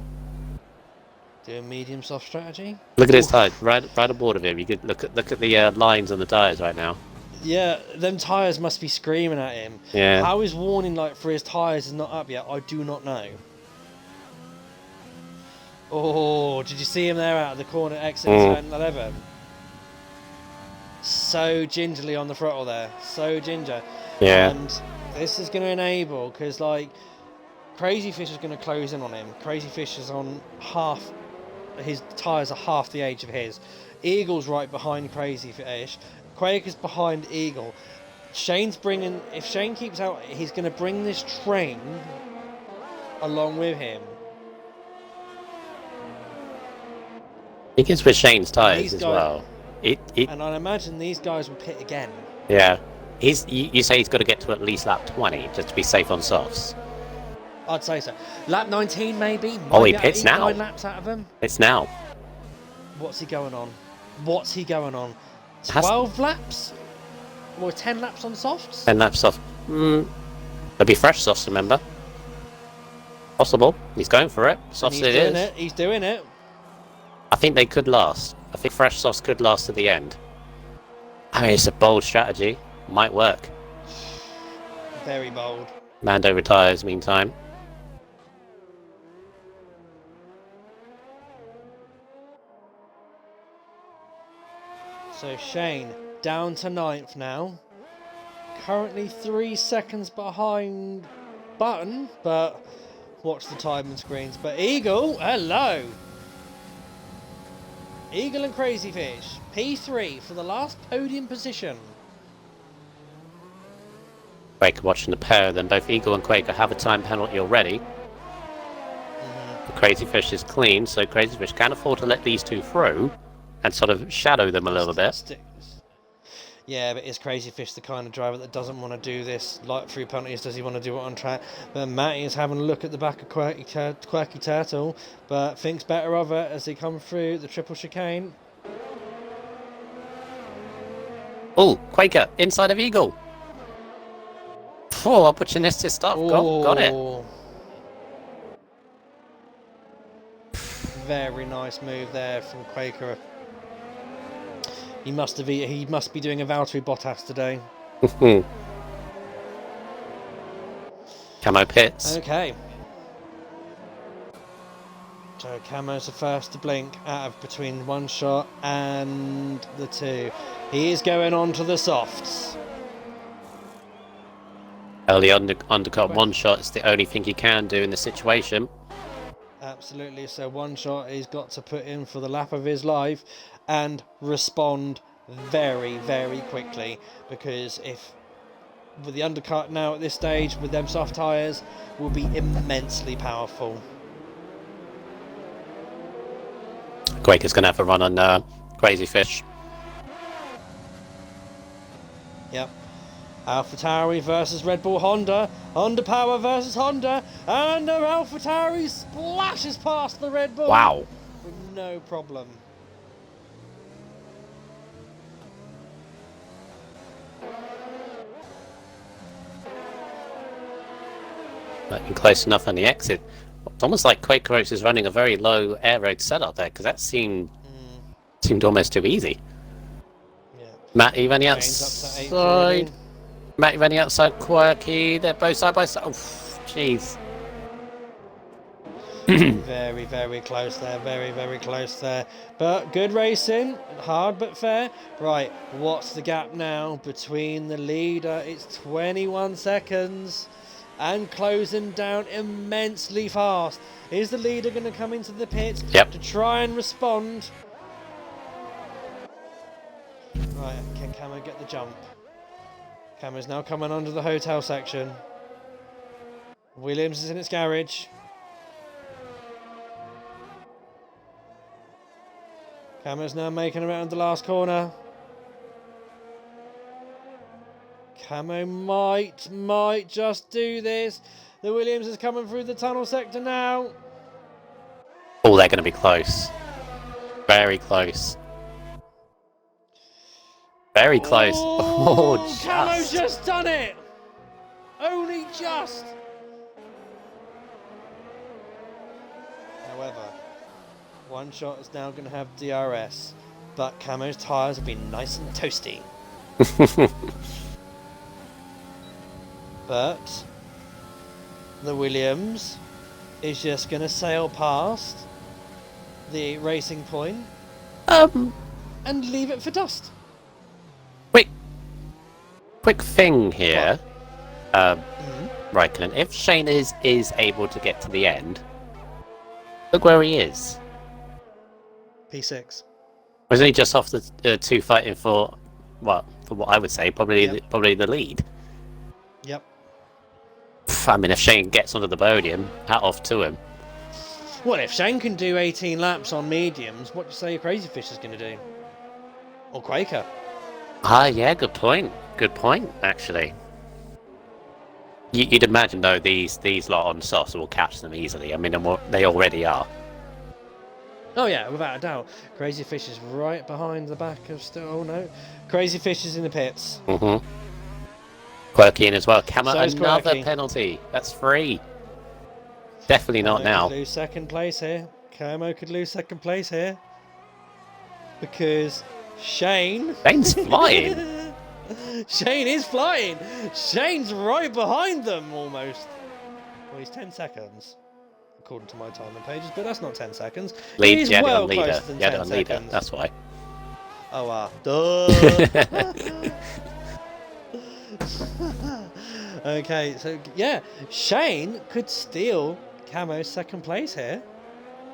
[SPEAKER 1] a medium soft strategy.
[SPEAKER 2] Look at his tyres, right aboard of him. You could look at the lines on the tyres right now.
[SPEAKER 1] Yeah, them tyres must be screaming at him.
[SPEAKER 2] Yeah.
[SPEAKER 1] How his warning light for his tyres is not up yet, I do not know. Oh, did you see him there out of the corner exit turn 11? So gingerly on the throttle there, so ginger.
[SPEAKER 2] Yeah.
[SPEAKER 1] And this is going to enable, because like Crazy Fish is going to close in on him. Crazy Fish is on half, his tyres are half the age of his. Eagle's right behind Crazy Fish. Quake is behind Eagle. Shane's bringing, if Shane keeps out, he's going to bring this train along with him.
[SPEAKER 2] I think it's with Shane's tyres
[SPEAKER 1] These
[SPEAKER 2] as
[SPEAKER 1] guys-
[SPEAKER 2] well.
[SPEAKER 1] And I imagine these guys will pit again.
[SPEAKER 2] Yeah. You say he's got to get to at least lap 20 just to be safe on softs.
[SPEAKER 1] I'd say so. Lap 19 maybe.
[SPEAKER 2] Oh, he
[SPEAKER 1] Might
[SPEAKER 2] pits
[SPEAKER 1] get
[SPEAKER 2] now.
[SPEAKER 1] 9 laps out of him.
[SPEAKER 2] It's now.
[SPEAKER 1] What's he going on? What's he going on?
[SPEAKER 2] Has-
[SPEAKER 1] 12 laps? Or 10 laps on softs?
[SPEAKER 2] 10 laps off. There'll be fresh softs, remember? Possible. He's going for it.
[SPEAKER 1] And
[SPEAKER 2] Softs
[SPEAKER 1] he's
[SPEAKER 2] it
[SPEAKER 1] doing
[SPEAKER 2] is.
[SPEAKER 1] it. He's doing it.
[SPEAKER 2] I think they could last. I think fresh softs could last to the end. I mean, it's a bold strategy. Might work.
[SPEAKER 1] Very bold.
[SPEAKER 2] Mando retires meantime.
[SPEAKER 1] So Shane down to 9th now. Currently 3 seconds behind Button, but watch the timing screens. But Eagle, hello. Eagle and Crazy Fish, P3 for the last podium position.
[SPEAKER 2] Quaker watching the pair of them. Both Eagle and Quaker have a time penalty already. The Crazy Fish is clean, so Crazy Fish can afford to let these two through and sort of shadow them a little bit.
[SPEAKER 1] Yeah, but is Crazy Fish the kind of driver that doesn't want to do this like through penalties? Does he want to do it on track? But Matty is having a look at the back of Quacky Turtle, but thinks better of it as they come through the triple chicane.
[SPEAKER 2] Oh, Quaker inside of Eagle. Oh, opportunistic stuff. Got it.
[SPEAKER 1] Ooh. Very nice move there from Quaker. He must be doing a Valtteri Bottas today.
[SPEAKER 2] Camo pits.
[SPEAKER 1] Okay. So Camo's the first to blink out of between one shot and the two. He is going on to the softs.
[SPEAKER 2] Early undercut one shot is the only thing he can do in the situation.
[SPEAKER 1] Absolutely. So one shot he's got to put in for the lap of his life and respond very, very quickly, because if with the undercut now at this stage with them soft tyres will be immensely powerful.
[SPEAKER 2] Quaker's going to have a run on Crazy Fish.
[SPEAKER 1] Yep. AlphaTauri versus Red Bull Honda. Honda Power versus Honda. And the AlphaTauri splashes past the Red Bull.
[SPEAKER 2] Wow.
[SPEAKER 1] With no problem.
[SPEAKER 2] Looking close enough on the exit. It's almost like Quaker is running a very low air raid setup there, because that seemed almost too easy.
[SPEAKER 1] Yeah.
[SPEAKER 2] Matt, you running
[SPEAKER 1] Trains up to 8
[SPEAKER 2] outside.
[SPEAKER 1] already.
[SPEAKER 2] Matt, you running outside Quirky. They're both side by side. Oh, jeez.
[SPEAKER 1] Very, very close there. Very, very close there. But good racing. Hard but fair. Right, what's the gap now between the leader? It's 21 seconds. And closing down immensely fast. Is the leader going to come into the pits to try and respond? Right, can Camo get the jump? Camo's now coming under the hotel section. Williams is in its garage. Camo's now making around the last corner. Camo might just do this. The Williams is coming through the tunnel sector now.
[SPEAKER 2] Oh, they're going to be close. Very close. Very close. Oh,
[SPEAKER 1] Camo's just done it. Only just. However, one shot is now going to have DRS, but Camo's tyres have been nice and toasty. But the Williams is just going to sail past the racing point
[SPEAKER 2] Um,
[SPEAKER 1] and leave it for dust.
[SPEAKER 2] quick thing here.
[SPEAKER 1] Mhm.
[SPEAKER 2] Raikkonen, if Shane is able to get to the end, look where he is.
[SPEAKER 1] P6.
[SPEAKER 2] Wasn't he just off the two fighting for what I would say probably
[SPEAKER 1] Yep.
[SPEAKER 2] probably the lead?
[SPEAKER 1] Yep.
[SPEAKER 2] I mean, if Shane gets onto the podium, hat off to him.
[SPEAKER 1] Well, if Shane can do 18 laps on mediums, what do you say Crazy Fish is going to do? Or Quaker?
[SPEAKER 2] Ah, yeah, good point. Good point, actually. You'd imagine though these lot on softs will catch them easily. I mean, they already are.
[SPEAKER 1] Oh yeah, without a doubt. Crazy Fish is right behind the back of still. Oh no, Crazy Fish is in the pits.
[SPEAKER 2] Quirky in as well. Camo,
[SPEAKER 1] So is
[SPEAKER 2] another
[SPEAKER 1] Quirky.
[SPEAKER 2] penalty. That's free. Definitely not
[SPEAKER 1] Camo
[SPEAKER 2] now.
[SPEAKER 1] Could lose second place here. Camo could lose second place here because Shane.
[SPEAKER 2] Shane's flying.
[SPEAKER 1] Shane is flying. Shane's right behind them almost. Well, he's 10 seconds. According to my timing pages, but that's not 10 seconds.
[SPEAKER 2] Lead,
[SPEAKER 1] He's
[SPEAKER 2] you had it
[SPEAKER 1] well
[SPEAKER 2] on leader.
[SPEAKER 1] closer than
[SPEAKER 2] You had it
[SPEAKER 1] 10
[SPEAKER 2] on leader.
[SPEAKER 1] seconds.
[SPEAKER 2] That's why.
[SPEAKER 1] Oh, duh. Okay, so yeah, Shane could steal Camo's second place here.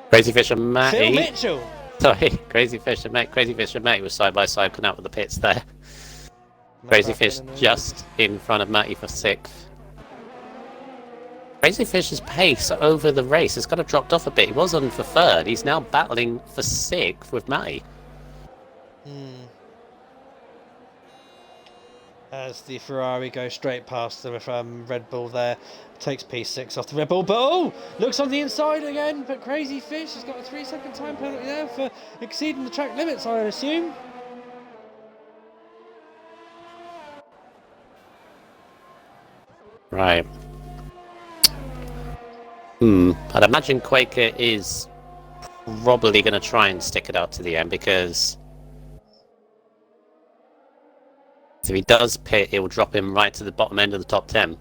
[SPEAKER 2] Crazy Fish and Matty.
[SPEAKER 1] Phil Mitchell.
[SPEAKER 2] Sorry, Crazy Fish and Matty was side by side coming out with the pits there. Crazy Fish just in front of Matty for 6th. Crazy Fish's pace over the race has kind of dropped off a bit. He was on for 3rd. He's now battling for 6th with Matty.
[SPEAKER 1] As the Ferrari goes straight past the Red Bull there, takes P6 off the Red Bull, but oh, looks on the inside again, but Crazy Fish has got a 3-second time penalty there for exceeding the track limits, I assume.
[SPEAKER 2] Right. I'd imagine Quaker is probably going to try and stick it out to the end because if he does pit, it will drop him right to the bottom end of the top 10.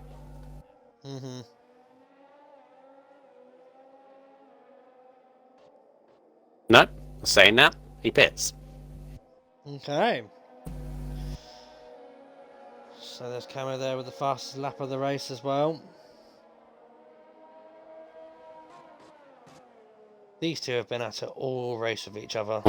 [SPEAKER 2] No, saying that, he pits.
[SPEAKER 1] Okay. So there's Camo there with the fastest lap of the race as well. These two have been at it all race with each other.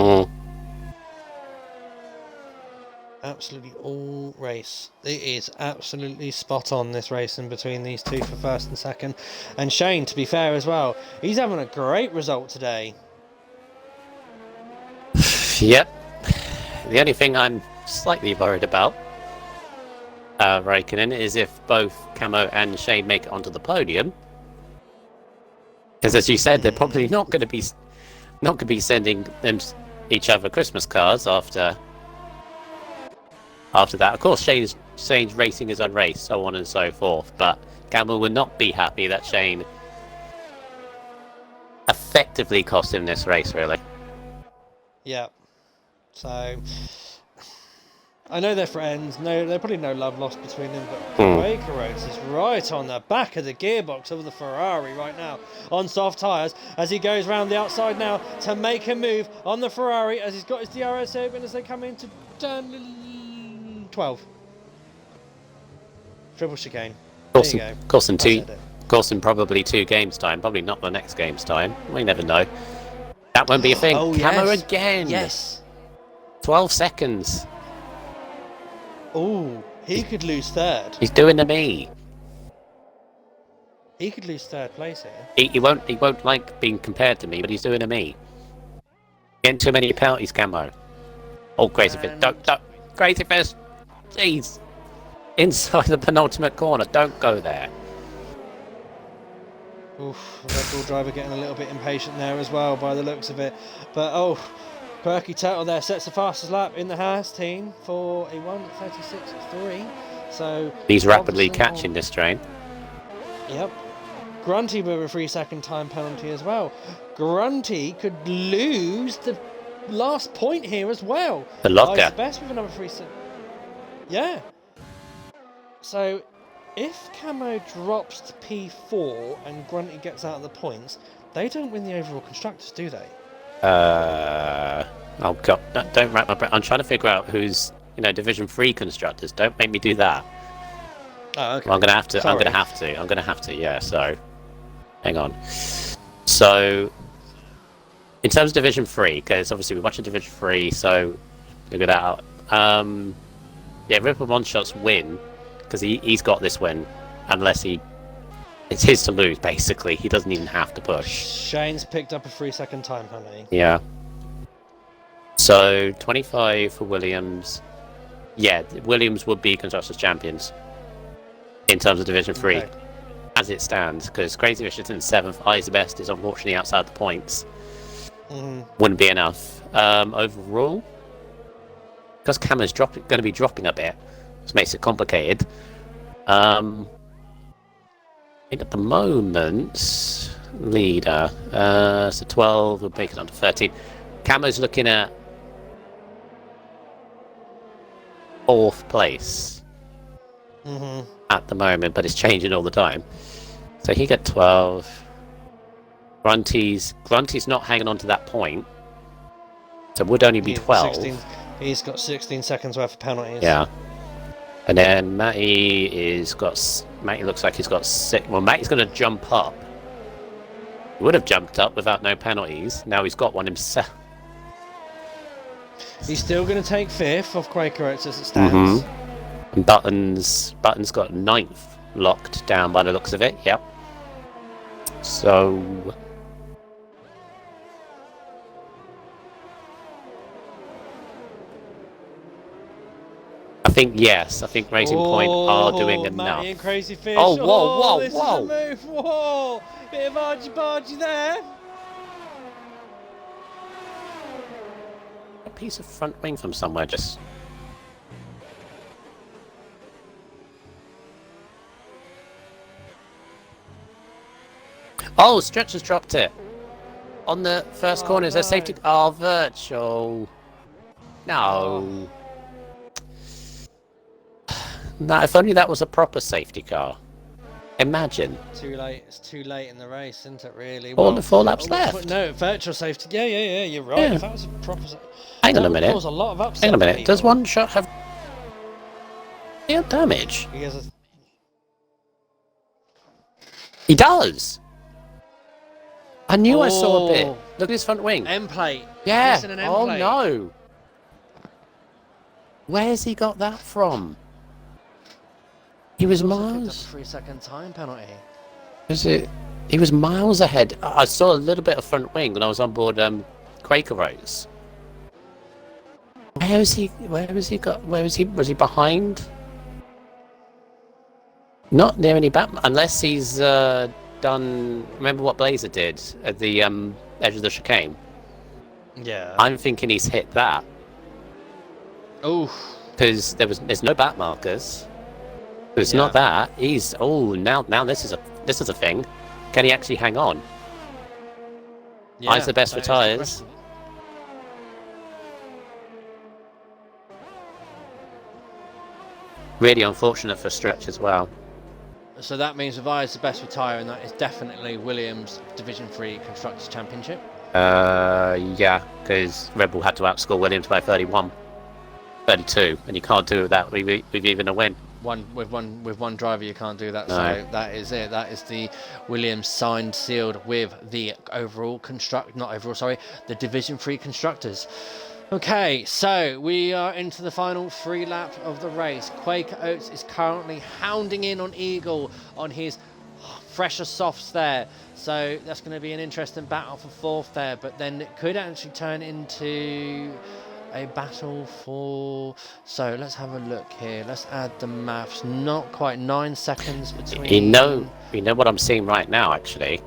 [SPEAKER 1] Absolutely all race. It is absolutely spot on, this race in between these two for 1st and 2nd. And Shane, to be fair as well, he's having a great result today.
[SPEAKER 2] Yep. The only thing I'm slightly worried about, Raikkonen, is if both Camo and Shane make it onto the podium. Because as you said, they're probably not going to be sending them each other Christmas cards after that. Of course, Shane's racing is on race, so on and so forth. But Camo would not be happy that Shane effectively cost him this race, really.
[SPEAKER 1] Yeah. So I know they're friends. No, there's probably no love lost between them. But Quaker Oats is right on the back of the gearbox of the Ferrari right now on soft tyres as he goes round the outside now to make a move on the Ferrari as he's got his DRS open as they come into turn 12. Triple chicane. There you go.
[SPEAKER 2] Course in probably 2 games time. Probably not the next game's time. We never know. That won't be a thing.
[SPEAKER 1] Oh,
[SPEAKER 2] Camo
[SPEAKER 1] yes.
[SPEAKER 2] again.
[SPEAKER 1] Yes.
[SPEAKER 2] 12 seconds.
[SPEAKER 1] Oh, he could lose 3rd.
[SPEAKER 2] He's doing the me.
[SPEAKER 1] He could lose 3rd place here.
[SPEAKER 2] He won't like being compared to me, but he's doing a me. Getting too many penalties, Camo. Oh, Crazy Fish. Don't. Crazy Fish. Jeez. Inside the penultimate corner. Don't go there.
[SPEAKER 1] Oof, the Red Bull driver getting a little bit impatient there as well by the looks of it. But oh, Quirky Turtle there sets the fastest lap in the Haas team for a 1:36.3. So
[SPEAKER 2] he's rapidly
[SPEAKER 1] Robinson
[SPEAKER 2] catching this train.
[SPEAKER 1] Yep. Grunty with a 3-second time penalty as well. Grunty could lose the last point here as well.
[SPEAKER 2] The locker.
[SPEAKER 1] Best with another 3 second. Yeah. So if Camo drops to P4 and Grunty gets out of the points, they don't win the overall constructors, do they?
[SPEAKER 2] Oh god, don't wrap my brain. I'm trying to figure out who's, Division 3 constructors. Don't make me do that.
[SPEAKER 1] Oh, okay.
[SPEAKER 2] Well, I'm gonna have to.
[SPEAKER 1] Sorry.
[SPEAKER 2] I'm gonna have to. Yeah. So, hang on. So, in terms of Division 3, because obviously we're watching Division 3, so figure that out. Yeah, Ripple One-Shots win because he's got this win, unless it's his to lose. Basically, he doesn't even have to push.
[SPEAKER 1] Shane's picked up a 3-second time penalty.
[SPEAKER 2] Yeah. So 25 for Williams. Yeah, Williams would be constructors champions in terms of Division 3
[SPEAKER 1] Okay.
[SPEAKER 2] as it stands, because Crazy Fish is in 7th. Eyes the Best is unfortunately outside the points. Wouldn't be enough. Overall, because Cameron's going to be dropping a bit, which makes it complicated. I think at the moment, leader, so 12 would make it under 13. Camo's looking at 4th place at the moment, but it's changing all the time. So he got 12. Grunty's not hanging on to that point, so it would only be 12.
[SPEAKER 1] He's got 16 seconds worth of penalties.
[SPEAKER 2] Yeah. And then Matty looks like he's got 6. Well, Matty's going to jump up. He would have jumped up without no penalties. Now he's got one himself.
[SPEAKER 1] He's still going to take 5th off Quaker Oats as it stands.
[SPEAKER 2] And Button's got 9th locked down by the looks of it. Yep. So I think Racing Point are doing enough.
[SPEAKER 1] Matty and Crazy Fish.
[SPEAKER 2] Oh, whoa,
[SPEAKER 1] this
[SPEAKER 2] whoa.
[SPEAKER 1] Is a move. Whoa, bit of argy-bargy there.
[SPEAKER 2] A piece of front wing from somewhere just. Oh, Stretch has dropped it. On the first corner, is there safety? Oh, virtual. No. No, if only that was a proper safety car. Imagine.
[SPEAKER 1] Too late. It's too late in the race, isn't it? Really.
[SPEAKER 2] Four laps left.
[SPEAKER 1] No, virtual safety. Yeah. You're right.
[SPEAKER 2] Yeah.
[SPEAKER 1] If that was a proper.
[SPEAKER 2] Hang on a minute.
[SPEAKER 1] Cause a lot of upset.
[SPEAKER 2] Hang on a minute.
[SPEAKER 1] people.
[SPEAKER 2] Does one shot have damage?
[SPEAKER 1] He has a...
[SPEAKER 2] He does. I knew I saw a bit. Look at his front wing.
[SPEAKER 1] End plate.
[SPEAKER 2] Yeah.
[SPEAKER 1] Missing an end
[SPEAKER 2] Oh
[SPEAKER 1] plate.
[SPEAKER 2] no. Where's he got that from? He was miles.
[SPEAKER 1] 3-second time penalty.
[SPEAKER 2] Was it? He was miles ahead. I saw a little bit of front wing when I was on board Quaker Oats. Where was he? Where was he got? Where was he? Was he behind? Not near any back, unless he's done. Remember what Blazer did at the edge of the chicane?
[SPEAKER 1] Yeah.
[SPEAKER 2] I'm thinking he's hit that
[SPEAKER 1] Oh.
[SPEAKER 2] because there's no back markers. It's
[SPEAKER 1] Yeah.
[SPEAKER 2] not that. He's now this is a thing. Can he actually hang on? Eyes the best for tyres. Really unfortunate for Stretch as well.
[SPEAKER 1] So that means if I is the best retire, and that is definitely Williams Division 3 Constructors Championship.
[SPEAKER 2] Yeah, because Red Bull had to outscore Williams by 31, 32, and you can't do that with even a win.
[SPEAKER 1] With one driver, you can't do that.
[SPEAKER 2] No.
[SPEAKER 1] So that is it. That is the Williams signed, sealed with the the Division 3 Constructors. Okay, so we are into the final 3 lap of the race. Quaker Oats is currently hounding in on Eagle on his fresher softs there. So that's going to be an interesting battle for 4th there, but then it could actually turn into a battle for... So let's have a look here. Let's add the maths. Not quite 9 seconds between...
[SPEAKER 2] You know what I'm seeing right now, actually.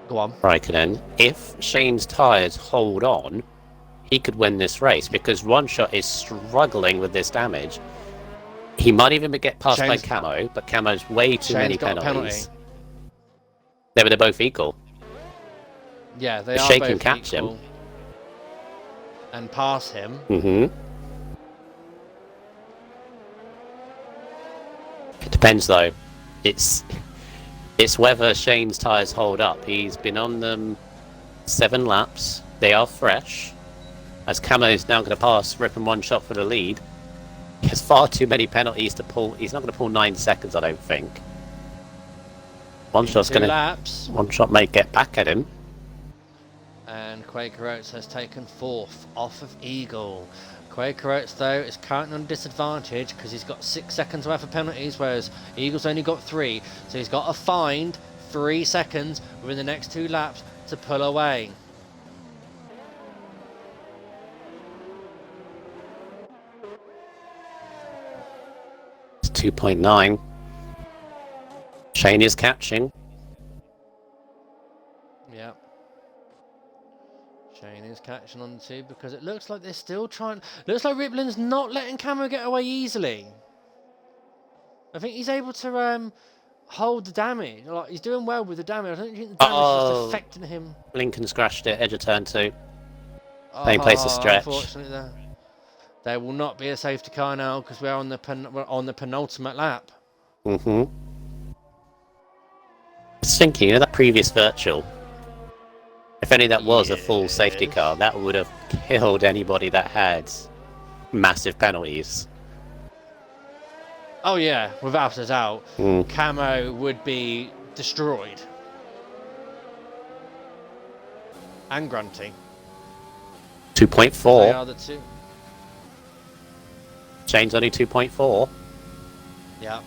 [SPEAKER 1] Go on.
[SPEAKER 2] Raikkonen. If Shane's tyres hold on, he could win this race, because One Shot is struggling with this damage. He might even get passed by Camo, but Camo's way too many penalties. They're both equal.
[SPEAKER 1] Yeah, they
[SPEAKER 2] If
[SPEAKER 1] are
[SPEAKER 2] Shane
[SPEAKER 1] both
[SPEAKER 2] can catch
[SPEAKER 1] equal.
[SPEAKER 2] him.
[SPEAKER 1] And pass him.
[SPEAKER 2] It depends though. It's whether Shane's tyres hold up. He's been on them 7 laps. They are fresh. As Camo is now going to pass Rip and One Shot for the lead. He has far too many penalties to pull. He's not going to pull 9 seconds, I don't think. One Shot's going to...
[SPEAKER 1] laps.
[SPEAKER 2] One Shot may get back at him.
[SPEAKER 1] And Quaker Oats has taken 4th off of Eagle. Quaker Oats, though, is currently on a disadvantage because he's got 6 seconds worth of penalties, whereas Eagle's only got 3. So he's got to find 3 seconds within the next 2 laps to pull away.
[SPEAKER 2] It's 2.9. Shane is catching.
[SPEAKER 1] Yep. Shane is catching on too because it looks like they're still trying. Looks like Riplin's not letting Camo get away easily. I think he's able to hold the damage. Like he's doing well with the damage. I don't think the damage is just affecting him.
[SPEAKER 2] Lincoln scratched it, edge of turn 2. Same place to stretch.
[SPEAKER 1] Unfortunately, there will not be a safety car now because we're on the penultimate lap.
[SPEAKER 2] I was thinking, that previous virtual, if only that was a full safety car, that would have killed anybody that had massive penalties.
[SPEAKER 1] Oh yeah, without a doubt. Camo would be destroyed. And Grunty.
[SPEAKER 2] 2.4.
[SPEAKER 1] They are the two.
[SPEAKER 2] Shane's only 2.4.
[SPEAKER 1] Yeah.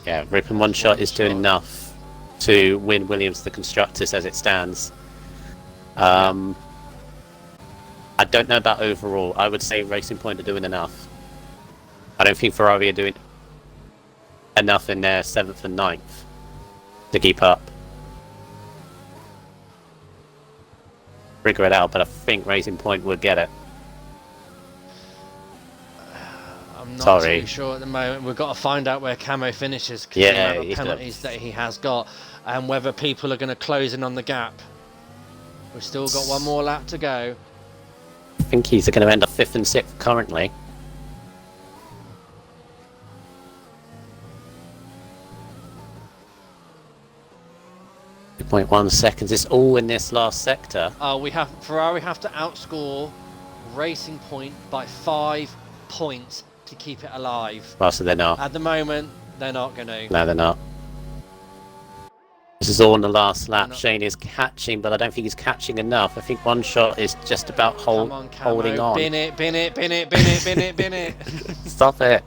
[SPEAKER 2] Yeah, Rip and One Shot is doing enough to win Williams the Constructors as it stands. I don't know about overall. I would say Racing Point are doing enough. I don't think Ferrari are doing enough in their 7th and 9th to keep up. Figure it out, but I think Racing Point would get it.
[SPEAKER 1] I'm not too sure at the moment. We've got to find out where Camo finishes because the amount of penalties that he has got and whether people are going to close in on the gap. We've still got one more lap to go.
[SPEAKER 2] I think he's going to end up 5th and 6th currently. .1 seconds. It's all in this last sector.
[SPEAKER 1] Ferrari have to outscore Racing Point by 5 points to keep it alive.
[SPEAKER 2] Well, so they're not.
[SPEAKER 1] At the moment, they're not going to.
[SPEAKER 2] No, they're not. This is all in the last lap. Shane is catching, but I don't think he's catching enough. I think One Shot is just about holding on.
[SPEAKER 1] Bin it, bin it, bin it, bin it, bin it, bin it.
[SPEAKER 2] Stop it.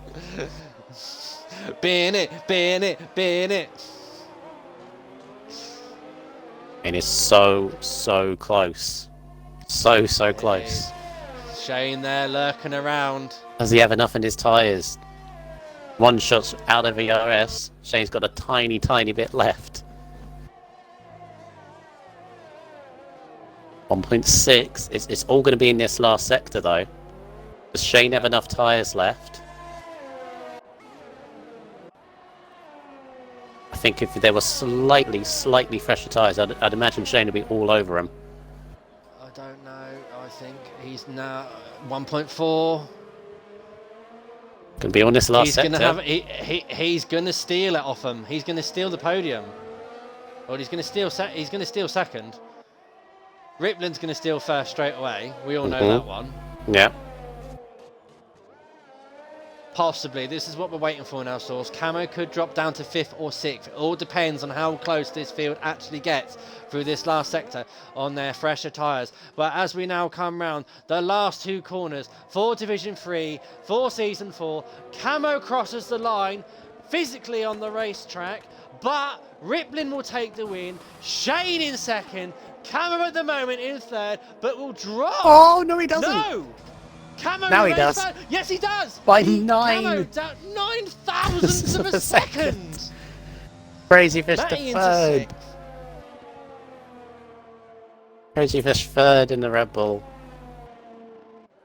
[SPEAKER 1] Bin it, bin it, bin it.
[SPEAKER 2] And it's so close. So close.
[SPEAKER 1] Shane there lurking around.
[SPEAKER 2] Does he have enough in his tyres? One Shot's out of ERS. Shane's got a tiny bit left. 1.6. It's all going to be in this last sector though. Does Shane have enough tyres left? I think if there were slightly fresher tyres, I'd imagine Shane would be all over him.
[SPEAKER 1] I don't know. I think he's now 1.4.
[SPEAKER 2] Going to be on this last sector.
[SPEAKER 1] He's going to steal it off him. He's going to steal the podium. Or he's going to steal. He's going to steal second. Riplin's going to steal first straight away. We all know that one.
[SPEAKER 2] Yeah.
[SPEAKER 1] Possibly. This is what we're waiting for now, Source. Camo could drop down to 5th or 6th. It all depends on how close this field actually gets through this last sector on their fresher tyres. But as we now come round the last 2 corners for Division 3, for Season 4, Camo crosses the line physically on the racetrack, but Riplin will take the win. Shane in second. Camo at the moment in third, but will drop.
[SPEAKER 2] Oh, no, he doesn't.
[SPEAKER 1] No! Camo
[SPEAKER 2] now he does.
[SPEAKER 1] Yes, he does.
[SPEAKER 2] By 9.
[SPEAKER 1] Camo down 9 thousandths of a second.
[SPEAKER 2] Crazy Fish to third. Crazy Fish third in the Red Bull.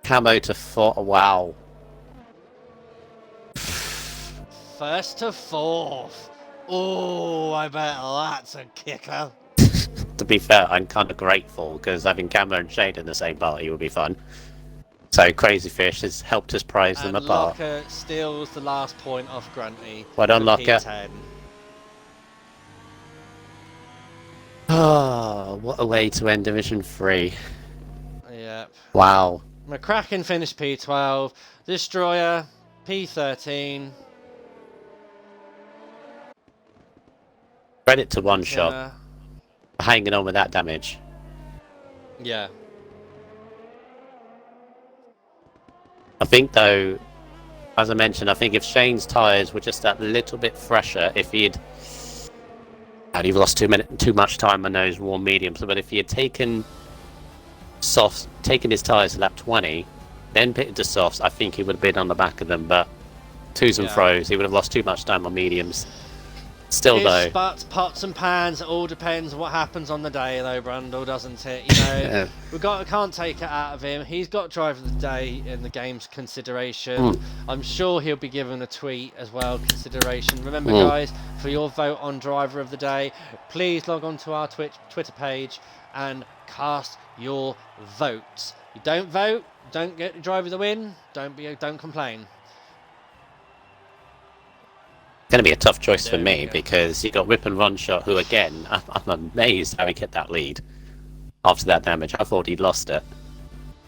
[SPEAKER 2] Camo to 4th. Wow.
[SPEAKER 1] First to 4th. Oh, I bet that's a kicker.
[SPEAKER 2] To be fair, I'm kind of grateful because having Camo and Shane in the same party would be fun. So Crazy Fish has helped us prize them
[SPEAKER 1] And
[SPEAKER 2] apart.
[SPEAKER 1] Locker steals the last point off Grunty.
[SPEAKER 2] Well done,
[SPEAKER 1] for
[SPEAKER 2] Locker.
[SPEAKER 1] P10.
[SPEAKER 2] Oh, what a way to end Division 3.
[SPEAKER 1] Yep.
[SPEAKER 2] Wow.
[SPEAKER 1] McCracken finished P12. Destroyer P13.
[SPEAKER 2] Credit to One Shot
[SPEAKER 1] Timmer.
[SPEAKER 2] for hanging on with that damage.
[SPEAKER 1] Yeah.
[SPEAKER 2] I think, though, as I mentioned, I think if Shane's tyres were just that little bit fresher, if he'd lost too much time on those warm mediums, but if he had taken his tyres to lap 20, then pitted to softs, I think he would have been on the back of them, but twos and fro's, he would have lost too much time on mediums. Still, though.
[SPEAKER 1] Butts, pots and pans, it all depends what happens on the day, though, Brundle, doesn't it? You know, we can't take it out of him. He's got driver of the day in the game's consideration. I'm sure he'll be given a tweet as well, consideration. Remember, guys, for your vote on driver of the day, please log on to our Twitter page and cast your votes. You don't vote, don't get the driver the win. Don't complain.
[SPEAKER 2] Going to be a tough choice for
[SPEAKER 1] There
[SPEAKER 2] me
[SPEAKER 1] we go.
[SPEAKER 2] because you got Whip and One Shot, who again, I'm amazed how he kept that lead after that damage. I thought he'd lost it,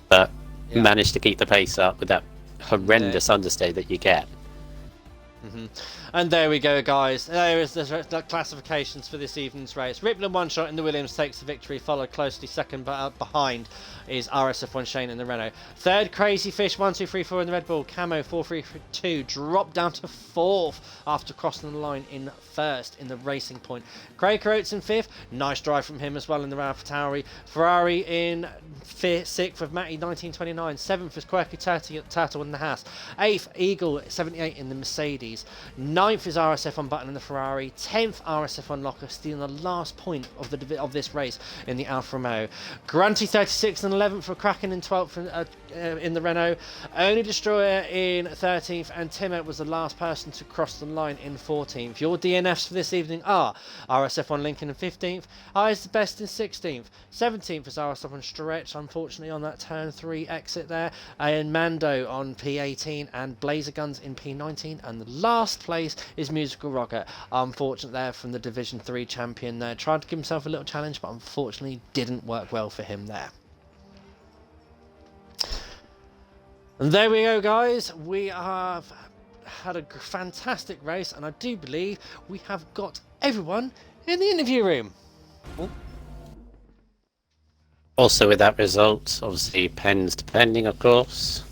[SPEAKER 2] but managed to keep the pace up with that horrendous understay that you get.
[SPEAKER 1] And there we go, guys. There is the classifications for this evening's race. Ripland One Shot in the Williams takes the victory, followed closely second, but behind is RSF1 Shane in the Renault. Third, Crazy Fish 1, 2, 3, 4 in the Red Bull. Camo 4, 3, 2 dropped down to fourth after crossing the line in first in the Racing Point. Craig Oates in fifth. Nice drive from him as well in the AlphaTauri. Ferrari in sixth with Matty 1929. Seventh was Quirky Turtle in the Haas. Eighth, Eagle 78 in the Mercedes. Ninth is RSF on Button in the Ferrari. 10th, RSF on Locker, stealing the last point of this race in the Alfa Romeo. Grunty 36th and 11th for Kraken in 12th in the Renault. Only Destroyer in 13th, and Timmer was the last person to cross the line in 14th. Your DNFs for this evening are RSF on Lincoln in 15th, Eyes the Best in 16th, 17th is RSF on Stretch, unfortunately on that turn 3 exit there, and Mando on P18 and Blazer Guns in P19, and the last place is Musical Rocket. Unfortunate there from the Division 3 champion there. Tried to give himself a little challenge, but unfortunately didn't work well for him there. And there we go, guys. We have had a fantastic race, and I do believe we have got everyone in the interview room.
[SPEAKER 2] Also, with that result, obviously pens depending, of course,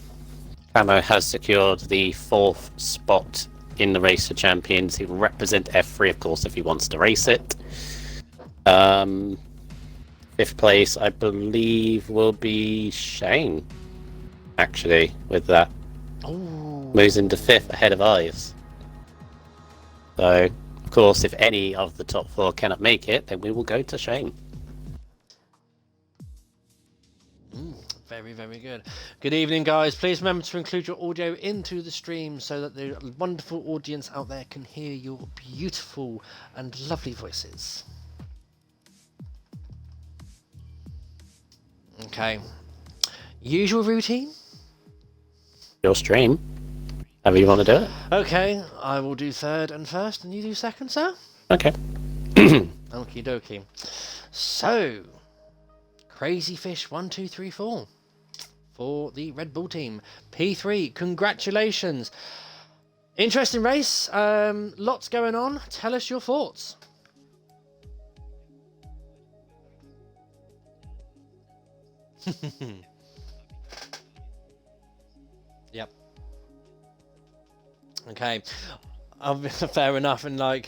[SPEAKER 2] Camo has secured the 4th spot in the race for champions. He will represent F3, of course, if he wants to race it. 5th place, I believe, will be Shane, actually, with that.
[SPEAKER 1] Ooh.
[SPEAKER 2] Moves into 5th ahead of Eyes. So, of course, if any of the top 4 cannot make it, then we will go to Shane.
[SPEAKER 1] Very, very good. Good evening, guys. Please remember to include your audio into the stream so that the wonderful audience out there can hear your beautiful and lovely voices. Okay. Usual routine?
[SPEAKER 2] Your stream. However you want to do it.
[SPEAKER 1] Okay, I will do third and first, and you do second, sir?
[SPEAKER 2] Okay.
[SPEAKER 1] Okie dokie. So, Crazy Fish 1, 2, 3, 4 for the Red Bull team. P3, congratulations. Interesting race. Lots going on. Tell us your thoughts. Yep. Okay. Fair enough, and like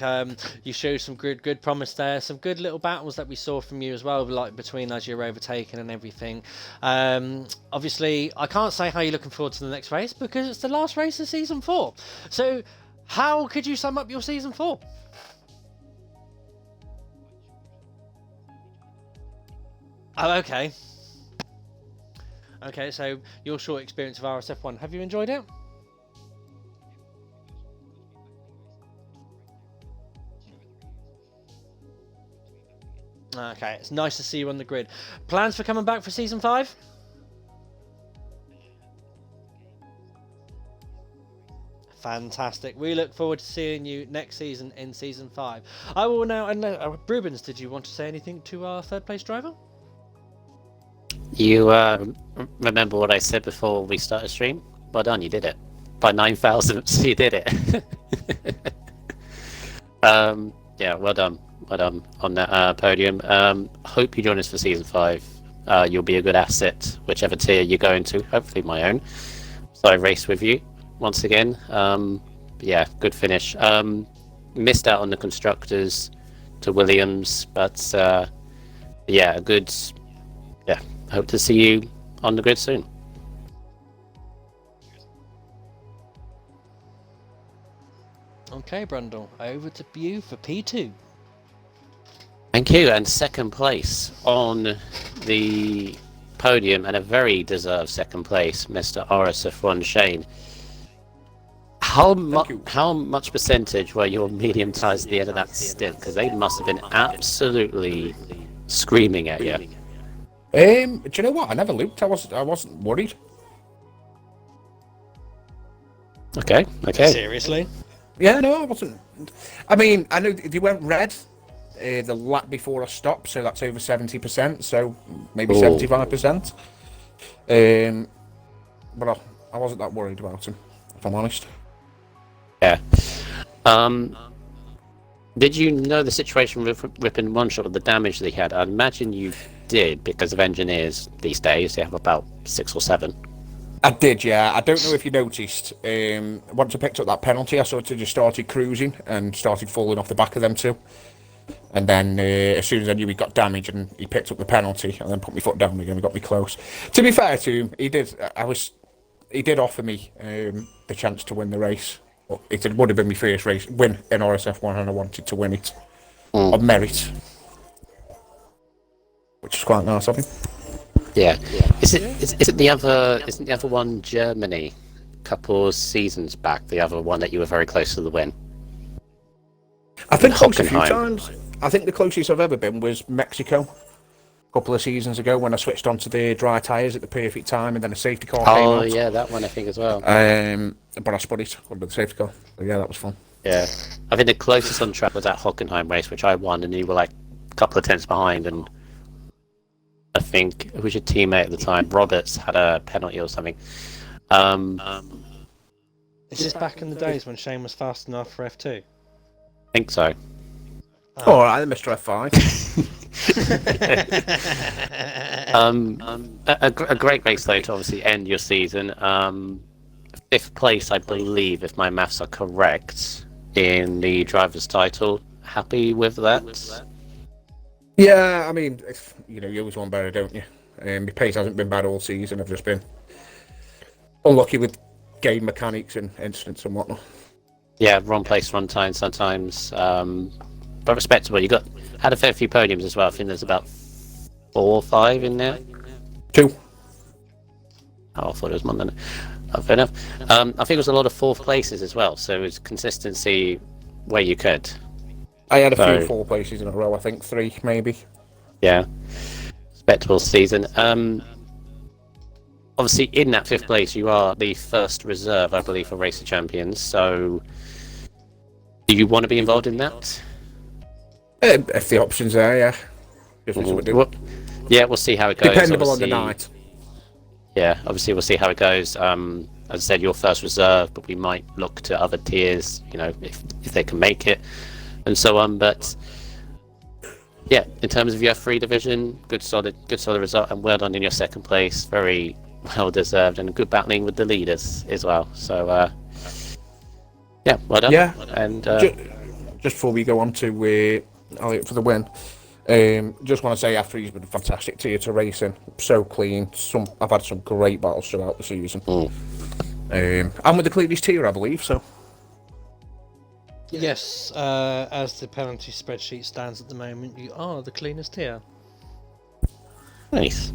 [SPEAKER 1] you showed some good promise there, some good little battles that we saw from you as well, like between as you're overtaken and everything. Obviously, I can't say how you're looking forward to the next race because it's the last race of season 4. So, how could you sum up your season 4? Oh, okay. Okay, so your short experience of RSF1, have you enjoyed it? Okay, it's nice to see you on the grid. Plans for coming back for season 5? Fantastic. We look forward to seeing you next season in Season 5. I will now... And Rubens, did you want to say anything to our third place driver?
[SPEAKER 2] You remember what I said before we started stream? Well done, you did it. By 9,000, you did it. Yeah, well done. Well done on that podium. Hope you join us for Season 5. You'll be a good asset, whichever tier you go into, hopefully my own. So I race with you once again. Yeah, good finish. Missed out on the constructors to Williams, but yeah, a good... Yeah, hope to see you on the grid soon.
[SPEAKER 1] Okay, Brundle, over to you for P2.
[SPEAKER 2] Thank you, and second place on the podium, and a very deserved second place, Mr. RSF1 Shane. How much percentage were your medium tires at the end of that stint? Because they must have been absolutely screaming at you.
[SPEAKER 4] Do you know what? I never looked. I wasn't worried.
[SPEAKER 2] Okay.
[SPEAKER 1] Seriously?
[SPEAKER 4] Yeah, no, I wasn't. I mean, I know they went red the lap before I stopped, so that's over 70%, so maybe 75%. But I wasn't that worried about him, if I'm honest.
[SPEAKER 2] Yeah. Did you know the situation with Ripon One Shot, the damage that he had? I'd imagine you did, because of engineers these days. They have about 6 or 7.
[SPEAKER 4] I did, yeah. I don't know if you noticed. Once I picked up that penalty, I sort of just started cruising and started falling off the back of them too. And then as soon as I knew he got damaged, and he picked up the penalty, and then put my foot down again and got me close. To be fair to him, he did offer me the chance to win the race. It would have been my first race win in RSF1, and I wanted to win it on merit, which is quite nice of him.
[SPEAKER 2] Yeah. Isn't the other one Germany? A couple of seasons back, the other one that you were very close to the win.
[SPEAKER 4] I think close a few times. I think the closest I've ever been was Mexico, a couple of seasons ago, when I switched onto the dry tyres at the perfect time, and then a safety car came out. Oh
[SPEAKER 2] yeah, that one I think as well.
[SPEAKER 4] But I spun it under the safety car. So yeah, that was fun.
[SPEAKER 2] Yeah, I think the closest on track was that Hockenheim race, which I won, and you were like a couple of tenths behind, and I think who was your teammate at the time? Roberts had a penalty or something.
[SPEAKER 1] Is this back in the days when Shane was fast enough for F2?
[SPEAKER 2] I think so.
[SPEAKER 4] Oh, all right, Mr. F5.
[SPEAKER 2] A great race though to obviously end your season. 5th place, I believe, if my maths are correct, in the driver's title. Happy with that?
[SPEAKER 4] Yeah, I mean, you always want better, don't you? My pace hasn't been bad all season. I've just been unlucky with game mechanics and incidents and whatnot.
[SPEAKER 2] Yeah, wrong place, wrong time sometimes. But respectable. You had a fair few podiums as well. I think there's about 4 or 5 in there.
[SPEAKER 4] 2.
[SPEAKER 2] Oh, I thought it was more than that. Oh, fair enough. I think it was a lot of 4th places as well, so it was consistency where you could.
[SPEAKER 4] I had a few 4 places in a row, I think 3 maybe.
[SPEAKER 2] Yeah, respectable season. Obviously, in that 5th place, you are the first reserve, I believe, for Racer Champions. So, do you want to be involved in that?
[SPEAKER 4] If the options are, yeah.
[SPEAKER 2] Yeah, we'll see how it goes.
[SPEAKER 4] Dependable on the night.
[SPEAKER 2] Yeah, obviously we'll see how it goes. As I said, you're first reserve, but we might look to other tiers, if they can make it, and so on. But yeah, in terms of your F3 division, good solid result, and well done in your 2nd place. Very well deserved, and good battling with the leaders as well. So yeah, well done.
[SPEAKER 4] Yeah,
[SPEAKER 2] and
[SPEAKER 4] just before we go on to Elliot for the win. Just want to say F3's been a fantastic tier to race in. So clean. I've had some great battles throughout the season. I'm with the cleanest tier, I believe. So
[SPEAKER 1] yes, as the penalty spreadsheet stands at the moment, you are the cleanest tier.
[SPEAKER 2] Nice.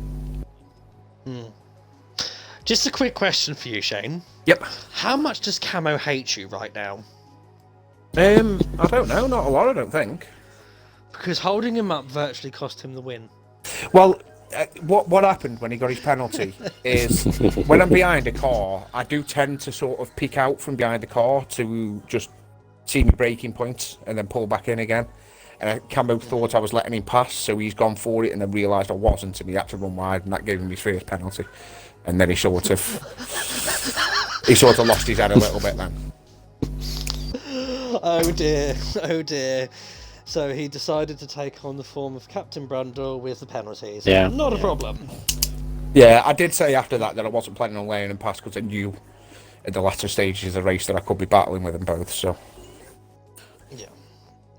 [SPEAKER 1] Just a quick question for you, Shane.
[SPEAKER 4] Yep.
[SPEAKER 1] How much does Camo hate you right now?
[SPEAKER 4] I don't know. Not a lot, I don't think.
[SPEAKER 1] Because holding him up virtually cost him the win.
[SPEAKER 4] Well, what happened when he got his penalty is when I'm behind a car, I do tend to sort of peek out from behind the car to just see me braking points and then pull back in again. And Camo thought I was letting him pass, so he's gone for it and then realised I wasn't, and he had to run wide, and that gave him his first penalty. And then he sort of lost his head a little bit then.
[SPEAKER 1] Oh dear, oh dear. So he decided to take on the form of Captain Brundle with the penalties.
[SPEAKER 2] Yeah.
[SPEAKER 1] Not a problem.
[SPEAKER 4] Yeah, I did say after that I wasn't planning on laying him past because I knew in the latter stages of the race that I could be battling with them both, so...
[SPEAKER 1] Yeah,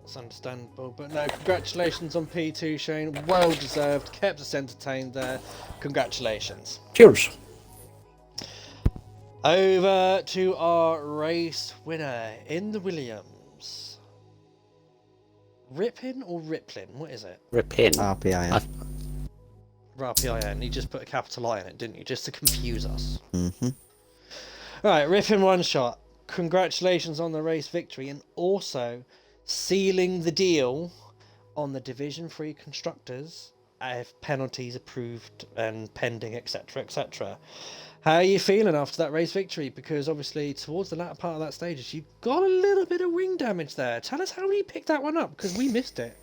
[SPEAKER 1] it's understandable. But no, congratulations on P2, Shane. Well deserved. Kept us entertained there. Congratulations.
[SPEAKER 4] Cheers.
[SPEAKER 1] Over to our race winner in the Williams. Rippin or Riplin? What is it?
[SPEAKER 2] Ripin.
[SPEAKER 5] RPIN.
[SPEAKER 1] R-P-I-N. You just put a capital I in it, didn't you? Just to confuse us.
[SPEAKER 5] Mm-hmm.
[SPEAKER 1] Right, Rippin one shot. Congratulations on the race victory and also sealing the deal on the Division 3 constructors if penalties approved and pending, etc, etc. How are you feeling after that race victory? Because obviously towards the latter part of that stage you got a little bit of wing damage there. Tell us how you picked that one up, because we missed it.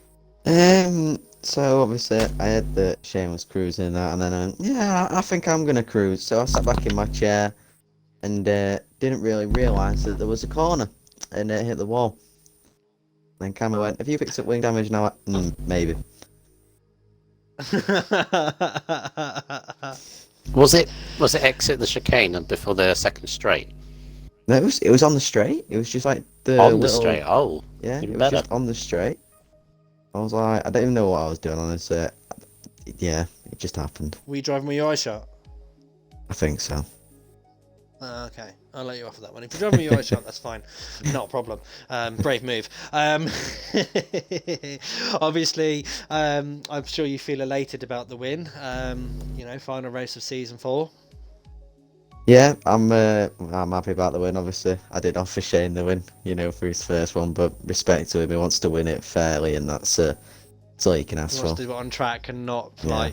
[SPEAKER 5] So obviously I had the Shane was cruising that, and then yeah, I think I'm gonna cruise. So I sat back in my chair and didn't really realise that there was a corner and hit the wall. Then Cameron went, "Have you picked up wing damage?" And I went, maybe.
[SPEAKER 2] Was it exit the chicane before the second straight?
[SPEAKER 5] No, it was on the straight. It was just like the
[SPEAKER 2] On the
[SPEAKER 5] little,
[SPEAKER 2] straight. Oh,
[SPEAKER 5] yeah,
[SPEAKER 2] even
[SPEAKER 5] it was
[SPEAKER 2] better.
[SPEAKER 5] just on the straight. I was like, I don't even know what I was doing on this. Yeah, it just happened.
[SPEAKER 1] Were you driving with your eye shut?
[SPEAKER 5] I think so.
[SPEAKER 1] Okay, I'll let you off of that one. If you're driving with your eyes shut, that's fine. Not a problem. Brave move. Obviously, I'm sure you feel elated about the win. Final race of season 4.
[SPEAKER 5] Yeah, I'm happy about the win. Obviously, I did offer Shane the win, for his first one, but respect to him, he wants to win it fairly, and that's all you can ask
[SPEAKER 1] He
[SPEAKER 5] for.
[SPEAKER 1] wants to do it on track and not I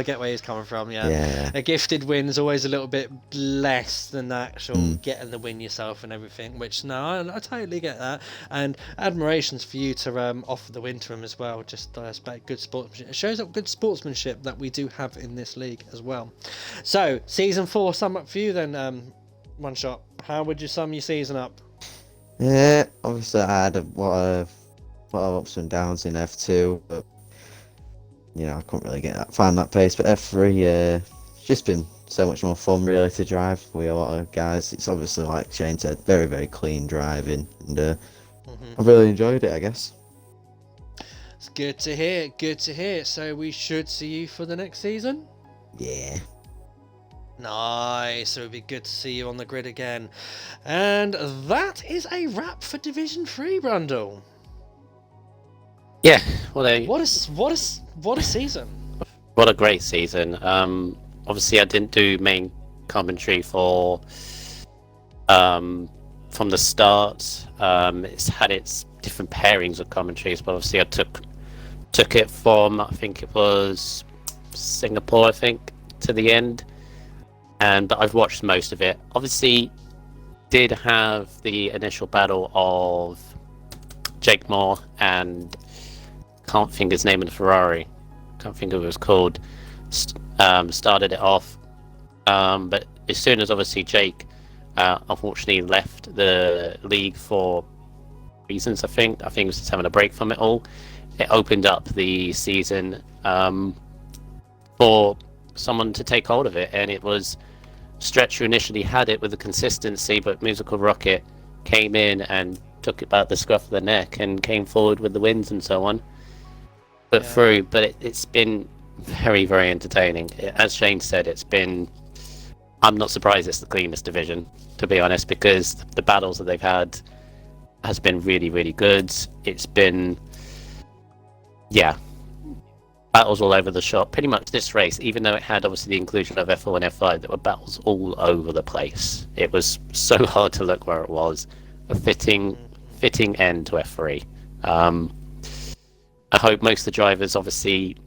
[SPEAKER 1] get where he's coming from.
[SPEAKER 5] Yeah.
[SPEAKER 1] A gifted win is always a little bit less than the actual getting the win yourself and everything. Which I totally get that, and admirations for you to offer the win to him as well. Just good sportsmanship. It shows up good sportsmanship that we do have in this league as well. So season 4, sum up for you then. One shot. How would you sum your season up?
[SPEAKER 5] Yeah, obviously I had a lot of ups and downs in F2, but I couldn't really find that pace. But F3, it's just been so much more fun really to drive with a lot of guys. It's obviously, like Shane said, very, very clean driving, and I've really enjoyed it, I guess.
[SPEAKER 1] It's good to hear. Good to hear. So we should see you for the next season.
[SPEAKER 5] Yeah.
[SPEAKER 1] Nice. So it'd be good to see you on the grid again. And that is a wrap for Division 3, Brundle.
[SPEAKER 2] Yeah, what a
[SPEAKER 1] season!
[SPEAKER 2] What a great season. Obviously, I didn't do main commentary from the start. It's had its different pairings of commentaries, but obviously I took it from, I think it was Singapore, to the end. But I've watched most of it. Obviously, did have the initial battle of Jake Moore and can't think his name in the Ferrari. Can't think of what it was called. Started it off, but as soon as obviously Jake unfortunately left the league for reasons, I think he was just having a break from it all. It opened up the season for someone to take hold of it, and it was Stretch who initially had it with the consistency, but Musical Rocket came in and took it by the scruff of the neck and came forward with the wins and so on. But it's been very, very entertaining. As Shane said, I'm not surprised it's the cleanest division, to be honest, because the battles that they've had has been really, really good. It's been, battles all over the shop. Pretty much this race, even though it had obviously the inclusion of F4 and F5, there were battles all over the place. It was so hard to look where it was. A fitting end to F3. I hope most of the drivers obviously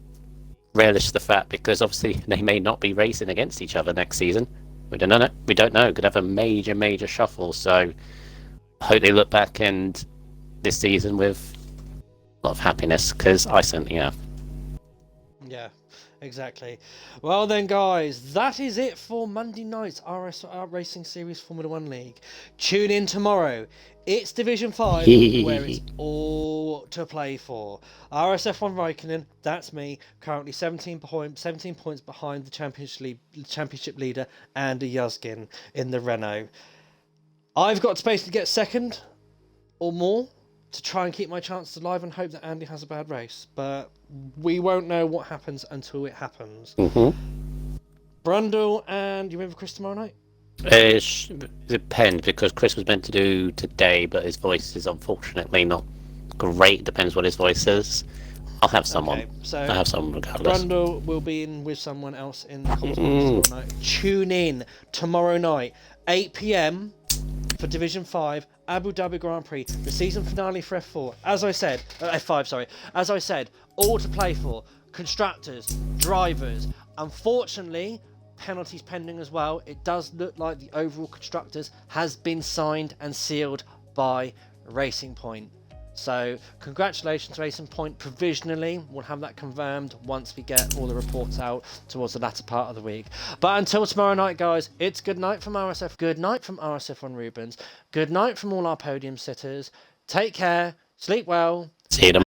[SPEAKER 2] relish the fact, because obviously they may not be racing against each other next season. We don't know. We don't know. Could have a major shuffle. So I hope they look back and this season with a lot of happiness, because I certainly have.
[SPEAKER 1] Yeah, exactly. Well then, guys, that is it for Monday night's Racing Series Formula One League. Tune in tomorrow. It's Division 5, where it's all to play for. RSF1 Raikkonen, that's me, currently 17 points behind the championship leader, Andy Yuzgin, in the Renault. I've got space to get second or more to try and keep my chances alive and hope that Andy has a bad race. But we won't know what happens until it happens. Brundle, and you remember Chris tomorrow night?
[SPEAKER 2] It depends, because Chris was meant to do today, but his voice is unfortunately not great. Depends what his voice is. I'll have someone.
[SPEAKER 1] Okay, so
[SPEAKER 2] I'll have someone regardless.
[SPEAKER 1] Brundle will be in with someone else in the tomorrow night. Tune in tomorrow night, 8 p.m. for Division 5, Abu Dhabi Grand Prix, the season finale for F4. As I said, F5, sorry. As I said, all to play for. Constructors, drivers. Unfortunately, penalties pending as well. It does look like the overall constructors has been signed and sealed by Racing Point. So congratulations, Racing Point. Provisionally, we'll have that confirmed once we get all the reports out towards the latter part of the week. But until tomorrow night, guys, it's good night from RSF. Good night from RSF1 Rubens. Good night from all our podium sitters. Take care. Sleep well.
[SPEAKER 2] See you tomorrow.